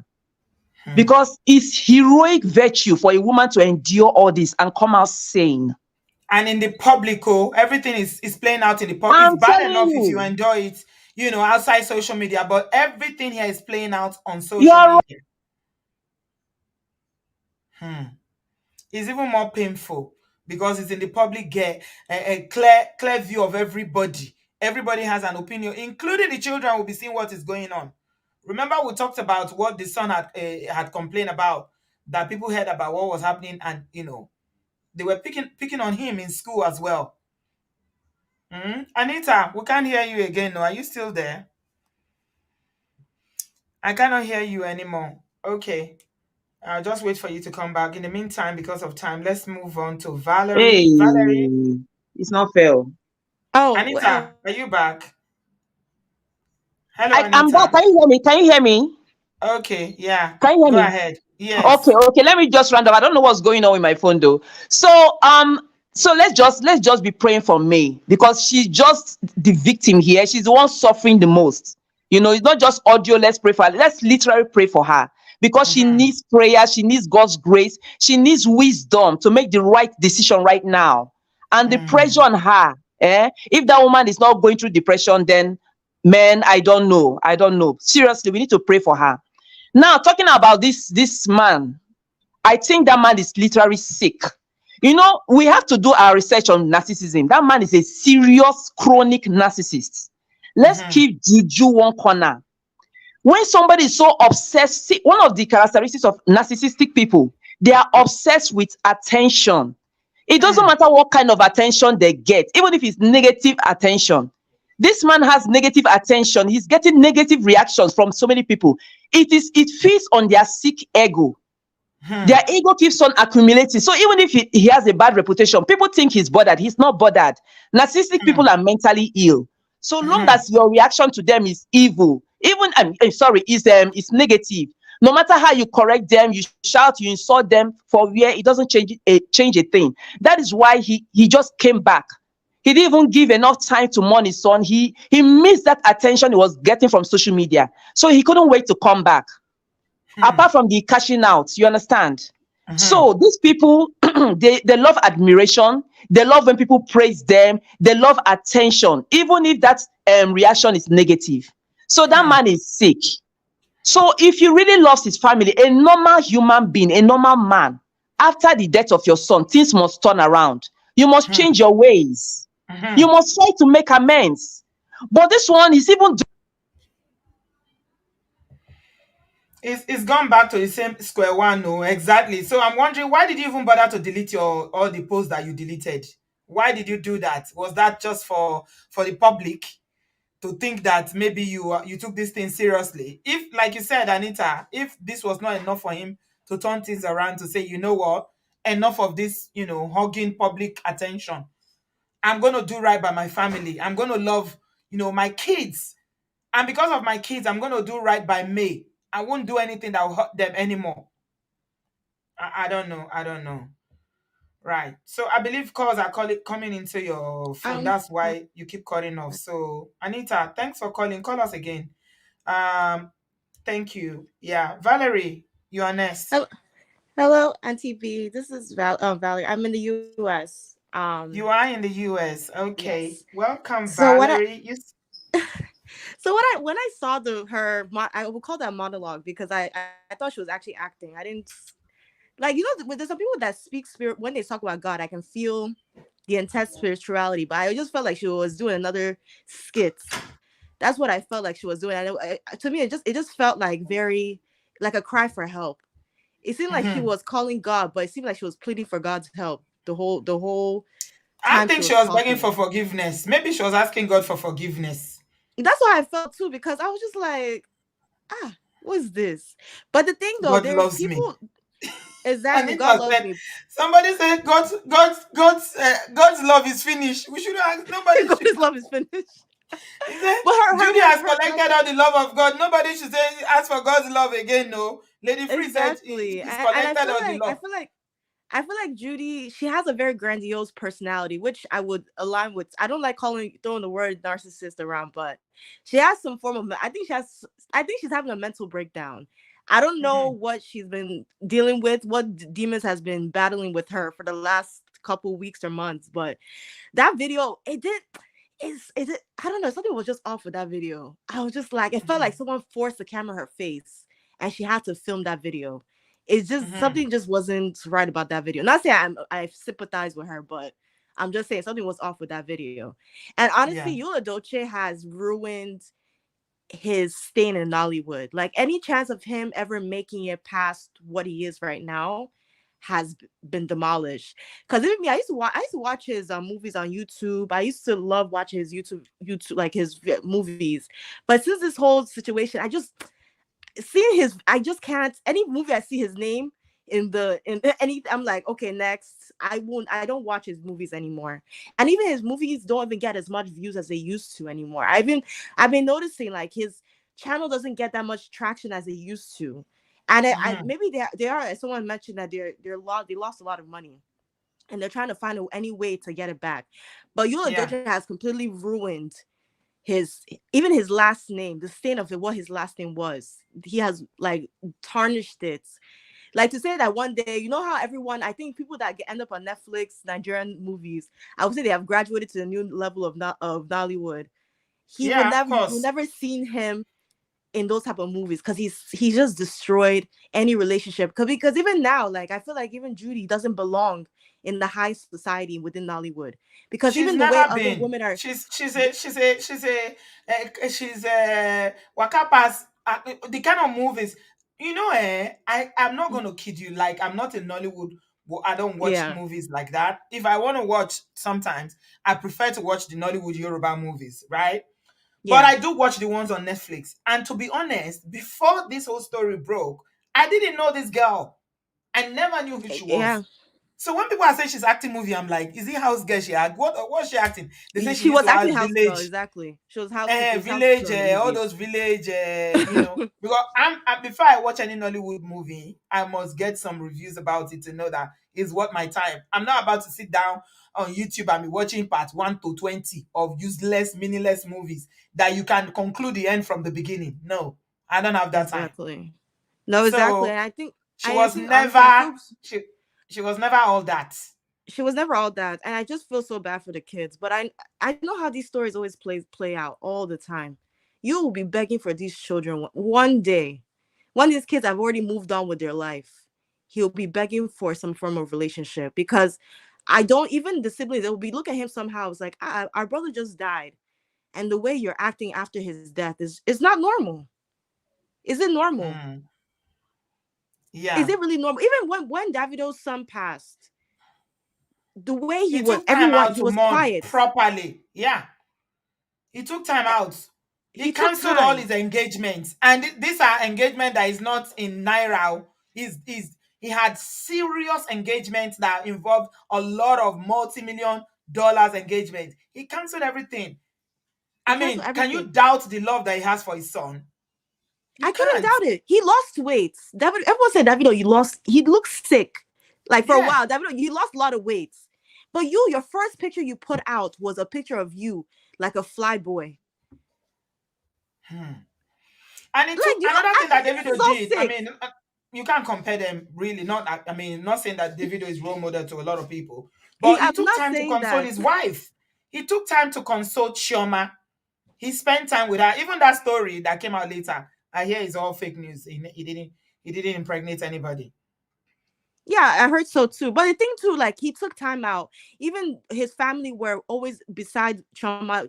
hmm. because it's heroic virtue for a woman to endure all this and come out sane. And in the public, oh, everything is playing out in the public. It's I'm bad telling enough if you you, enjoy it, outside social media, but everything here is playing out on social you're media. Hmm. It's even more painful because it's in the public, get a clear view of everybody. Everybody has an opinion, including the children will be seeing what is going on. Remember, we talked about what the son had complained about, that people heard about what was happening, and they were picking on him in school as well. Anita, we can't hear you again. No, are you still there? I cannot hear you anymore. Okay. I'll just wait for you to come back. In the meantime, because of time, let's move on to hey, Valerie. Valerie, it's not fair. Oh, Anita, are you back? Hello, I'm back. Anita. Can you hear me? Can you hear me? Okay, yeah. Can you hear Go me? ahead. Okay, Yes. okay. Let me just round up. I don't know what's going on with my phone though. So let's just be praying for May because she's just the victim here. She's the one suffering the most. It's not just audio. Let's pray for her. Let's literally pray for her because she Mm-hmm. needs prayer. She needs God's grace. She needs wisdom to make the right decision right now. And the pressure Mm, on her, if that woman is not going through depression, then man, I don't know. I don't know. Seriously, we need to pray for her. Now, talking about this man, I think that man is literally sick. We have to do our research on narcissism. That man is a serious chronic narcissist. Let's mm-hmm. keep juju one corner. When somebody is so obsessed, see, one of the characteristics of narcissistic people, they are obsessed with attention. It doesn't Mm, matter what kind of attention they get, even if it's negative attention. This man has negative attention. He's getting negative reactions from so many people. It feeds on their sick ego. Their mm, ego keeps on accumulating. So even if he has a bad reputation, people think he's bothered. He's not bothered. Narcissistic people mm, are mentally ill. So long mm, as your reaction to them is evil, even sorry, is negative. No matter how you correct them, you shout, you insult them for where it doesn't change a thing. That is why he just came back. He didn't even give enough time to mourn his son. He missed that attention he was getting from social media. So he couldn't wait to come back mm, apart from the cashing out, you understand? mm, So these people, they love admiration. They love when people praise them. They love attention, even if that reaction is negative. So that mm, man is sick. So if you really loves his family, a normal human being, a normal man, after the death of your son, things must turn around. You must mm, change your ways. You mm. must try to make amends. But this one is even It's gone back to the same square one, no, exactly. So I'm wondering, why did you even bother to delete all the posts that you deleted? Why did you do that? Was that just for the public to think that maybe you took this thing seriously? If, like you said, Anita, if this was not enough for him to turn things around to say, you know what, enough of this, hogging public attention. I'm going to do right by my family. I'm going to love, my kids. And because of my kids, I'm going to do right by me. I won't do anything that will hurt them anymore. I don't know. I don't know. Right. So I believe calls are coming into your phone. Um, That's why you keep calling off. So Anita, thanks for calling. Call us again. Um, thank you. Yeah, Valerie, you are next. Hello, hello, Auntie B. This is Valerie. I'm in the U.S. You are in the US. Yes. Okay. Welcome, So what I Valerie. so when I saw I will call that monologue because I thought she was actually acting. I didn't like there's some people that speak spirit when they talk about God. I can feel the intense spirituality, but I just felt like she was doing another skit. That's what I felt like she was doing. To me, it just felt like very like a cry for help. It seemed like she Hmm. was calling God, but it seemed like she was pleading for God's help the whole I time she think she was was begging for talking. forgiveness. Maybe she was asking God for forgiveness. That's what I felt too, because I was just like, what's this? But the thing though, God there's loves me. people exactly. God Anita loves said, me. somebody said God's love is finished. We should ask. Nobody should. God's love is finished. He said, But Judy has collected all the love of God. Nobody should say ask for God's love again. No. Lady Free said exactly, he's and collected all the love. I feel like Judy, she has a very grandiose personality, which I would align with. I don't like throwing the word narcissist around, but she has some form of. I think she's having a mental breakdown. I don't know Hmm. what she's been dealing with, what demons has been battling with her for the last couple weeks or months. But that video, it did. Is it? I don't know. Something was just off with that video. I was just like, it felt like Hmm. someone forced the camera in her face, and she had to film that video. It's just Hmm. something just wasn't right about that video. Not saying I sympathize with her, but I'm just saying something was off with that video. And honestly, Yeah. Yola Dolce has ruined his staying in Nollywood. Like any chance of him ever making it past what he is right now has been demolished. Because even me, I used to watch his movies on YouTube. I used to love watching his YouTube like his movies. But since this whole situation, seeing his I just can't any movie I see his name in any I'm like, okay, next. I don't watch his movies anymore. And even his movies don't even get as much views as they used to anymore. I've been noticing like his channel doesn't get that much traction as it used to. And I Hmm. maybe they are, as someone mentioned, that they lost a lot of money and they're trying to find any way to get it back. But Yola Yeah. Doja has completely ruined his even his last name, the stain of it, what his last name was. He has like tarnished it. Like to say that one day, you know how everyone, I think people that end up on Netflix, Nigerian movies, I would say they have graduated to a new level of Nollywood. Yeah, of You will course. never seen him in those type of movies because he's just destroyed any relationship. Because even now, like I feel like even Judy doesn't belong in the high society within Nollywood because She's even the way never other been. women are, She's a waka pass the kind of movies. I'm not gonna kid you. Like I'm not in Nollywood, but I don't watch yeah, movies like that. If I want to watch, sometimes I prefer to watch the Nollywood Yoruba movies, right? But yeah, I do watch the ones on Netflix. And to be honest, before this whole story broke, I didn't know this girl. I never knew who she yeah. was. So when people are saying she's acting movie, I'm like, is it house girl she act? What she acting? They say she She used was to actually act house girl, village, exactly. She was house village, girl in the all movies. those village, because before I watch any Nollywood movie, I must get some reviews about it to know that it's worth my time. I'm not about to sit down on YouTube and be watching part 1 to 20 of useless, meaningless movies that you can conclude the end from the beginning. No, I don't have that time. Exactly. No, exactly. So And I think she I was think honestly I never feel she she was never all that. she was never all that. And I just feel so bad for the kids. But I know how these stories always play out all the time. You will be begging for these children one day. One of these kids have already moved on with their life. He'll be begging for some form of relationship because I don't even the siblings, they will be look at him somehow. It's like, our brother just died. And the way you're acting after his death is not normal. Is it normal? Mm, Is yeah. it really normal? Even when Davido's son passed, the way He took time out he to was mourn quiet. properly. Yeah. He took time out. He He took cancelled all time. his engagements. And these are engagement that is not in Naira. He had serious engagements that involved a lot of multi-million dollars engagement. He cancelled everything. He I canceled mean, can you everything. doubt the love that he has for his son? You I couldn't can't. doubt it. He lost weight. Everyone said, Davido, you lost. He looks sick. Like for a Yeah. while, Davido, you lost a lot of weight. But your first picture you put out was a picture of you like a fly boy. And it Like, took another thing that he's Davido so did. I sick. mean, you can't compare them really. Not saying that Davido is role model to a lot of people, but he I'm took not time to saying console that. his wife. He took time to console Chioma. He spent time with her. Even that story that came out later, I hear is all fake news. He didn't impregnate anybody. Yeah, I heard so too. But the thing too, like he took time out. Even his family were always beside Trauma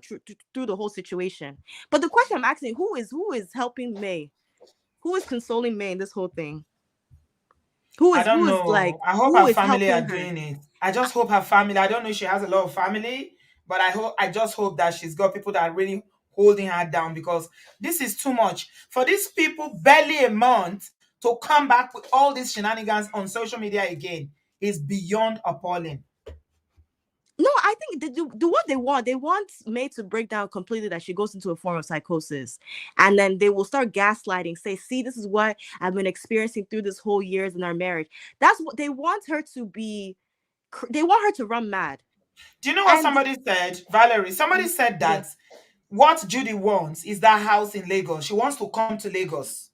through the whole situation. But the question I'm asking, who is helping May? Who is consoling May in this whole thing? I don't Who is like know. I hope who her is family are helping her? doing it. I just hope her family. I don't know if she has a lot of family, but I just hope that she's got people that are really holding her down, because this is too much for these people. Barely a month to come back with all these shenanigans on social media again is beyond appalling. No, I think they do what they want. They want May to break down completely, that she goes into a form of psychosis. And then they will start gaslighting, say, see, this is what I've been experiencing through this whole years in our marriage. That's what they want her to be. They want her to run mad. Do you know what And somebody said, Valerie? Somebody said yeah, that what Judy wants is that house in Lagos. She wants to come to Lagos.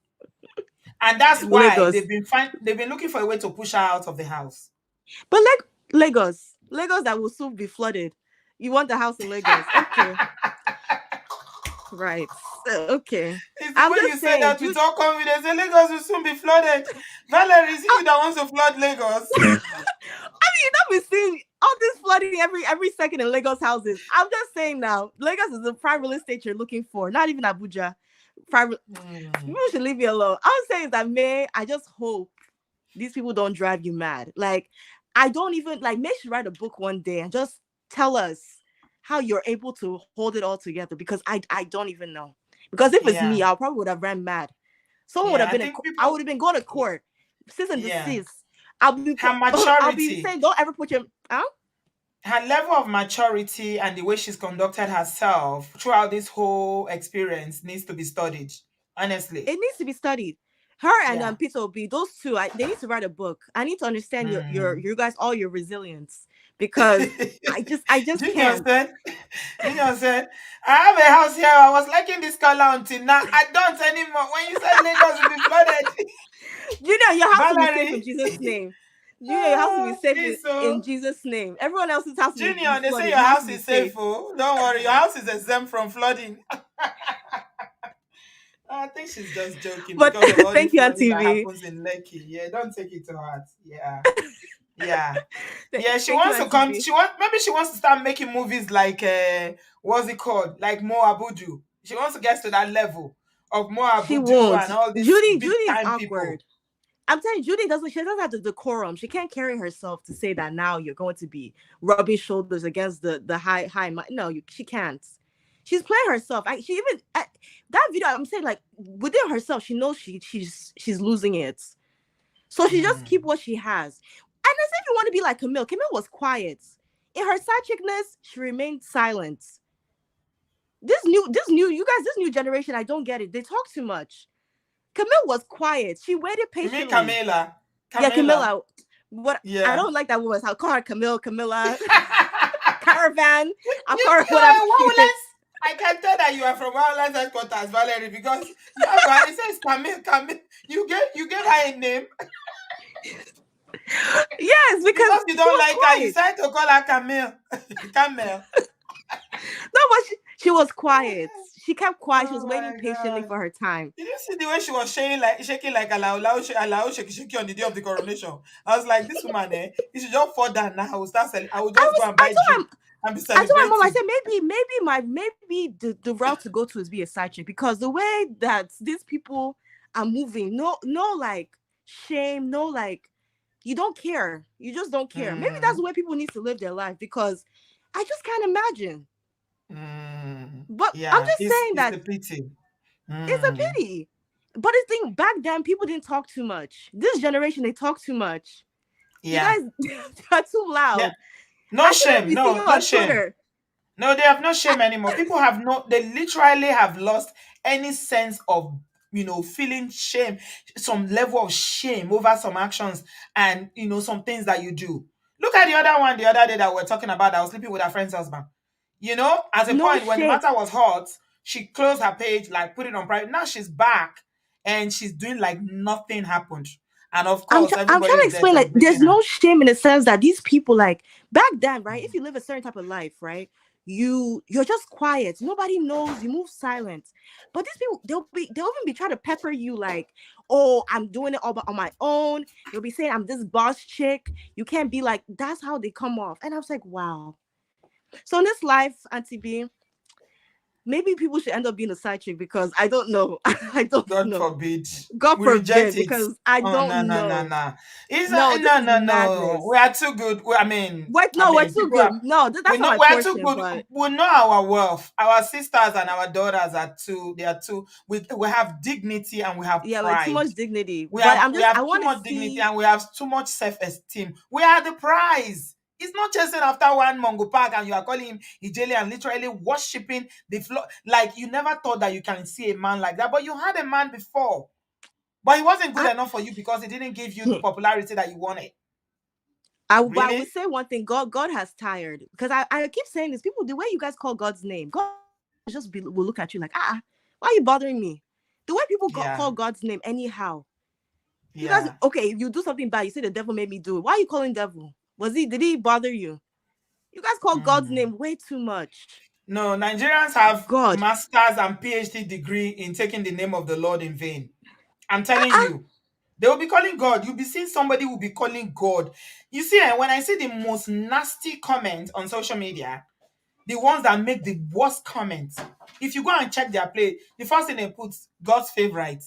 And that's why Lagos. they've been looking for a way to push her out of the house. But like Lagos that will soon be flooded. You want the house in Lagos. Okay. Right. Okay. It's the I'm way you just say saying, that with all confidence. Say Lagos will soon be flooded. Valerie, is it you that wants to flood Lagos? I mean, you don't be seeing all this flooding every second in Lagos houses. I'm just saying now, Lagos is the prime real estate you're looking for, not even Abuja. Maybe we should leave you alone. I'm saying that I just hope these people don't drive you mad. Like, I don't even like May should write a book one day and just tell us how you're able to hold it all together, because I don't even know. Because if it's Yeah, me, I probably would have ran mad. Someone would yeah. have I been think I would people, have been going to court, cease and yeah. desist. I'll be Her I'll be maturity, saying, don't ever put your her level of maturity and the way she's conducted herself throughout this whole experience needs to be studied. Honestly. it needs to be studied. Her and Yeah. Peter Obi, those two, they need to write a book. I need to understand Mm. you guys, all your resilience, because I just Junior can't. said, Junior said, I have a house here. I was liking this color until now. I don't anymore. When you said Lagos will be flooded. Junior, your house will be safe in Valerie. Jesus' name. Junior, your house will be safe Please, in so Jesus' name. Everyone else's house will be Junior, they say flooded. your Your house house will be is safe. safe. Oh, don't worry, your house is exempt from flooding. I think she's just joking But because of all thank this you, on flooding that TV. happens in Lekki. Yeah, don't take it to heart. Yeah, yeah, yeah. She Thank you, wants on to come. TV. Maybe she wants to start making movies like what's it called? Like Mo Abudu. She wants to get to that level of Mo She Abudu won't. and all these Judy big is time people. awkward. I'm telling you, she doesn't have the decorum. She can't carry herself to say that now you're going to be rubbing shoulders against the high. No, she can't. She's playing herself. She even that video. I'm saying, like, within herself, she knows she's losing it. So she just keep what she has. And as if you want to be like Camille. Camille was quiet. In her side chickness, she remained silent. This new generation, I don't get it. They talk too much. Camille was quiet. She waited You mean patiently. Camila? Yeah, Camila. Camilla. What I Yeah. don't like that woman. I'll call her Camilla, Caravan. I'll You call her are whatever a she is. wireless. I can tell that you are from wireless headquarters, Valerie, because you have it says Camille. You gave her a name Yes, because you she don't was like her. You quiet. decided to call her Camille. Camille. No, but she was quiet. She kept quiet. She was Oh waiting my patiently god. for her time. Did you see the way she was shaking like allow shaky on the day of the coronation? I was like, this woman, you should just fall down now. I will just go and buy drink and be I told my mom, I celebrating. said maybe the route to go to is be a side chick, because the way that these people are moving, no like shame, no like You don't care. You just don't care. Maybe that's the Mm, way people need to live their life, because I just can't imagine. But I'm yeah, just saying it's that a pity. it's a Mm, pity. But the thing, back then people didn't talk too much. This generation, they talk too much. You yeah. guys are too Yeah. loud. No I can shame. even be seeing No, you no on shame. Twitter. No, they have no I, shame anymore. People have no, they literally have lost any sense of, feeling shame, some level of shame over some actions and, some things that you do. Look at the other one the other day that we're talking about that was sleeping with her friend's husband. At a no point when the shame. matter was hot, she closed her page, like put it on private. Now she's back and she's doing like nothing happened. And of course, I'm everybody trying to is there explain, like, there's celebrating her. no shame in the sense that these people, like, back then, right? If you live a certain type of life, right? You're just quiet. Nobody knows. You move silent. But these people, they'll even be trying to pepper you like, oh, I'm doing it all on my own. They'll be saying I'm this boss chick. You can't be like, that's how they come off. And I was like, wow. So in this life, Auntie B, maybe people should end up being a side chick, because I don't know. I don't God know. forbid. God We reject forbid, it. because I Oh, no, don't no, no, know. no. It's No, not, this no, is no, no. We madness. are too good. Wait, I no, we're mean, too people good. are, No, we that's not know my we are too portion. good. But We know our wealth. Our sisters and our daughters are too, they are too, we have dignity and we have yeah, like, too pride. much dignity. We But have I'm we just, have I too want to much dignity see. and we have too much self-esteem. We are the prize. It's not chasing after one Mongo Park and you are calling him Ijele and literally worshipping the floor. Like you never thought that you can see a man like that, but you had a man before. But he wasn't good I, enough for you because he didn't give you the popularity that you wanted. but I would Really? say one thing. God has tired, because I keep saying this. People, the way you guys call God's name, God just will look at you like, why are you bothering me? The way people Yeah. call God's name anyhow. You guys, Yeah. okay, you do something bad, you say the devil made me do it. Why are you calling devil? Did he bother you? You guys call God's Mm. name way too much. No, Nigerians have God. masters and PhD degree in taking the name of the Lord in vain. I'm telling Uh-uh. you. They will be calling God. You'll be seeing somebody will be calling God. You see, when I see the most nasty comments on social media, the ones that make the worst comments, if you go and check their play, the first thing they put, God's favorite.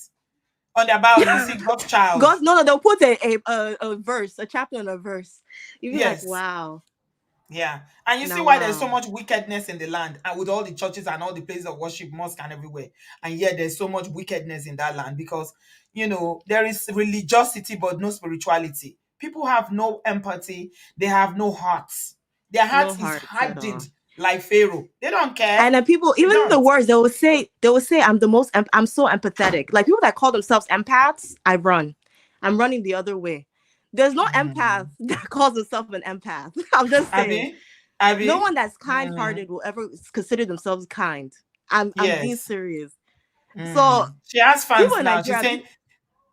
On their bio, you see God's child. God, no, they'll put a verse, a chapter and a verse. You'd be like, Yes. wow. Yeah. And you see Now, why there's so wow. much wickedness in the land and with all the churches and all the places of worship, mosque and everywhere. And yet there's so much wickedness in that land because, there is religiosity but no spirituality. People have no empathy. They have no hearts. Their No heart is hearts at hardened all. like Pharaoh. They don't care. And then people, They even the don't. words, they will say, I'm so empathetic. Like, people that call themselves empaths, I run. I'm running the other way. There's no empath Mm. that calls himself an empath. I'm just saying. Abby? No Abby? one that's Mm. kind-hearted will ever consider themselves kind. I'm being Yes. serious. So Mm. She has people fans in now. She's Nigeria, saying,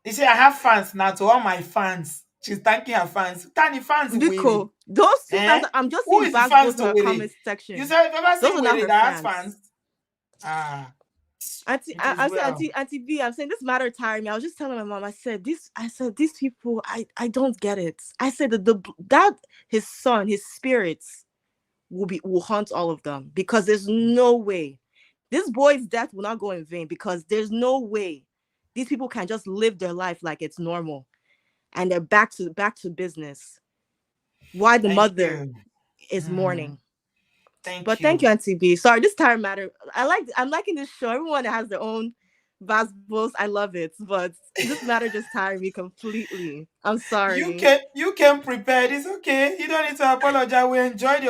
you see, I have fans now to all my fans. She's thanking her fans. Tiny fans weary. Biko, those two fans, Eh? I'm just Who seeing is the bags go fans to to her weary? comment You section. said you've ever Those seen are not weary her that has fans. fans? Ah, Auntie, it is I'm saying, well. Auntie B, I'm saying this matter tired me. I was just telling my mom. I said these people, I don't get it. I said that his son, his spirits will haunt all of them, because there's no way this boy's death will not go in vain, because there's no way these people can just live their life like it's normal and they're back to business. Why the Thank mother you. is Mm, mourning. thank But thank you, you. Auntie B. Sorry, this time matter. I'm liking this show. Everyone has their own basketballs. I love it. But this matter just tired me completely. I'm sorry. You came prepared. It's okay. You don't need to apologize. We enjoyed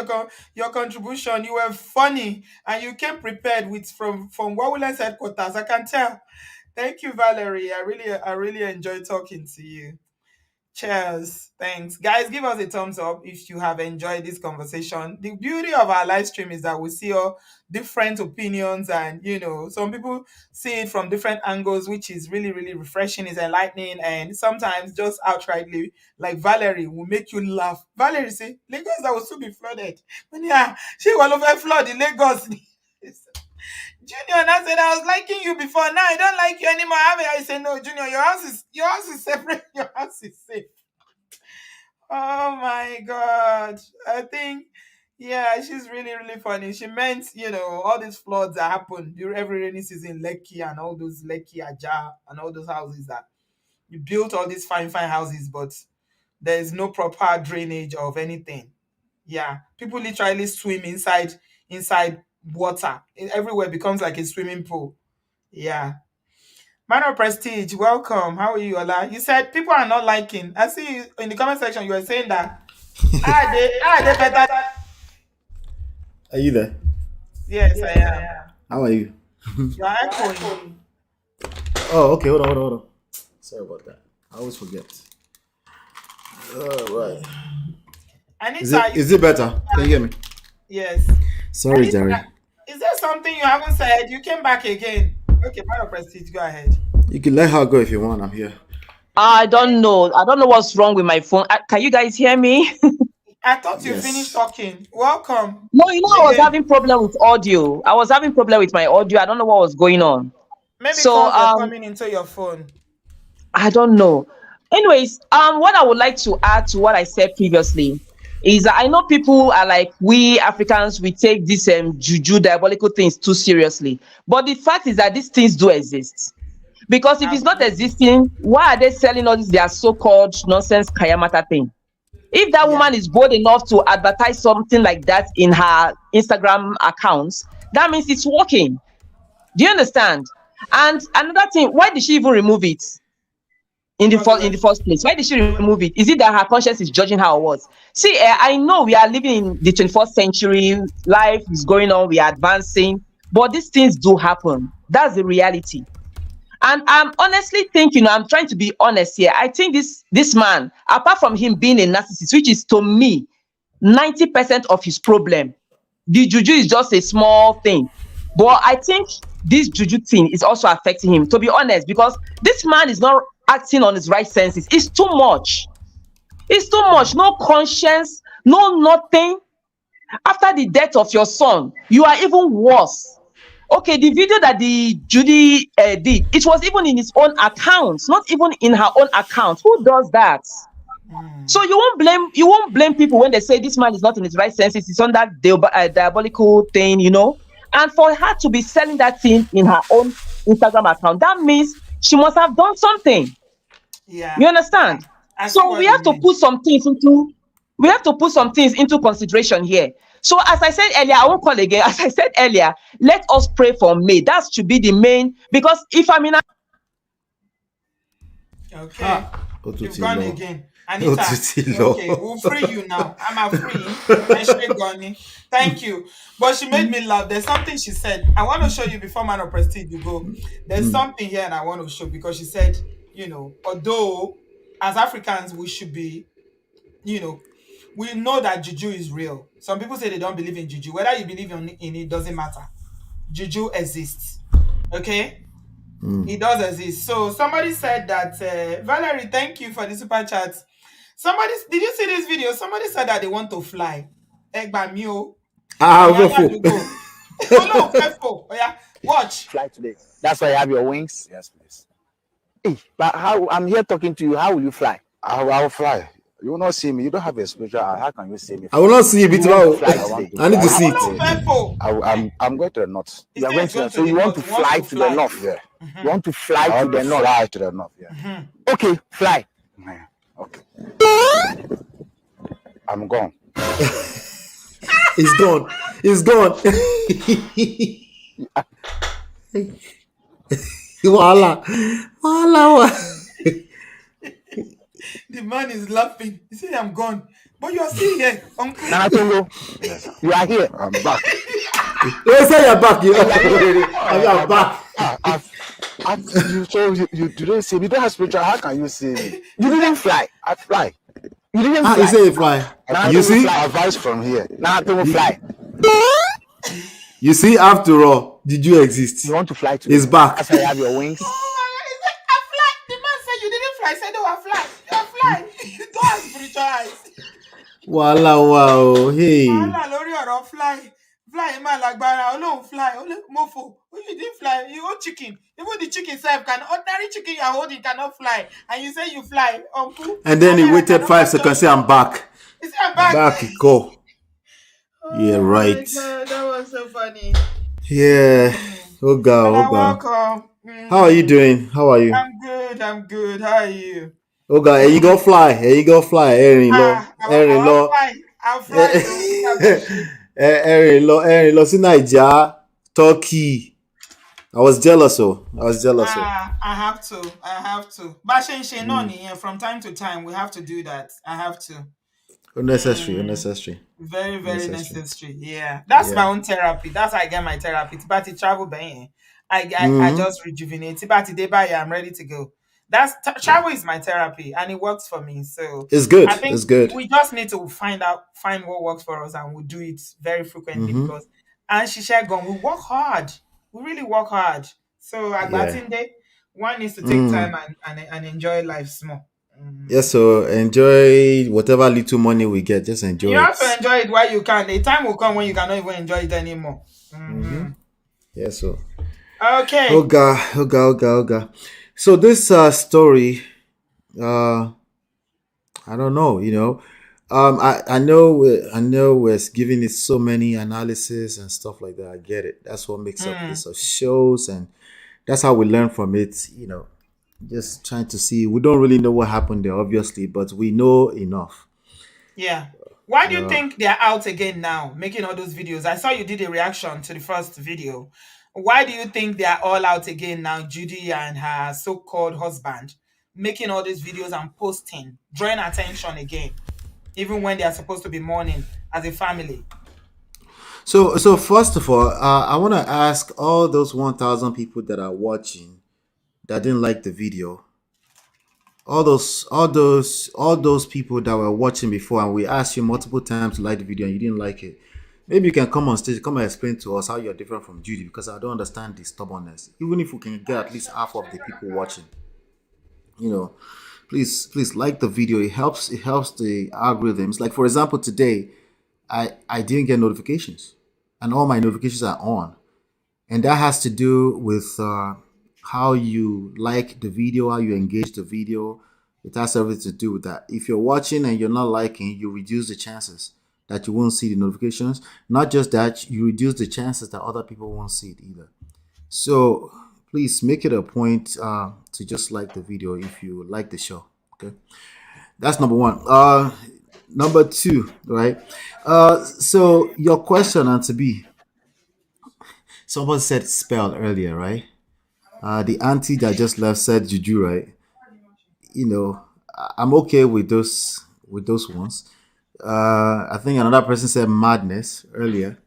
your contribution. You were funny and you came prepared with from Wawulan's headquarters. I can tell. Thank you, Valerie. I really enjoyed talking to you. Cheers. Thanks. Guys, give us a thumbs up if you have enjoyed this conversation. The beauty of our live stream is that we see all different opinions and, some people see it from different angles, which is really, really refreshing, is enlightening, and sometimes just outrightly, like Valerie, will make you laugh. Valerie say, Lagos that will still be flooded. When yeah, she will over flood in Lagos. Junior now said I was liking you before. Now I don't like you anymore. I say no, Junior, your house is separate. Your house is safe. Oh my god. I think yeah, she's really, really funny. She meant, all these floods that happen during every rainy season, Lekki and all those Lekki Aja and all those houses that you built all these fine, fine houses, but there is no proper drainage of anything. Yeah, people literally swim inside water. Everywhere becomes like a swimming pool. Yeah. Man of Prestige, welcome. How are you, Ola? You said people are not liking. I see you in the comment section. You were saying that they better. Are you there? Yes, I am. How are you? You are echoing. Oh, okay. Hold on. Sorry about that. I always forget. All right. Anita, Is it better? Can you hear me? yes. Sorry, Anita, Jerry. is there something you haven't said? You came back again. Okay, Man of Prestige, go ahead. You can let her go if you want. I'm here. I don't know. I don't know what's wrong with my phone. Can you guys hear me? I thought you Yes. finished talking. Welcome. No, I was having problem with audio. I was having problem with my audio. I don't know what was going on. Maybe So calls were coming into your phone. I don't know. Anyways, what I would like to add to what I said previously is that I know people are like, we Africans, we take these juju diabolical things too seriously. But the fact is that these things do exist. Because if it's not existing, why are they selling all this their so-called nonsense kayamata thing? If that woman is bold enough to advertise something like that in her Instagram accounts, that means it's working. Do you understand? And another thing, why did she even remove it in the first place? Why did she remove it? Is it that her conscience is judging her or what? See, I know we are living in the 21st century. Life is going on. We are advancing, but these things do happen. That's the reality. And I'm honestly thinking, I'm trying to be honest here. I think this man, apart from him being a narcissist, which is to me 90% of his problem, the juju is just a small thing. But I think this juju thing is also affecting him, to be honest, because this man is not acting on his right senses. It's too much. It's too much. No conscience, no nothing. After the death of your son, you are even worse. Okay, the video that the Judy did, it was even in his own account, not even in her own account. Who does that? So you won't blame people when they say this man is not in his right senses. It's on that diabolical thing, And for her to be selling that thing in her own Instagram account, that means she must have done something. Yeah. You understand? So we have to put some things into consideration here. So as I said earlier, I won't call again. As I said earlier, let us pray for May. That should be the main, because if I'm in Okay. You've gone again. Anita, okay, we'll free you now. I'm free. Thank you. But she made me laugh. There's something she said. I want to show you before Man of Prestige you go. There's something here and I want to show, because she said, although as Africans we should be, we know that juju is real. Some people say they don't believe in juju. Whether you believe in it doesn't matter. Juju exists. Okay? It does exist. So somebody said that, Valerie, thank you for the super chat. Did you see this video? Somebody said that they want to fly. Watch. Fly today. That's why you have your wings. Yes, please. Hey, but how I'm here talking to you? How will you fly? I will fly. You will not see me. You don't have a spiritual eye. How can you see me? I will not see you. I need to see it. I'm going to the north. You are going to so you want to fly to the north? Yeah. You want to fly to the north? Fly to the north. Yeah. Okay, fly. Okay. I'm gone. It's gone. It's gone. Voila. The man is laughing. He said, I'm gone. But you are still here, Uncle. Yes, you are here. I'm back. They say you're back. I'm back. You didn't see me. You don't have spiritual. How can you see me? You didn't fly. I fly. You didn't fly. You say you fly. You see? Advice from here. Now I don't fly. You see, after all, did you exist? You want to fly to? It's back. That's why you have your wings. I fly. The man said you didn't fly. I said, no, I fly. You fly. You don't have spiritual eyes. Wow. Hey. Fly, man, like fly. Mofo. You didn't fly. You hold chicken. Even the chicken self ordinary chicken you're holding cannot fly. And you say you fly, Uncle. And then he waited 5 seconds. Say, I'm back. He said, I'm back. Back, go. Yeah, right. God, that was so funny. Yeah. Oh God. Welcome. How are you doing? How are you? I'm good. How are you? Oh God, here you go fly. Here you go fly. Erin law. I Erin want law. fly. I'll fly to Italy. Erin law. Erin law. See Nigeria, Turkey. I was jealous. Oh, I was jealous. Oh, I have to. I have to. But no, mm. from time to time, we have to do that. I have to. Unnecessary. Mm, Unnecessary. very, very Unnecessary. necessary. Yeah. That's my Yeah. own therapy. That's how I get my therapy. But travel by I Hmm. just rejuvenate. But today by I'm ready to go. That's Yeah. travel is my therapy and it works for me. So It's good. I think It's good. we just need to find what works for us and we'll do it very frequently Hmm. because and Shisha gone, we work hard. We really work hard. So Yeah. Agbatinde, one needs to take Mm. time and enjoy life small. Yes. So enjoy whatever little money we get. Just You enjoy have it. to enjoy it while you can. A time will come when you cannot even enjoy it anymore. Hmm. Yeah. So. Oh Okay. God. Oh God. Oh God. Oh God. So this story. Uh, I don't know. I know we're giving it so many analysis and stuff like that. I get it. That's what makes up Hmm. this shows, and that's how we learn from it. Just trying to see. We don't really know what happened there, obviously, but we know enough. Yeah. Why do you Uh, think they're out again now, making all those videos? I saw you did a reaction to the first video. Why do you think they're all out again now, Judy and her so-called husband, making all these videos and posting, drawing attention again, even when they are supposed to be mourning as a family? so first of all, I want to ask all those 1,000 people that are watching that didn't like the video, all those people that were watching before, and we asked you multiple times to like the video and you didn't like it. Maybe you can come on stage, come and explain to us how you're different from Judy, because I don't understand the stubbornness. Even if we can get at least half of the people watching, you know, please like the video. It helps the algorithms. Like for example, today I didn't get notifications, and all my notifications are on, and that has to do with how you like the video, how you engage the video. It has everything to do with that. If you're watching and you're not liking, you reduce the chances that you won't see the notifications. Not just that, you reduce the chances that other people won't see it either. So please make it a point to just like the video if you like the show. Okay, that's number one. Number two, right? So your question, and to be, someone said spell earlier, right? The auntie that just left said juju, right? I'm okay with those ones. I think another person said madness earlier.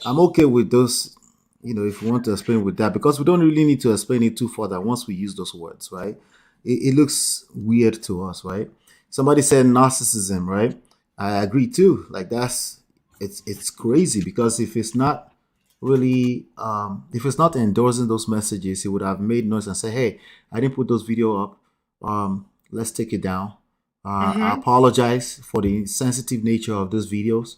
I'm okay with those. If you want to explain with that, because we don't really need to explain it too further once we use those words, right? It looks weird to us, right? Somebody said narcissism, right? I agree too. Like it's crazy, because if it's not endorsing those messages, he would have made noise and say, "Hey, I didn't put those video up. Let's take it down. I Mm-hmm. apologize for the sensitive nature of those videos.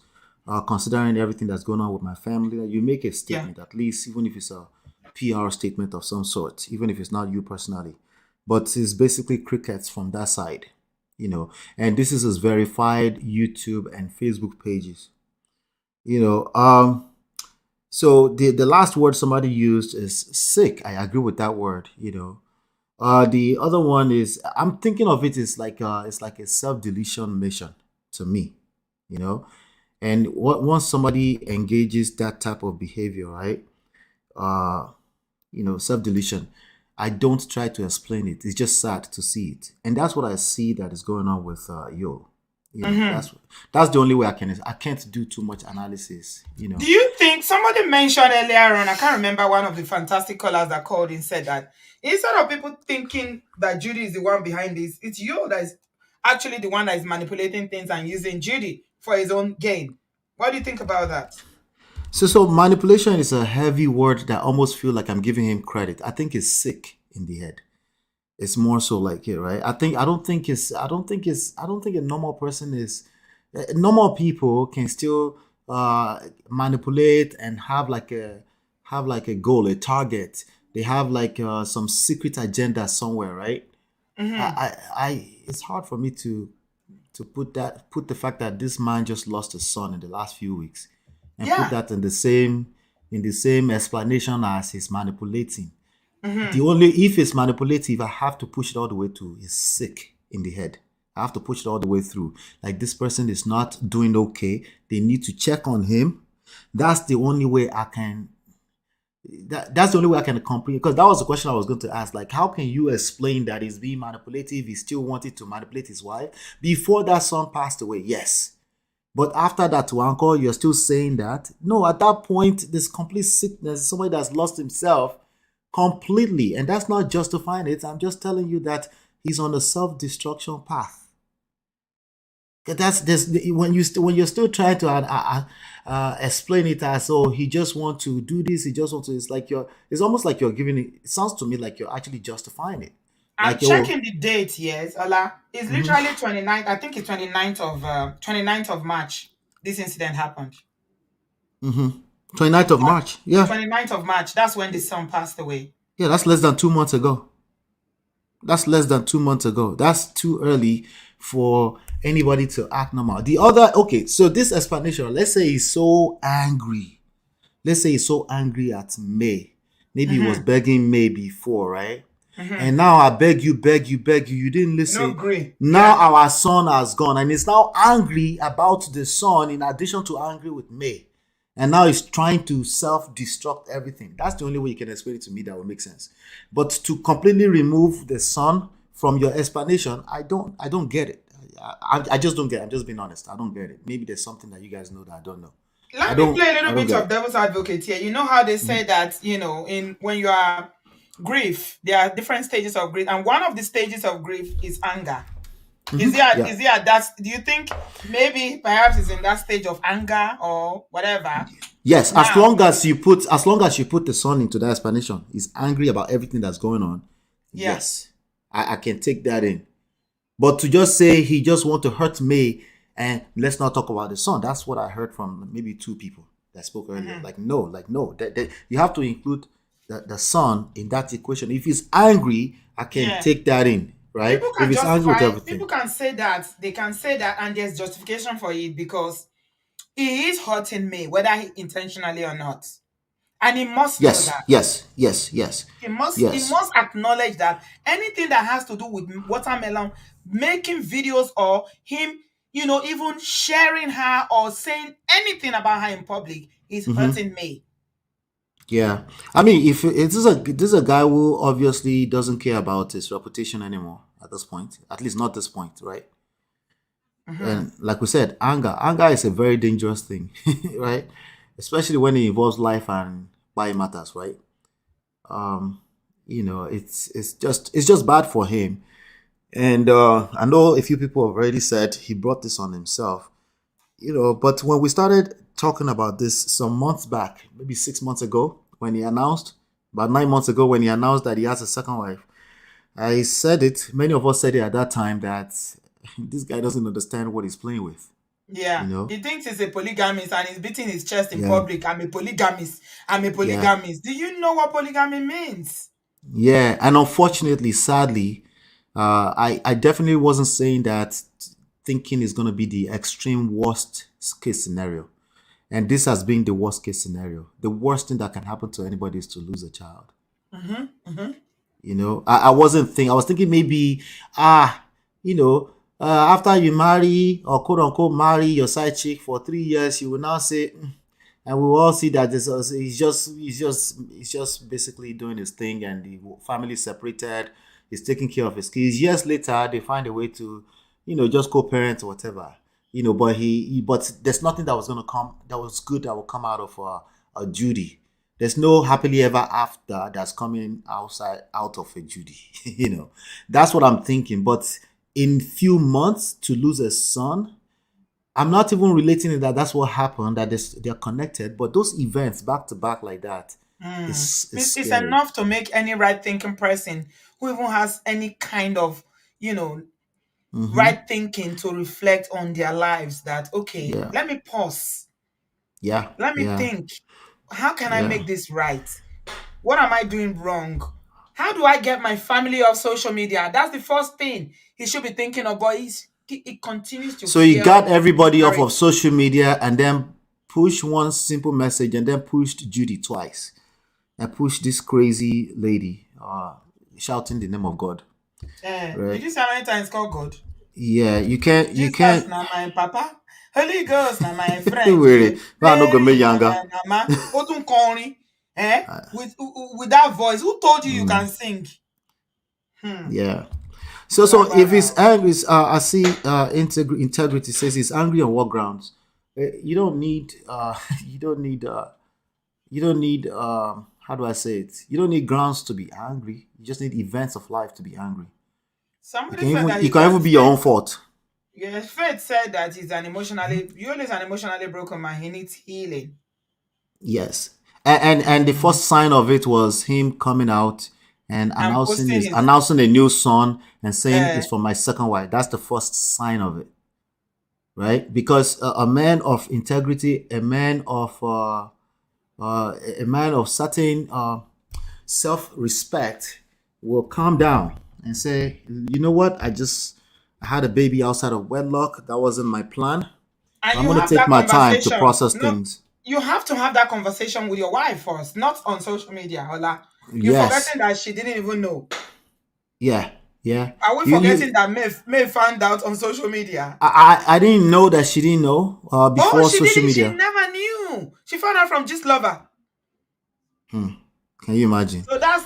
Considering everything that's going on with my family, that you make a Yeah. statement, at least, even if it's a PR statement of some sort, even if it's not you personally, but it's basically crickets from that side, and this is his verified YouTube and Facebook pages, you know. So the last word somebody used is sick. I agree with that word, the other one is, I'm thinking of it as like it's like a self-deletion mission to me, you know. And once somebody engages that type of behavior, right? Uh, self-deletion. I don't try to explain it. It's just sad to see it, and that's what I see that is going on with Yo. Mm-hmm. That's the only way I can't do too much analysis. Do you think somebody mentioned earlier on? I can't remember one of the fantastic callers that called and said that instead of people thinking that Judy is the one behind this, it's you that is actually the one that is manipulating things and using Judy for his own gain. What do you think about that? So manipulation is a heavy word that almost feel like I'm giving him credit. I think it's sick in the head. It's more so like it, right? I don't think a normal person is. Normal people can still manipulate and have like a goal, a target. They have like some secret agenda somewhere, right? Mm-hmm. It's hard for me to put the fact that this man just lost his son in the last few weeks, and put Yeah. that in the same explanation as he's manipulating. The Mm-hmm. only, if it's manipulative, I have to push it all the way to is sick in the head. I have to push it all the way through. Like, this person is not doing okay. They need to check on him. That's the only way I can. That's the only way I can comprehend. Because that was the question I was going to ask. Like, how can you explain that he's being manipulative? He still wanted to manipulate his wife before that son passed away. Yes. But after that, to uncle, you're still saying that? No, at that point, this complete sickness, somebody that's lost himself completely. And that's not justifying it. I'm just telling you that he's on a self-destruction path. That's this when you're still trying to explain it as, oh, he just want to do this, he just want to. It's almost like you're giving it. It sounds to me like you're actually justifying it. I'm Like, checking the date, yes, Ola. It's mhm, literally 29th. I think it's 29th of March. This incident happened. 29th of March. Yeah, 29th of March. That's when the son passed away. yeah, that's less than 2 months ago. That's less than 2 months ago. That's too early for anybody to act normal. The other, okay, so this explanation, let's say he's so angry. Let's say he's so angry at May. Maybe he was begging May before, right? And now I beg you, beg you, beg you. You didn't No listen. agree. Now our son has gone and he's now angry about the son in addition to angry with May. And now he's trying to self-destruct everything. That's the only way you can explain it to me that would make sense. But to completely remove the son from your explanation, I don't get it. I just don't get it. I'm just being honest. I don't get it. Maybe there's something that you guys know that I don't know. Let me play a I little don't bit get of it. devil's advocate here. You know how they say that, in when you are grief, there are different stages of grief, and one of the stages of grief is anger. Is he Yeah. at that? Do you think maybe perhaps he's in that stage of anger or whatever? Yes, as Now, long as you put the son into that explanation, he's angry about everything that's going on. yeah. Yes, I can take that in. But to just say he just want to hurt me and let's not talk about the son, that's what I heard from maybe 2 people that spoke earlier. Like no, that you have to include the son in that equation. If he's angry, I can Yeah. take that in, right? People If can he's angry with justify. everything. People can say that. They can say that, and there's justification for it because he is hurting me, whether he intentionally or not, and he must know Yes, that. yes. He must Yes. acknowledge that anything that has to do with Watermelon making videos or him, even sharing her or saying anything about her in public is hurting me. Yeah, I mean, if this is a guy who obviously doesn't care about his reputation anymore at this point, at least not this point, right? And like we said, anger is a very dangerous thing, right? Especially when it involves life and body matters, right? It's just bad for him. And I know a few people have already said he brought this on himself, but when we started talking about this some months back, maybe 6 months ago, when he announced, about 9 months ago, when he announced that he has a second wife, I said it. Many of us said it at that time that this guy doesn't understand what he's playing with. Yeah, You know? he thinks he's a polygamist and he's beating his chest in Yeah. public. I'm a polygamist. I'm a polygamist. Do you know what polygamy means? Yeah, and unfortunately, sadly, I definitely wasn't saying that thinking is going to be the extreme worst case scenario. And this has been the worst case scenario. The worst thing that can happen to anybody is to lose a child. I wasn't thinking, I was thinking maybe, after you marry or quote unquote marry your side chick for 3 years, you will now say, and we will all see that he's just basically doing his thing and the family separated. He's taking care of his kids. Years later, they find a way to, just co-parent or whatever. But there's nothing that was gonna come that was good that will come out of a Judy. There's no happily ever after that's coming out of a Judy. That's what I'm thinking. But in few months to lose a son, I'm not even relating it that that's what happened, that they're connected, but those events back to back like that is It's scary. enough to make any right thinking person who even has any kind of, right thinking to reflect on their lives that, okay, Yeah. let me pause. Yeah. Let me Yeah. think. How can I Yeah. make this right? What am I doing wrong? How do I get my family off social media? That's the first thing he should be thinking of, but it continues to So he fuel got everybody off marriage. of social media and then pushed one simple message and then pushed Judy twice. And pushed this crazy lady shouting the name of God. right? Did you say how many times call God? Yeah, you Jesus can't. na my papa. Holy Ghost na my friend. Wait, well, no go me Mary na younger. my mama. Otun Kori. With that voice, who told you you can sing? Yeah. So Laba if he's now. angry, I see integrity says he's angry on what grounds? You don't need you don't need you don't need how do I say it? You don't need grounds to be angry. You just need events of life to be angry. Somebody said that It he can even got be your own faith. fault. Yes, Faith said that he's an emotionally, Yul is an emotionally broken man. He needs healing. Yes. And the first sign of it was him coming out and And posting his announcing a new son and saying uh, it's for my second wife. That's the first sign of it, right? Because a man of integrity, a man of certain self-respect will calm down and say, you know what, I had a baby outside of wedlock. That wasn't my plan. and I'm you gonna have take that my time to conversation. process No, things. you have to have that conversation with your wife first, not on social media. Hola, you're Yes. forgetting that she didn't even know. Yeah. Yeah. Are we You forgetting that May found out on social media? I didn't know that she didn't know Oh, before she social didn't. She media. never knew. She found out from Just Lover. Can you imagine? So that's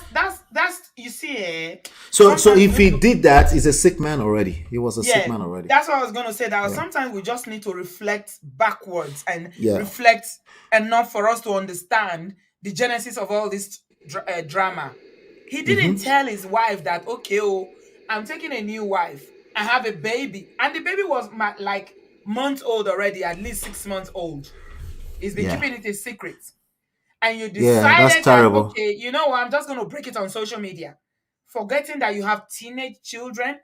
you see. So Sometimes we if need he to. did that, he's a sick man already. He was a sick Yeah, man already. that's what I was gonna say. That Yeah. sometimes we just need to reflect backwards and Yeah. reflect enough for us to understand the genesis of all this drama. He didn't tell his wife that, okay, oh, I'm taking a new wife. I have a baby, and the baby was like months old already, at least 6 months old. He's been Yeah. keeping it a secret, and you Yeah, that's decided that, terrible. okay, you know what? I'm just gonna break it on social media, forgetting that you have teenage children.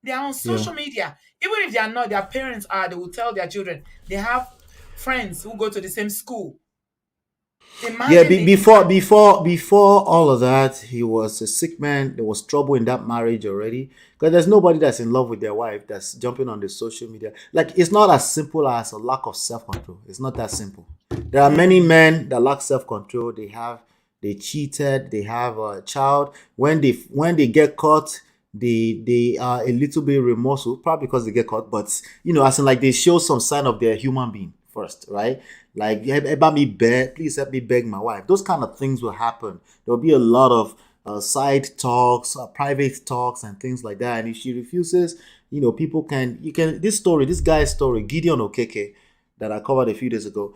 They are on Yeah. social media. Even if they are not, their parents are, they will tell their children. They have friends who go to the same school. Yeah, Imagine the impact. before all of that, he was a sick man. There was trouble in that marriage already. Because there's nobody that's in love with their wife that's jumping on the social media. Like it's not as simple as a lack of self-control. It's not that simple. There are many men that lack self-control. They cheated, they have a child. When they get caught, they are a little bit remorseful, probably because they get caught, but as in like they show some sign of their human being first, right? Like, help me beg, please help me beg my wife. Those kind of things will happen. There'll be a lot of side talks, private talks, and things like that. And if she refuses, people this guy's story, Gideon Okeke, that I covered a few days ago.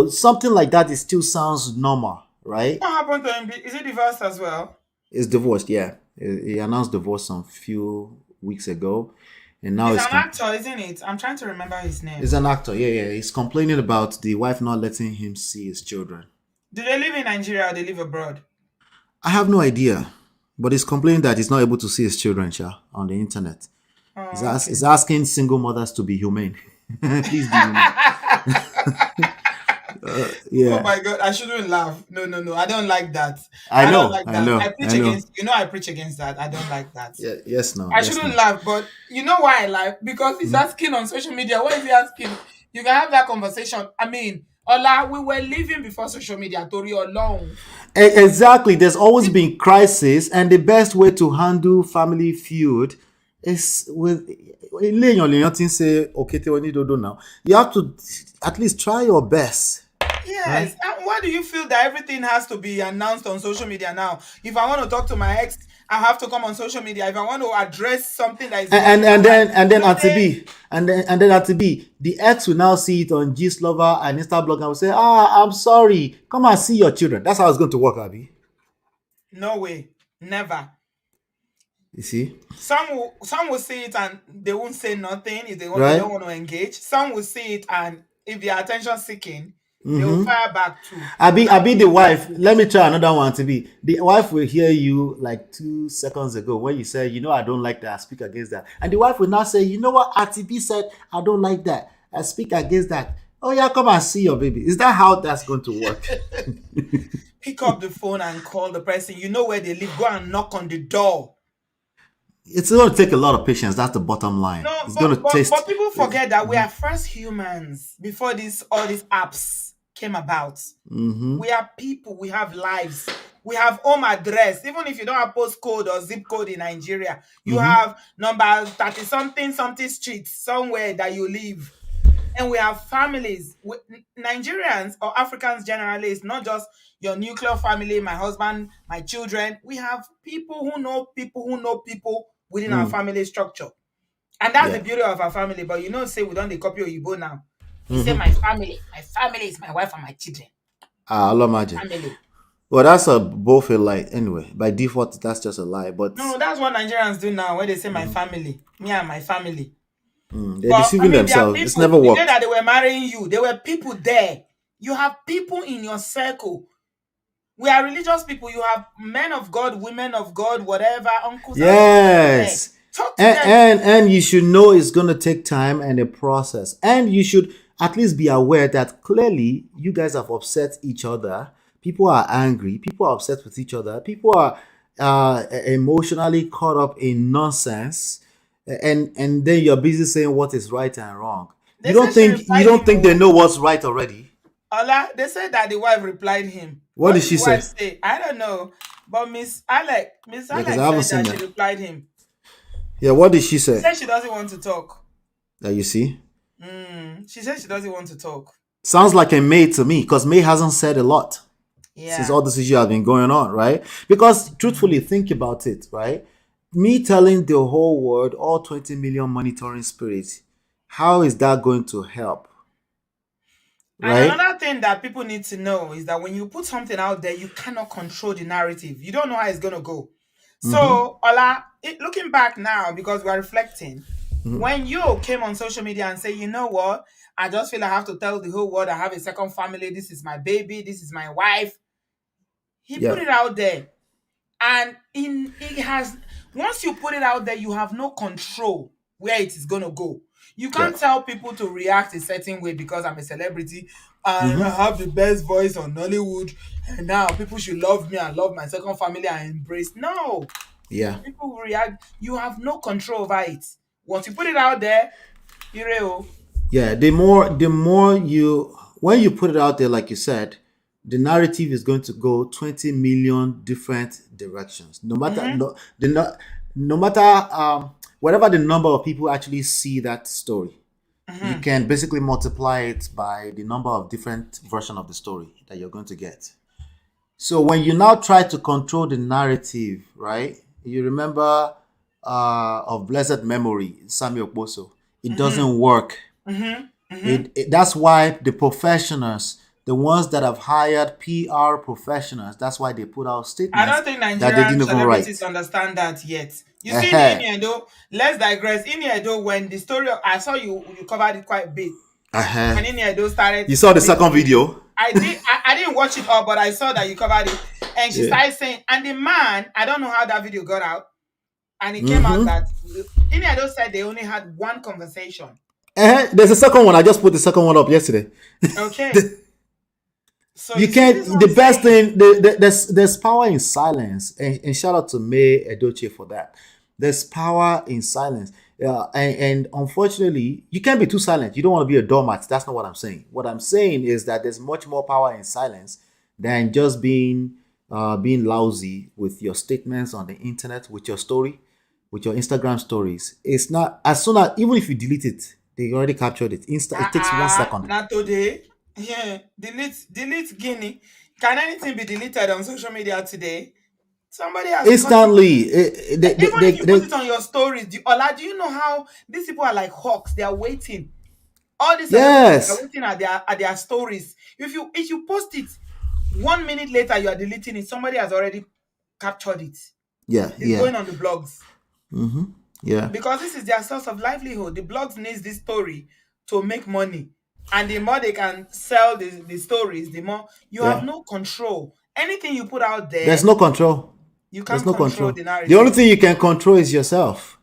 Something like that, it still sounds normal, right? What happened to him? Is he divorced as well? Is divorced, yeah. He announced divorce some few weeks ago, and now He's he's an actor, isn't it? I'm trying to remember his name. he's an actor. Yeah, yeah. He's complaining about the wife not letting him see his children. Do they live in Nigeria or they live abroad? I have no idea, but he's complaining that he's not able to see his children, on the internet. Oh, okay. He's asking single mothers to be humane. Please be humane. Oh Yeah, my God, I shouldn't laugh. No, no, no. I don't like that. I I don't know, like I that. know, I preach I know. against, I preach against that. I don't like that. Yeah, yes, no, I yes, shouldn't no. laugh, but you know why I laugh? Because he's asking on social media. What is he asking? You can have that conversation. I mean, Ola, we were living before social media, Tori alone. Exactly. There's always been crisis, and the best way to handle family feud is with say okay now. You have to at least try your best, Yes. right? And why do you feel that everything has to be announced on social media now? If I want to talk to my ex, I have to come on social media. If I want to address something that is wrong And in my and life, then and then at today, B and then at B, the ex will now see it on Gist Lover and Instablog and will say, I'm sorry, come and see your children. That's how it's going to work, Abby. no way, never. You see, Some will see it and they won't say nothing if they don't right? want to engage. Some will see it and if they are attention seeking, they will fire back too. I How be do the you wife. handle Let it? me try another one to be. The wife will hear you like 2 seconds ago when you said, I don't like that. I speak against that. And the wife will now say, you know what? RTB said, I don't like that. I speak against that. Oh, yeah, come and see your baby. Is that how that's going to work? Pick up the phone and call the person. You know where they live. Go and knock on the door. It's going to take a lot of patience. That's the bottom line. No, It's going but to but taste. but people forget that we are first humans before all these apps came about. We are people. We have lives. We have home address. Even if you don't have postcode or zip code in Nigeria, you Mm-hmm. have number 30 something street somewhere that you live. And we have families. Nigerians or Africans generally, it's not just your nuclear family, my husband, my children. We have people who know people within our family structure. And that's the Yeah. beauty of our family. But say we don't dey copy Oyibo now. We say Mm-hmm. my family is my wife and my children. I'll imagine. Family. Well, that's a both a lie anyway. By default, that's just a lie. But No, that's what Nigerians do now when they say my family, me and my family. they're But deceiving there are themselves. It's people. never The day worked. that they were marrying you, there were people there. You have people in your circle. We are religious people. You have men of God, women of God, whatever, uncles, aunties there. Yes. Talk to them. And you should know it's gonna take time and a process. And you should at least be aware that clearly you guys have upset each other. People are angry, people are upset with each other, people are emotionally caught up in nonsense, and then you're busy saying what is right and wrong. They You don't said she think replied him. they know what's right already? Ola, they said that the wife replied him. What did she the wife say? say? I don't know. But Miss Alex Yeah, 'cause I haven't said seen that she that. replied him. Yeah, what did she She say? said she doesn't want to talk. You see? She said she doesn't want to talk. Sounds like a May to me, because May hasn't said a lot since Yeah. all this issue has been going on, right? Because truthfully, think about it, right? Me telling the whole world, all 20 million monitoring spirits, how is that going to help? And Right? another thing that people need to know is that when you put something out there, you cannot control the narrative. You don't know how it's going to go. So, Ola, looking back now, because we're reflecting, when you came on social media and say, you know what, I just feel I have to tell the whole world I have a second family. This is my baby. This is my wife. He put Yeah. it out there. And it has, once you put it out there, you have no control where it is going to go. You can't tell people to react a certain way because I'm a celebrity and I have the best voice on Nollywood, and now people should love me and love my second family and embrace. No, Yeah. people will react. You have no control over it. Once you put it out there, you're Yeah. The more you, when you put it out there, like you said, the narrative is going to go 20 million different directions. No matter no matter whatever the number of people actually see that story, you can basically multiply it by the number of different versions of the story that you're going to get. So when you now try to control the narrative, right? You remember of blessed memory, Samuel Okposo. It doesn't work. That's why the professionals, the ones that have hired PR professionals, that's why they put out I don't statements think that they Nigerian didn't even celebrities write. understand that yet. You see, in Iniedo, let's digress. In Iniedo, when the story, I saw you covered it quite a bit. When Iniedo started, You saw the second video? I didn't watch it all, but I saw that you covered it. And she started saying, and the man, I don't know how that video got out. And it came out that Iniedo said they only had one conversation. There's a second one. I just put the second one up yesterday. Okay. So You see, can't. this is what The I'm best saying. thing, there's power in silence, and shout out to May Edochie for that. There's power in silence. And unfortunately, you can't be too silent. You don't want to be a doormat. That's not what I'm saying. What I'm saying is that there's much more power in silence than just being lousy with your statements on the internet, with your story, with your Instagram stories. It's not, as soon as, even if you delete it, they already captured it. It takes 1 second. Not today. Yeah. Delete Guinea. Can anything be deleted on social media today? Somebody has Instantly. Even if you put it on your stories, do you know how these people are like hawks? They are waiting. All these celebrities are waiting at their stories. If you post it 1 minute later, you are deleting it. Somebody has already captured it. It's going on the blogs. Yeah. Because this is their source of livelihood. The blogs needs this story to make money. And the more they can sell the stories, the more you have no control. Anything you put out there, there's no control. You can't There's no control control. the narrative. The only thing you can control is yourself.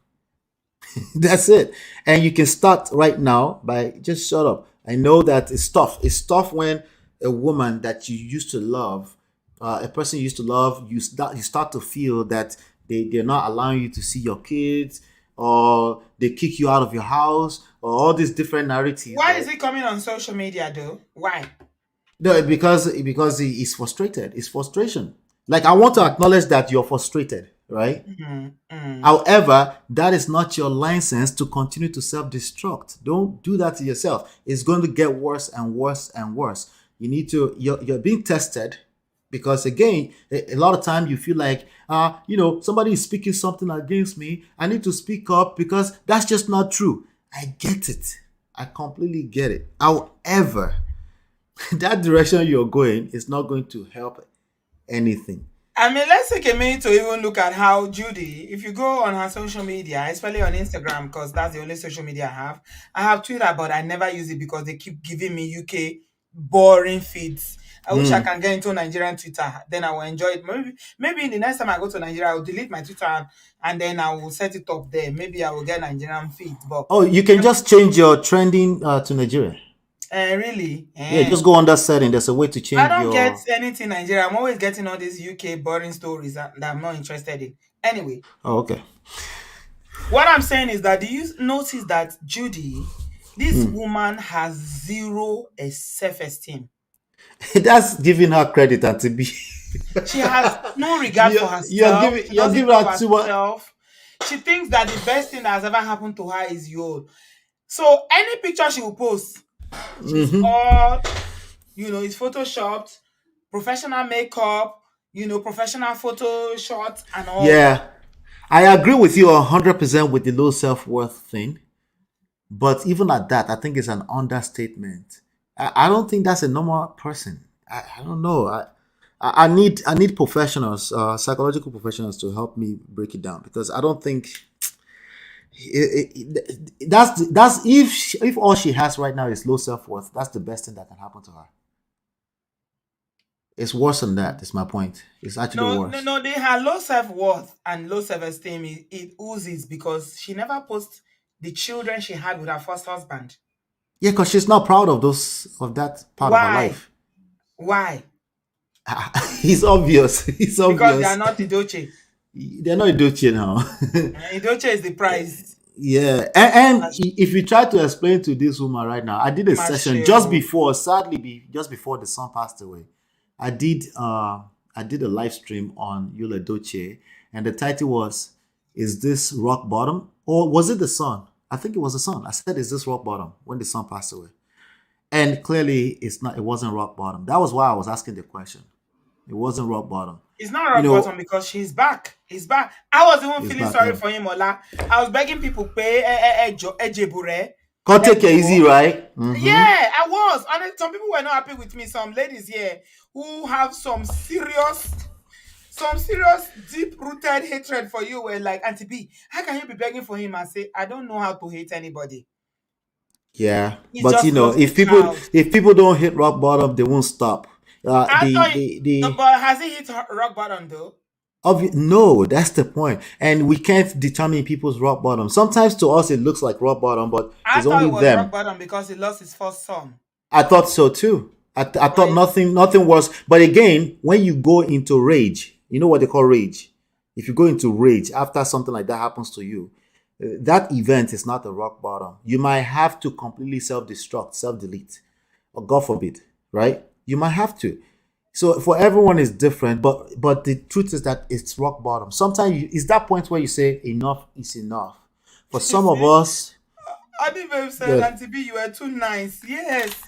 That's it. And you can start right now by just shut up. I know that it's tough. It's tough when a woman that you used to love, a person you used to love, you start to feel that they're not allowing you to see your kids, or they kick you out of your house, or all these different narratives. Why is it coming on social media though? Why? No, because he's frustrated. It's frustration. Like, I want to acknowledge that you're frustrated, right? However, that is not your license to continue to self-destruct. Don't do that to yourself. It's going to get worse and worse and worse. You need to, you're being tested because again, a lot of time you feel like, somebody is speaking something against me. I need to speak up because that's just not true. I get it. I completely get it. However, that direction you're going is not going to help anything. I mean, let's take a minute to even look at how Judy, if you go on her social media, especially on Instagram, because that's the only social media I have. I have Twitter, but I never use it because they keep giving me UK boring feeds. I wish I can get into Nigerian Twitter, then I will enjoy it. Maybe the next time I go to Nigeria, I will delete my Twitter and then I will set it up there. Maybe I will get Nigerian feeds. But Oh, you can just change your trending to Nigeria. really, Yeah, just go under setting. There's a way to change I don't your. get anything Nigeria. I'm always getting all these UK boring stories that I'm not interested in. Anyway, Oh, okay. what I'm saying is that do you notice that Judy, this woman has zero self-esteem. That's giving her credit, and to be. She has no regard for You're herself. giving She you're doesn't giving love her too much. herself. She thinks that the best thing that has ever happened to her is yours. So any picture she will post, she's all, it's photoshopped, professional makeup, professional photo shots and all that. Yeah, I agree with you 100% with the low self-worth thing. But even at that, I think it's an understatement. I don't think that's a normal person. I don't know. I need professionals, psychological professionals, to help me break it down because I don't think that's if all she has right now is low self-worth, that's the best thing that can happen to her. It's worse than that. Is my point. It's actually worse. No. They had low self-worth and low self-esteem. It oozes because she never posts the children she had with her first husband. Yeah, because she's not proud of that part of her Why? life. Why? It's obvious. It's Because they obvious. are not Idoche. They're not Idochie now. Idoche is the prize. Yeah, and if you try to explain to this woman right now, I did a session just before, just before the son passed away. I did a live stream on Yul Edochie, and the title was, "Is this rock bottom?" Or was it the son? I think it was the son. I said, "Is this rock bottom?" when the son passed away, and clearly it's not. It wasn't rock bottom. That was why I was asking the question. It wasn't rock bottom. It's not rock bottom because she's back. He's back. I was even feeling back, sorry yeah. for him, Ola. I was begging people pay ejebure. Can't take it easy, right? Yeah, I was. And some people were not happy with me. Some ladies here who have some serious deep-rooted hatred for you were like, Auntie B, how can you be begging for him and say, I don't know how to hate anybody? Yeah, He's but just lost if his child. people don't hit rock bottom, they won't stop. But has he hit rock bottom though? No, that's the point, and we can't determine people's rock bottom. Sometimes to us it looks like rock bottom, but I it's thought only it was them. rock bottom because he lost his first son. I thought so too. I thought nothing worse. But again, when you go into rage, you know what they call rage. If you go into rage after something like that happens to you, that event is not a rock bottom. You might have to completely self-destruct, self-delete, or God forbid, right? You might have to. So for everyone is different, but the truth is that it's rock bottom. Sometimes it's that point where you say enough is enough. For some of us, Adibabe said, Auntie B, you were too nice. Yes,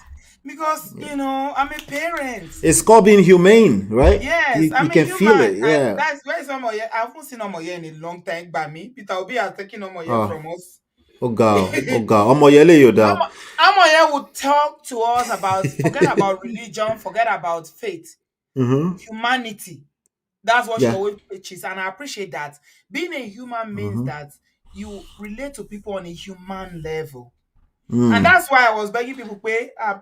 because I'm a parent. It's called being humane, right? Yes, you I'm can a human. feel it. Yeah. That's where I haven't seen Omoye in a long time. By me, Peter Obi has taken Omoye from us. Oh God. Omoyele Yoda. Omoye would talk to us about forget about religion, forget about faith, humanity. That's what she always preaches, and I appreciate that. Being a human means that you relate to people on a human level. And that's why I was begging people,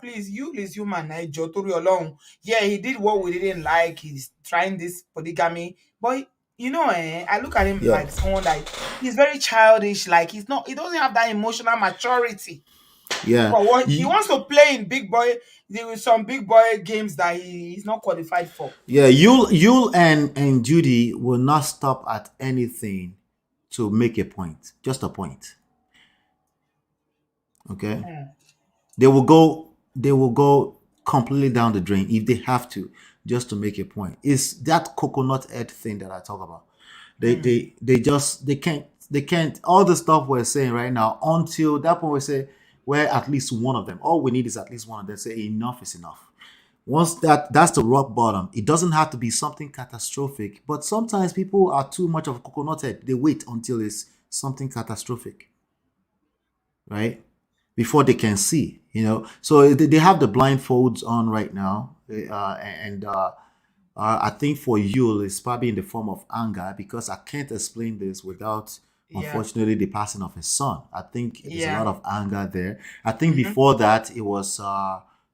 please, you is human. Alone. Yeah, he did what we didn't like. He's trying this polygamy. But I look at him like someone that he's very childish. Like he doesn't have that emotional maturity. Yeah. For what he wants to play in big boy, there were some big boy games that he's not qualified for. Yeah, Yul and Judy will not stop at anything to make a point. Just a point. Okay. They will go completely down the drain if they have to. just to make a point. It's that coconut head thing that I talk about. Mm. They can't all the stuff we're saying right now until that point we say where at least one of them. All we need is at least one of them say enough is enough. Once that's the rock bottom. It doesn't have to be something catastrophic, but sometimes people are too much of a coconut head. They wait until it's something catastrophic, right? Before they can see, So they have the blindfolds on right now, and I think for you, it's probably in the form of anger because I can't explain this without, Yeah. unfortunately, the passing of his son. I think there's a lot Yeah. of anger there. I think Mm-hmm. before that, it was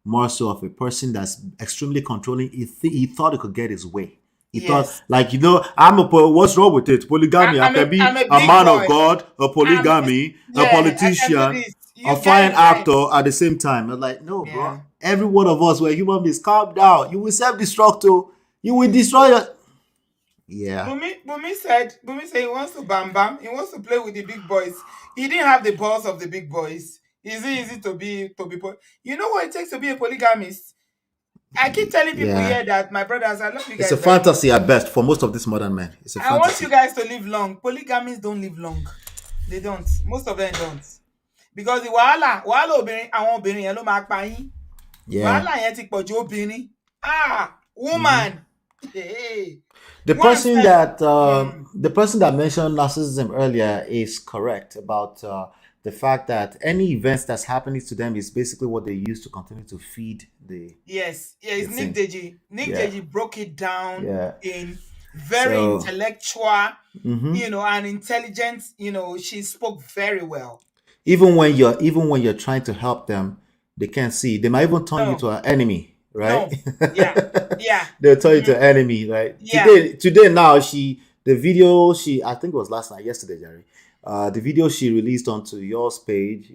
more so of a person that's extremely controlling. He thought he could get his way. He thought, Yes. like, what's wrong with it? Polygamy. I can be I'm a a big man of boy. God, a polygamy, a Yeah, I can do politician, this. a You fine guys, guys. actor at the same time. I'm like, no, bro. Yeah. Every one of us were human beings. Calm down. You will self-destruct. You will destroy your. Yeah. Bumi said he wants to bam bam. He wants to play with the big boys. He didn't have the balls of the big boys. Is it easy to be? You know what it takes to be a polygamist? I keep telling people Yeah. here that my brothers, I love you It's a guys very much. fantasy at best for most of these modern men. It's a I want you fantasy. guys to live long. Polygamists don't live long. They don't. Most of them don't. Because the wàhálà obìnrin, àwọn obìnrin yẹn ló máa pa yín. Yeah. Wàhálà yẹn ti pọ̀jù obìnrin. Woman. Hey. The One person said, that mentioned narcissism earlier is correct about the fact that any events that's happening to them is basically what they use to continue to feed the. yes, it's Nick thing. Deji. Nick Yeah. Deji broke it down Yeah. in very So- intellectual, Mhm. and intelligent. She spoke very well. Even when you're trying to help them, they can't see. They might even turn you No. to an enemy, right? No. Yeah. They'll turn you to an enemy, right? Yeah. Today now the video I think it was last night, yesterday, Jerry. The video she released onto yours page,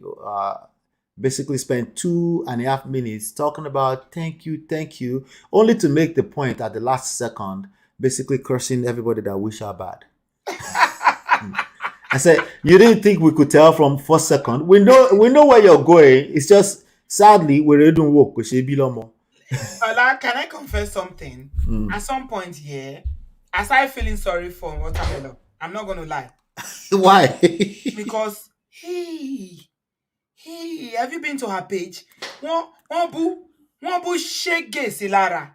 basically spent 2.5 minutes talking about thank you, only to make the point at the last second, basically cursing everybody that wish her bad. I said, you didn't think we could tell from first second. We know where you're going. It's just sadly we don't work with Shebi. Ola, can I confess something? At some point here, I started feeling sorry for Watermelon. I'm not gonna lie. Why? Because have you been to her page? One boo shege sí lára.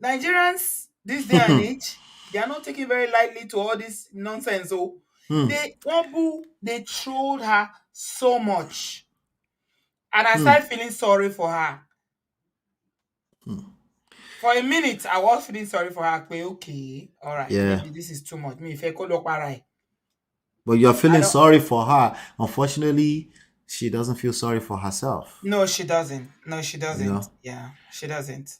Nigerians this day and age, they are not taking very lightly to all this nonsense. So they trolled her so much. And I started feeling sorry for her. For a minute, I was feeling sorry for her. Okay, all right, Yeah. maybe this is too much. Me, if I could look right. But you're feeling sorry for her. Unfortunately, she doesn't feel sorry for herself. No, she doesn't. You know? Yeah, she doesn't.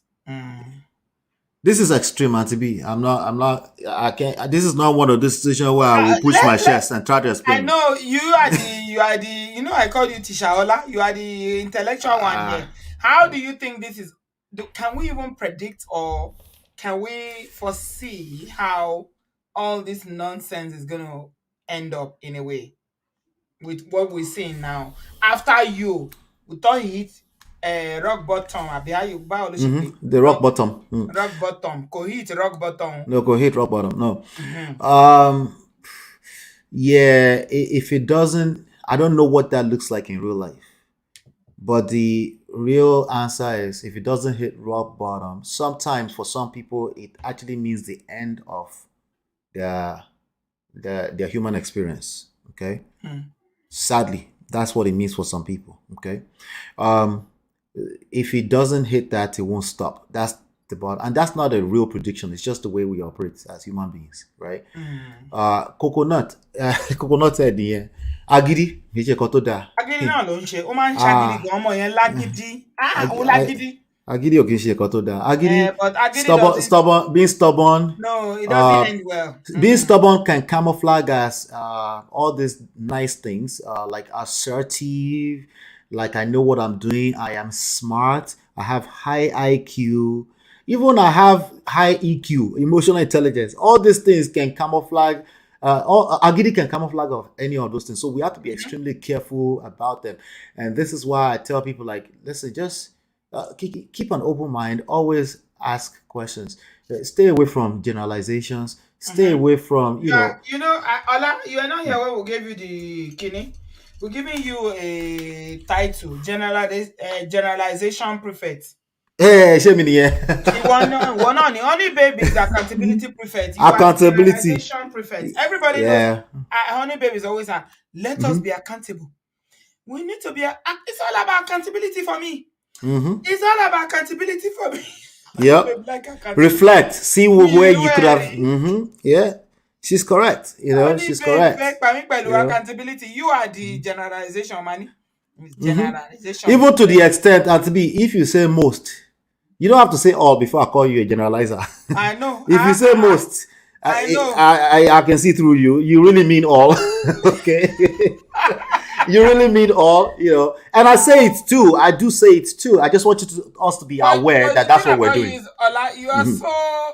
This is extreme, Auntie B. I can't. This is not one of those situations where I will push my chest and try to explain. I know you are the I called you Tisha Ola. You are the intellectual one here. How do you think this is? Can we even predict or can we foresee how all this nonsense is gonna end up in a way with what we're seeing now? After we thought he hit rock bottom. The rock bottom. Rock bottom. Go hit rock bottom. No, go hit rock bottom. No. Yeah. If it doesn't, I don't know what that looks like in real life. But the real answer is if it doesn't hit rock bottom, sometimes for some people it actually means the end of their human experience. Okay. Sadly, that's what it means for some people. Okay. If it doesn't hit that, it won't stop. That's the bottom. And that's not a real prediction. It's just the way we operate as human beings, right? Coconut said the agidi agídí náà ló ń ṣe ó máa ń ṣagídí gan ọmọ yẹn lágídí ó lágídí. Agidi ò kì í ṣe ẹ̀kọ́ tó dáa. Agidi, but agídí stubborn, being stubborn. No, it doesn't end well. Being stubborn can camouflage as all these nice things, like assertive, like I know what I'm doing, I am smart, I have high IQ, even I have high EQ, emotional intelligence. All these things can camouflage. Agidi can camouflage of any of those things. So we have to be extremely careful about them. And this is why I tell people, like, listen, just keep an open mind. Always ask questions. Stay away from generalizations. Stay away from Yeah, Ola, you are not here when we gave you the kidney. We're giving you a title, generalization prefect. Hey, show me here. One on the only baby is accountability prefect. You are Accountability. generalization prefect. Everybody knows. Yeah. Honey baby is always let us be accountable. We need to be. It's all about accountability for me. It's all about accountability for me. Yep. Like Reflect. See where you could have. Yeah. She's correct. She's correct. Accountability. You are the generalization, man. Generalization. Even to the extent, and to be, if you say most, you don't have to say all before I call you a generalizer. I know. If you say most, I know. I can see through you. You really mean all. Okay. You really mean all, and I say it too. I do say it too. I just want us to be aware that that's what we're doing.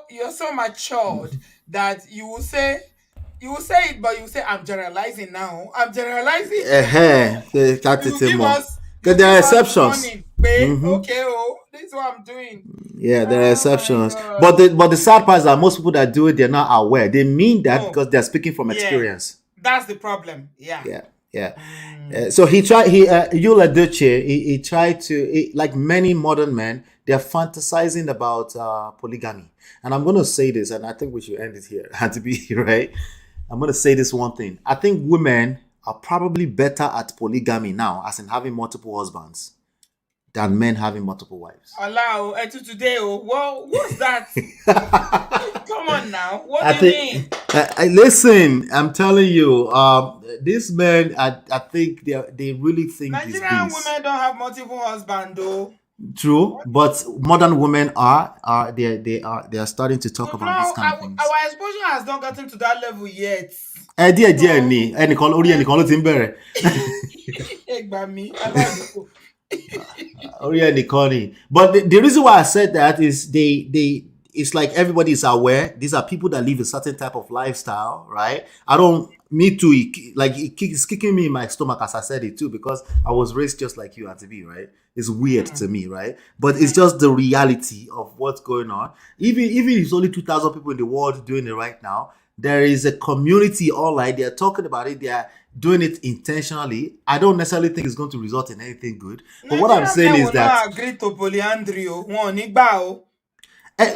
You're so matured that you will say it, but you say I'm generalizing now. I'm generalizing. Because there are exceptions. Okay, this is what I'm doing. Yeah, there are exceptions. But the sad part is that most people that do it, they're not aware. They mean that because they're speaking from experience. That's the problem. Yeah. So he tried. Yul Edochie, he tried to, like many modern men, they're fantasizing about polygamy. And I'm going to say this, and I think we should end it here. Had to be right. I'm going to say this one thing. I think women are probably better at polygamy now, as in having multiple husbands, than men having multiple wives. Allow today. What's that? Come on now. What do you mean? Listen, I'm telling you, these men, I think they really think Nigerian women don't have multiple husbands, though. True, but modern women are starting to talk about these kind of things. Our exposure has not gotten to that level yet. But the reason why I said that is it's like everybody is aware. These are people that live a certain type of lifestyle, right? Me too. It's kicking me in my stomach as I said it too, because I was raised just like you, Auntie B, right? It's weird to me, right? But it's just the reality of what's going on. Even if it's only 2,000 people in the world doing it right now, there is a community online. They're talking about it. They are doing it intentionally. I don't necessarily think it's going to result in anything good. But what I'm saying is that agree to polyandry.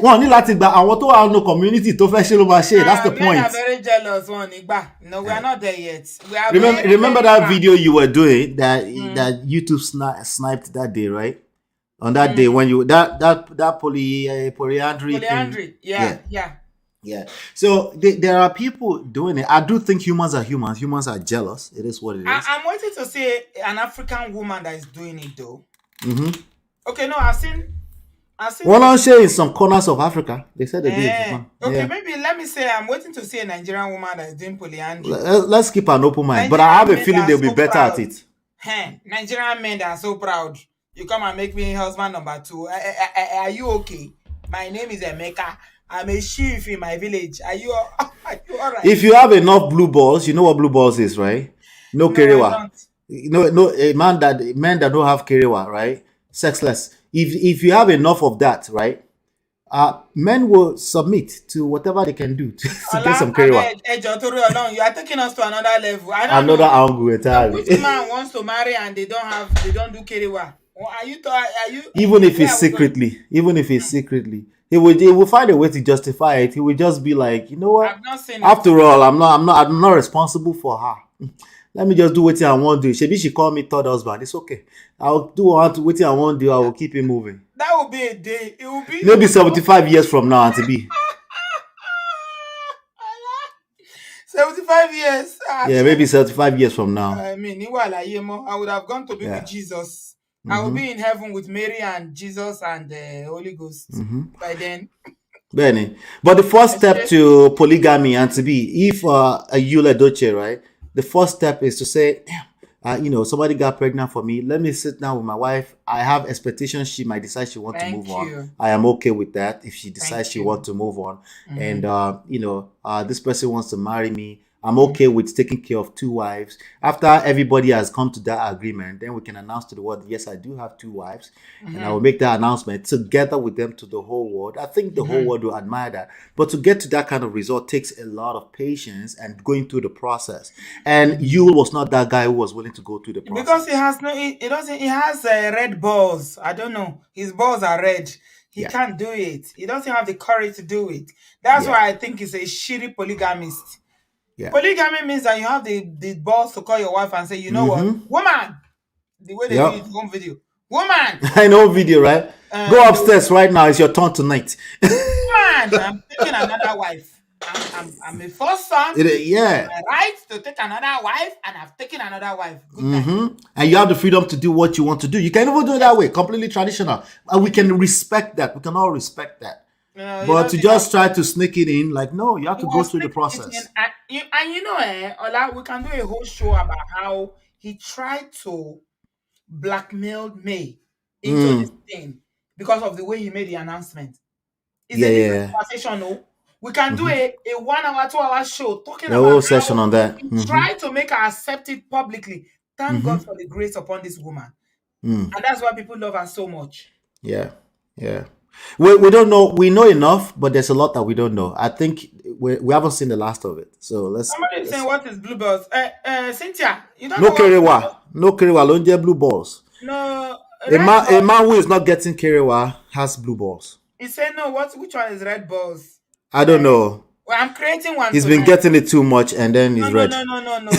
One ní láti gba àwọn tó wà no community tó fẹ́ ṣe ló máa ṣe. That's the point. Men are very jealous. No, we are not there yet. Remember that video you were doing that YouTube sniped that day, right? On that day when you that polyandry thing. Yeah. So there are people doing it. I do think humans are humans. Humans are jealous. It is what it is. I'm waiting to see an African woman that is doing it though. Okay, no, I've seen one on share in some corners of Africa. They said they did. Okay, maybe let me say I'm waiting to see a Nigerian woman that is doing polyandry. Let's keep an open mind. But I have a feeling they'll be better at it. Nigerian men that are so proud. You come and make me husband number 2. Are you okay? My name is Emeka. I'm a chief in my village. Are you all right? If you have enough blue balls, you know what blue balls is, right? No kerewa. No, men that don't have kerewa, right? Sexless. If you have enough of that, right? Men will submit to whatever they can do to get some kerewa. You are taking us to another level. Another angle entirely. Which man wants to marry and they don't do kerewa? Are you? Even if it's secretly, he will find a way to justify it. He will just be like, you know what? I've not seen After all, I'm not responsible for her. Let me just do what I want to do. She call me third husband. It's okay. I'll do what I want to do. I will keep it moving. That will be a day. It will be maybe 75 years from now, Auntie B. 75 years. Yeah, maybe 75 years from now. I mean, I would have gone to be with Jesus. I will be in heaven with Mary and Jesus and the Holy Ghost by then. Benny. But the first step to polygamy, Auntie B, if Yul Edochie, right? The first step is to say, somebody got pregnant for me. Let me sit down with my wife. I have expectations. She might decide she wants to move on. I am okay with that if she decides she wants to move on. And, this person wants to marry me. I'm okay with taking care of two wives. After everybody has come to that agreement, then we can announce to the world, yes, I do have two wives, and I will Mm-hmm. make that announcement together with them to the whole world. I think the whole Mm-hmm. world will admire that. But to get to that kind of result takes a lot of patience and going through the process. And you was not that guy who was willing to go through the Because he process. has no, he doesn't, he has red balls. I don't know. His balls are red. He Yeah, can't do it. He doesn't have the courage to do it. That's yeah, why I think he's a shitty polygamist. yeah. Polygamy means that you have the balls to call your wife and say, you know what, Mm-hmm. woman, the way they do it Yep. in home video, woman, I know video, right? Go they upstairs right now. It's your turn tonight. woman, I'm taking another wife. I'm a first son. Yeah. My right to take another wife, and I've taken another wife. Good night. Mm-hmm. And you have the freedom to do what you want to do. You can even do it that way, completely traditional. And we can respect that. We can all respect that. He But to doesn't have. just try to sneak it in, like, no, you have He to go was through the taking it in, process. and you know, Ola, we can do a whole show about how he tried to blackmail May into this Mm. thing because of the way he made the announcement. It's Yeah, a yeah, different yeah. conversation, no? We can do Mm-hmm. a 1 hour, 2 hour show talking A about whole session how on that. he Mm-hmm. tried to make her accept it publicly. Thank God Mm-hmm. for the grace upon this woman. Mm. And that's why people love her so much. Yeah, yeah. We don't know. We know enough, but there's a lot that we don't know. I think we haven't seen the last of it. So Somebody is saying, let's what is bluebells? Cynthia, you don't no know what bluebells? kerewa, no kerewa, don't get blue balls. No, A red man, a balls. man who is not getting kerewa has blue balls. He said, no, which one is red balls? I don't Uh, know. well, I'm creating one He's been tonight. getting it too much, and then No, he's no, red. no, no, no, no.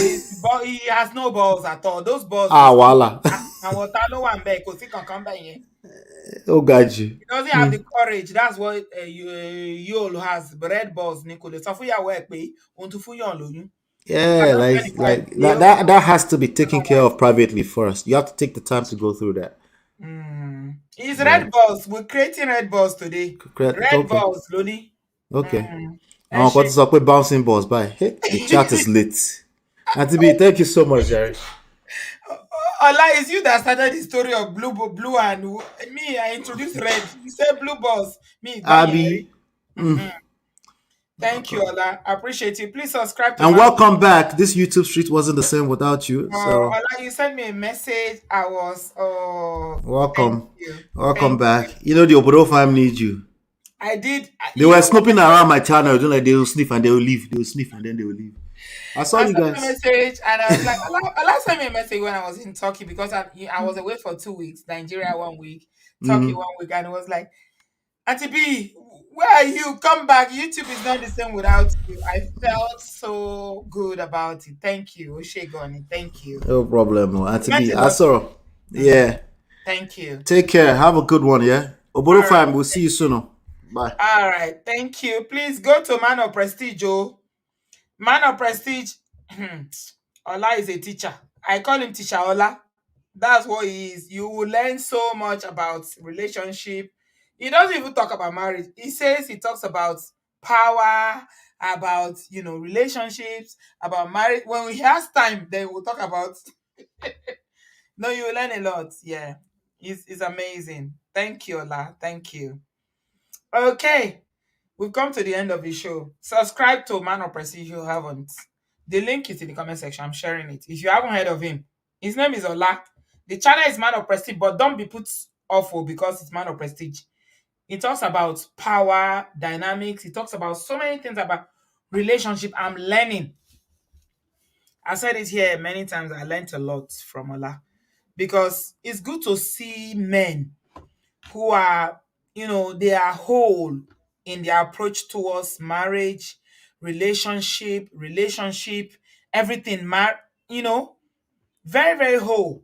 He has no balls at all. Those balls go Ah, straight. voila. And what I know one back, because he can come back here. Oh, got you. He doesn't have Hmm. the courage. That's what Yul has. Red balls, Nicholas. So for your work, pay. Want to fool you on loan. I Yeah, don't like tell the wife. like that has to be taken care of privately first. You have to take the time to go through that. It's Yeah. red balls. We're creating red balls today. Red Okay. balls, Lodi. Okay. And What shake. is up with bouncing balls? Bye. Hey, the chat is lit. Auntie B, thank you so much, Jerry. Ola, it's you that started the story of blue and me. I introduced red. You said blue balls. Me, Banyeri. Abby. Mhm. Thank you, Ola. I appreciate you. Please subscribe to And Man. welcome back. This YouTube street wasn't the same without you. So Ola, you sent me a message. I was. Oh, thank welcome. you. Welcome Thank you. back. You know the Obodo fam need you. I did. They were snooping around my channel, doing like they will sniff and they will leave. They will sniff and then they will leave. I saw I you sent a guys. message and I was like, Allah sent me a message when I was in Turkey because I was away for 2 weeks, Nigeria 1 week, Turkey Mm-hmm. 1 week, and it was like, Auntie B, where are you? Come back. YouTube is not the same without you. I felt so good about it. Thank you, Oshegoni. Thank you. No problem. It Auntie meant B. a I lot to saw. me. Mhm. Yeah. Thank you. Take care. Have a good one, yeah? Obodo All right. fam, we'll see you soon. Bye. All right. Thank you. Please go to Man of Prestige, Joe. Man of Prestige. Ola is a teacher. I call him Teacher Ola. That's what he is. You will learn so much about relationship. He doesn't even talk about marriage. He says he talks about power, about relationships, about marriage. When we have time, then we'll talk about. No, you will learn a lot. Yeah, it's amazing. Thank you, Ola. Thank you. Okay, we've come to the end of the show. Subscribe to Man of Prestige if you haven't. The link is in the comment section. I'm sharing it. If you haven't heard of him, his name is Ola. The channel is Man of Prestige, but don't be put awful because it's Man of Prestige. He talks about power, dynamics. He talks about so many things about relationship. I'm learning. I said it here many times. I learned a lot from Ola because it's good to see men who are, they are whole in their approach towards marriage, relationship, everything, very, very whole.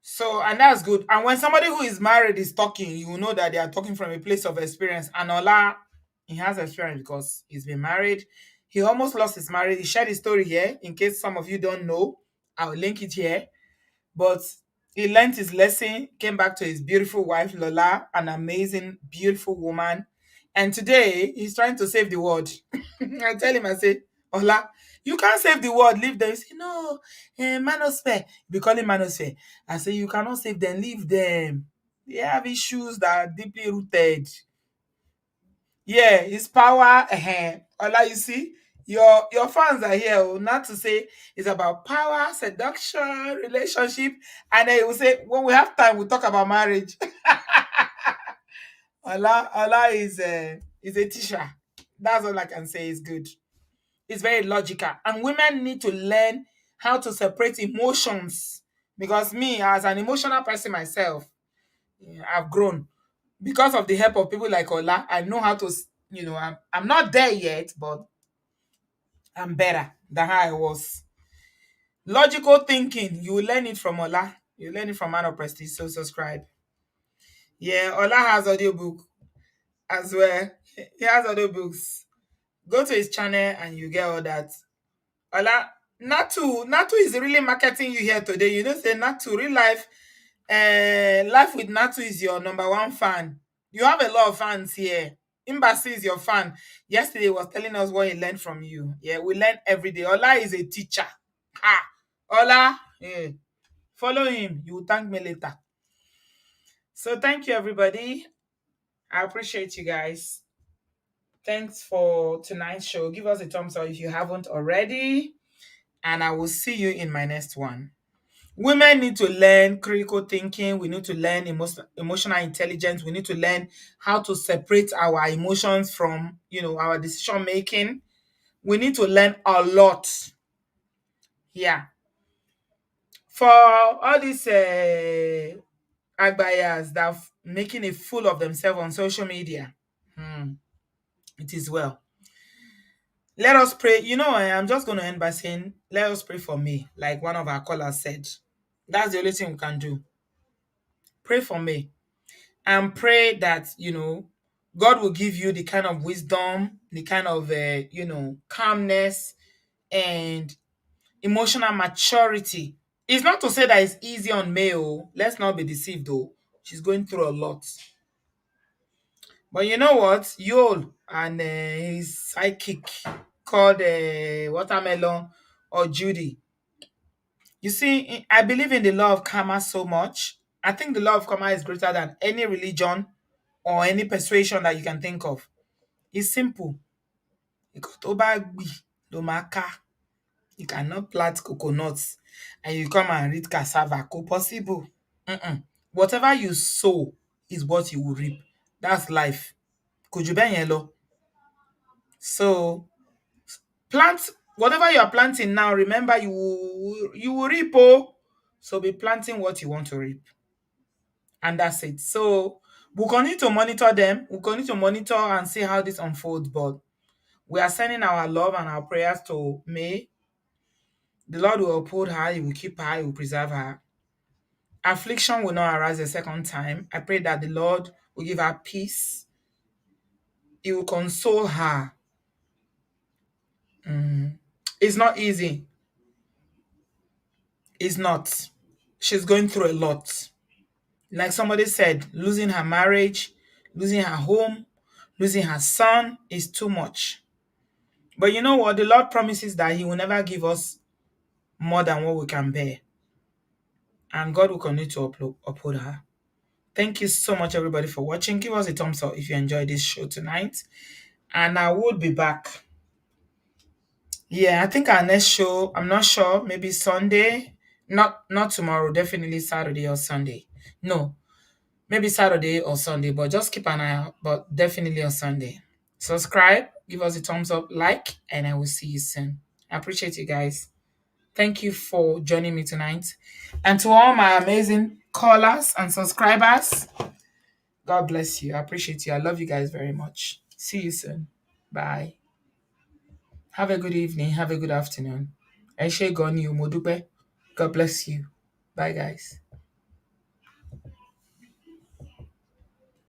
So, and that's good. And when somebody who is married is talking, you will know that they are talking from a place of experience. And Ola, he has experience because he's been married. He almost lost his marriage. He shared his story here. In case some of you don't know, I'll link it here. But he learned his lesson, came back to his beautiful wife, Lola, an amazing, beautiful woman. And today, he's trying to save the world. I tell him, I say, Ola, you can't save the world, leave them. He say, no, manosphere. We call him manosphere. I say, you cannot save them, leave them. They have issues that are deeply rooted. Yeah, his power, Ola, you see, Your fans are here, oh, not to say it's about power, seduction, relationship, and then he will say when we have time we'll talk about marriage. Allah is a teacher. That's all I can say is good. It's very logical. And women need to learn how to separate emotions. Because me, as an emotional person myself, yeah, I've grown. Because of the help of people like Ola, I know how to, I'm not there yet, but I'm better than how I was. Logical thinking, you will learn it from Ola. You learn it from Man of Prestige, so subscribe. Yeah, Ola has audiobook as well. He has audiobooks. Go to his channel and you get all that. Ola, Natu is really marketing you here today. You know, say Natu, real life, life with Natu is your number one fan. You have a lot of fans here. Embassy is your fan. Yesterday he was telling us what he learned from you. Yeah, we learn every day. Ola is a teacher. Ha! Ola, yeah. Follow him. You will thank me later. So thank you, everybody. I appreciate you guys. Thanks for tonight's show. Give us a thumbs up if you haven't already. And I will see you in my next one. Women need to learn critical thinking. We need to learn emotional intelligence. We need to learn how to separate our emotions from, our decision making. We need to learn a lot. Yeah. For all these agbayas that are making a fool of themselves on social media, it is well. Let us pray. I'm just going to end by saying, let us pray for me, like one of our callers said. That's the only thing we can do. Pray for me. And pray that, God will give you the kind of wisdom, the kind of, calmness and emotional maturity. It's not to say that it's easy on May. Let's not be deceived, though. She's going through a lot. But you know what? Yul and his sidekick called Watermelon or Judy. You see, I believe in the law of karma so much. I think the law of karma is greater than any religion or any persuasion that you can think of. It's simple. You cannot plant coconuts and you come and read cassava. Possible. Mm-mm. Whatever you sow is what you will reap. That's life. Could you bend yellow? So plant whatever you are planting now. Remember, you will reap. So be planting what you want to reap, and that's it. So we'll continue to monitor them. We'll continue to monitor and see how this unfolds. But we are sending our love and our prayers to May. The Lord will uphold her. He will keep her. He will preserve her. Affliction will not arise a second time. I pray that the Lord will give her peace. He will console her. It's not easy. It's not. She's going through a lot. Like somebody said, losing her marriage, losing her home, losing her son is too much. But you know what? The Lord promises that He will never give us more than what we can bear. And God will continue to uphold her. Thank you so much, everybody, for watching. Give us a thumbs up if you enjoyed this show tonight. And I will be back. Yeah, I think our next show, I'm not sure, maybe Sunday. Not tomorrow, definitely Saturday or Sunday. No, maybe Saturday or Sunday, but just keep an eye out. But definitely on Sunday. Subscribe, give us a thumbs up, like, and I will see you soon. I appreciate you guys. Thank you for joining me tonight. And to all my amazing callers and subscribers, God bless you. I appreciate you. I love you guys very much. See you soon. Bye. Have a good evening. Have a good afternoon. Ẹ ṣé gan ni o, mo dúpẹ́. God bless you. Bye, guys.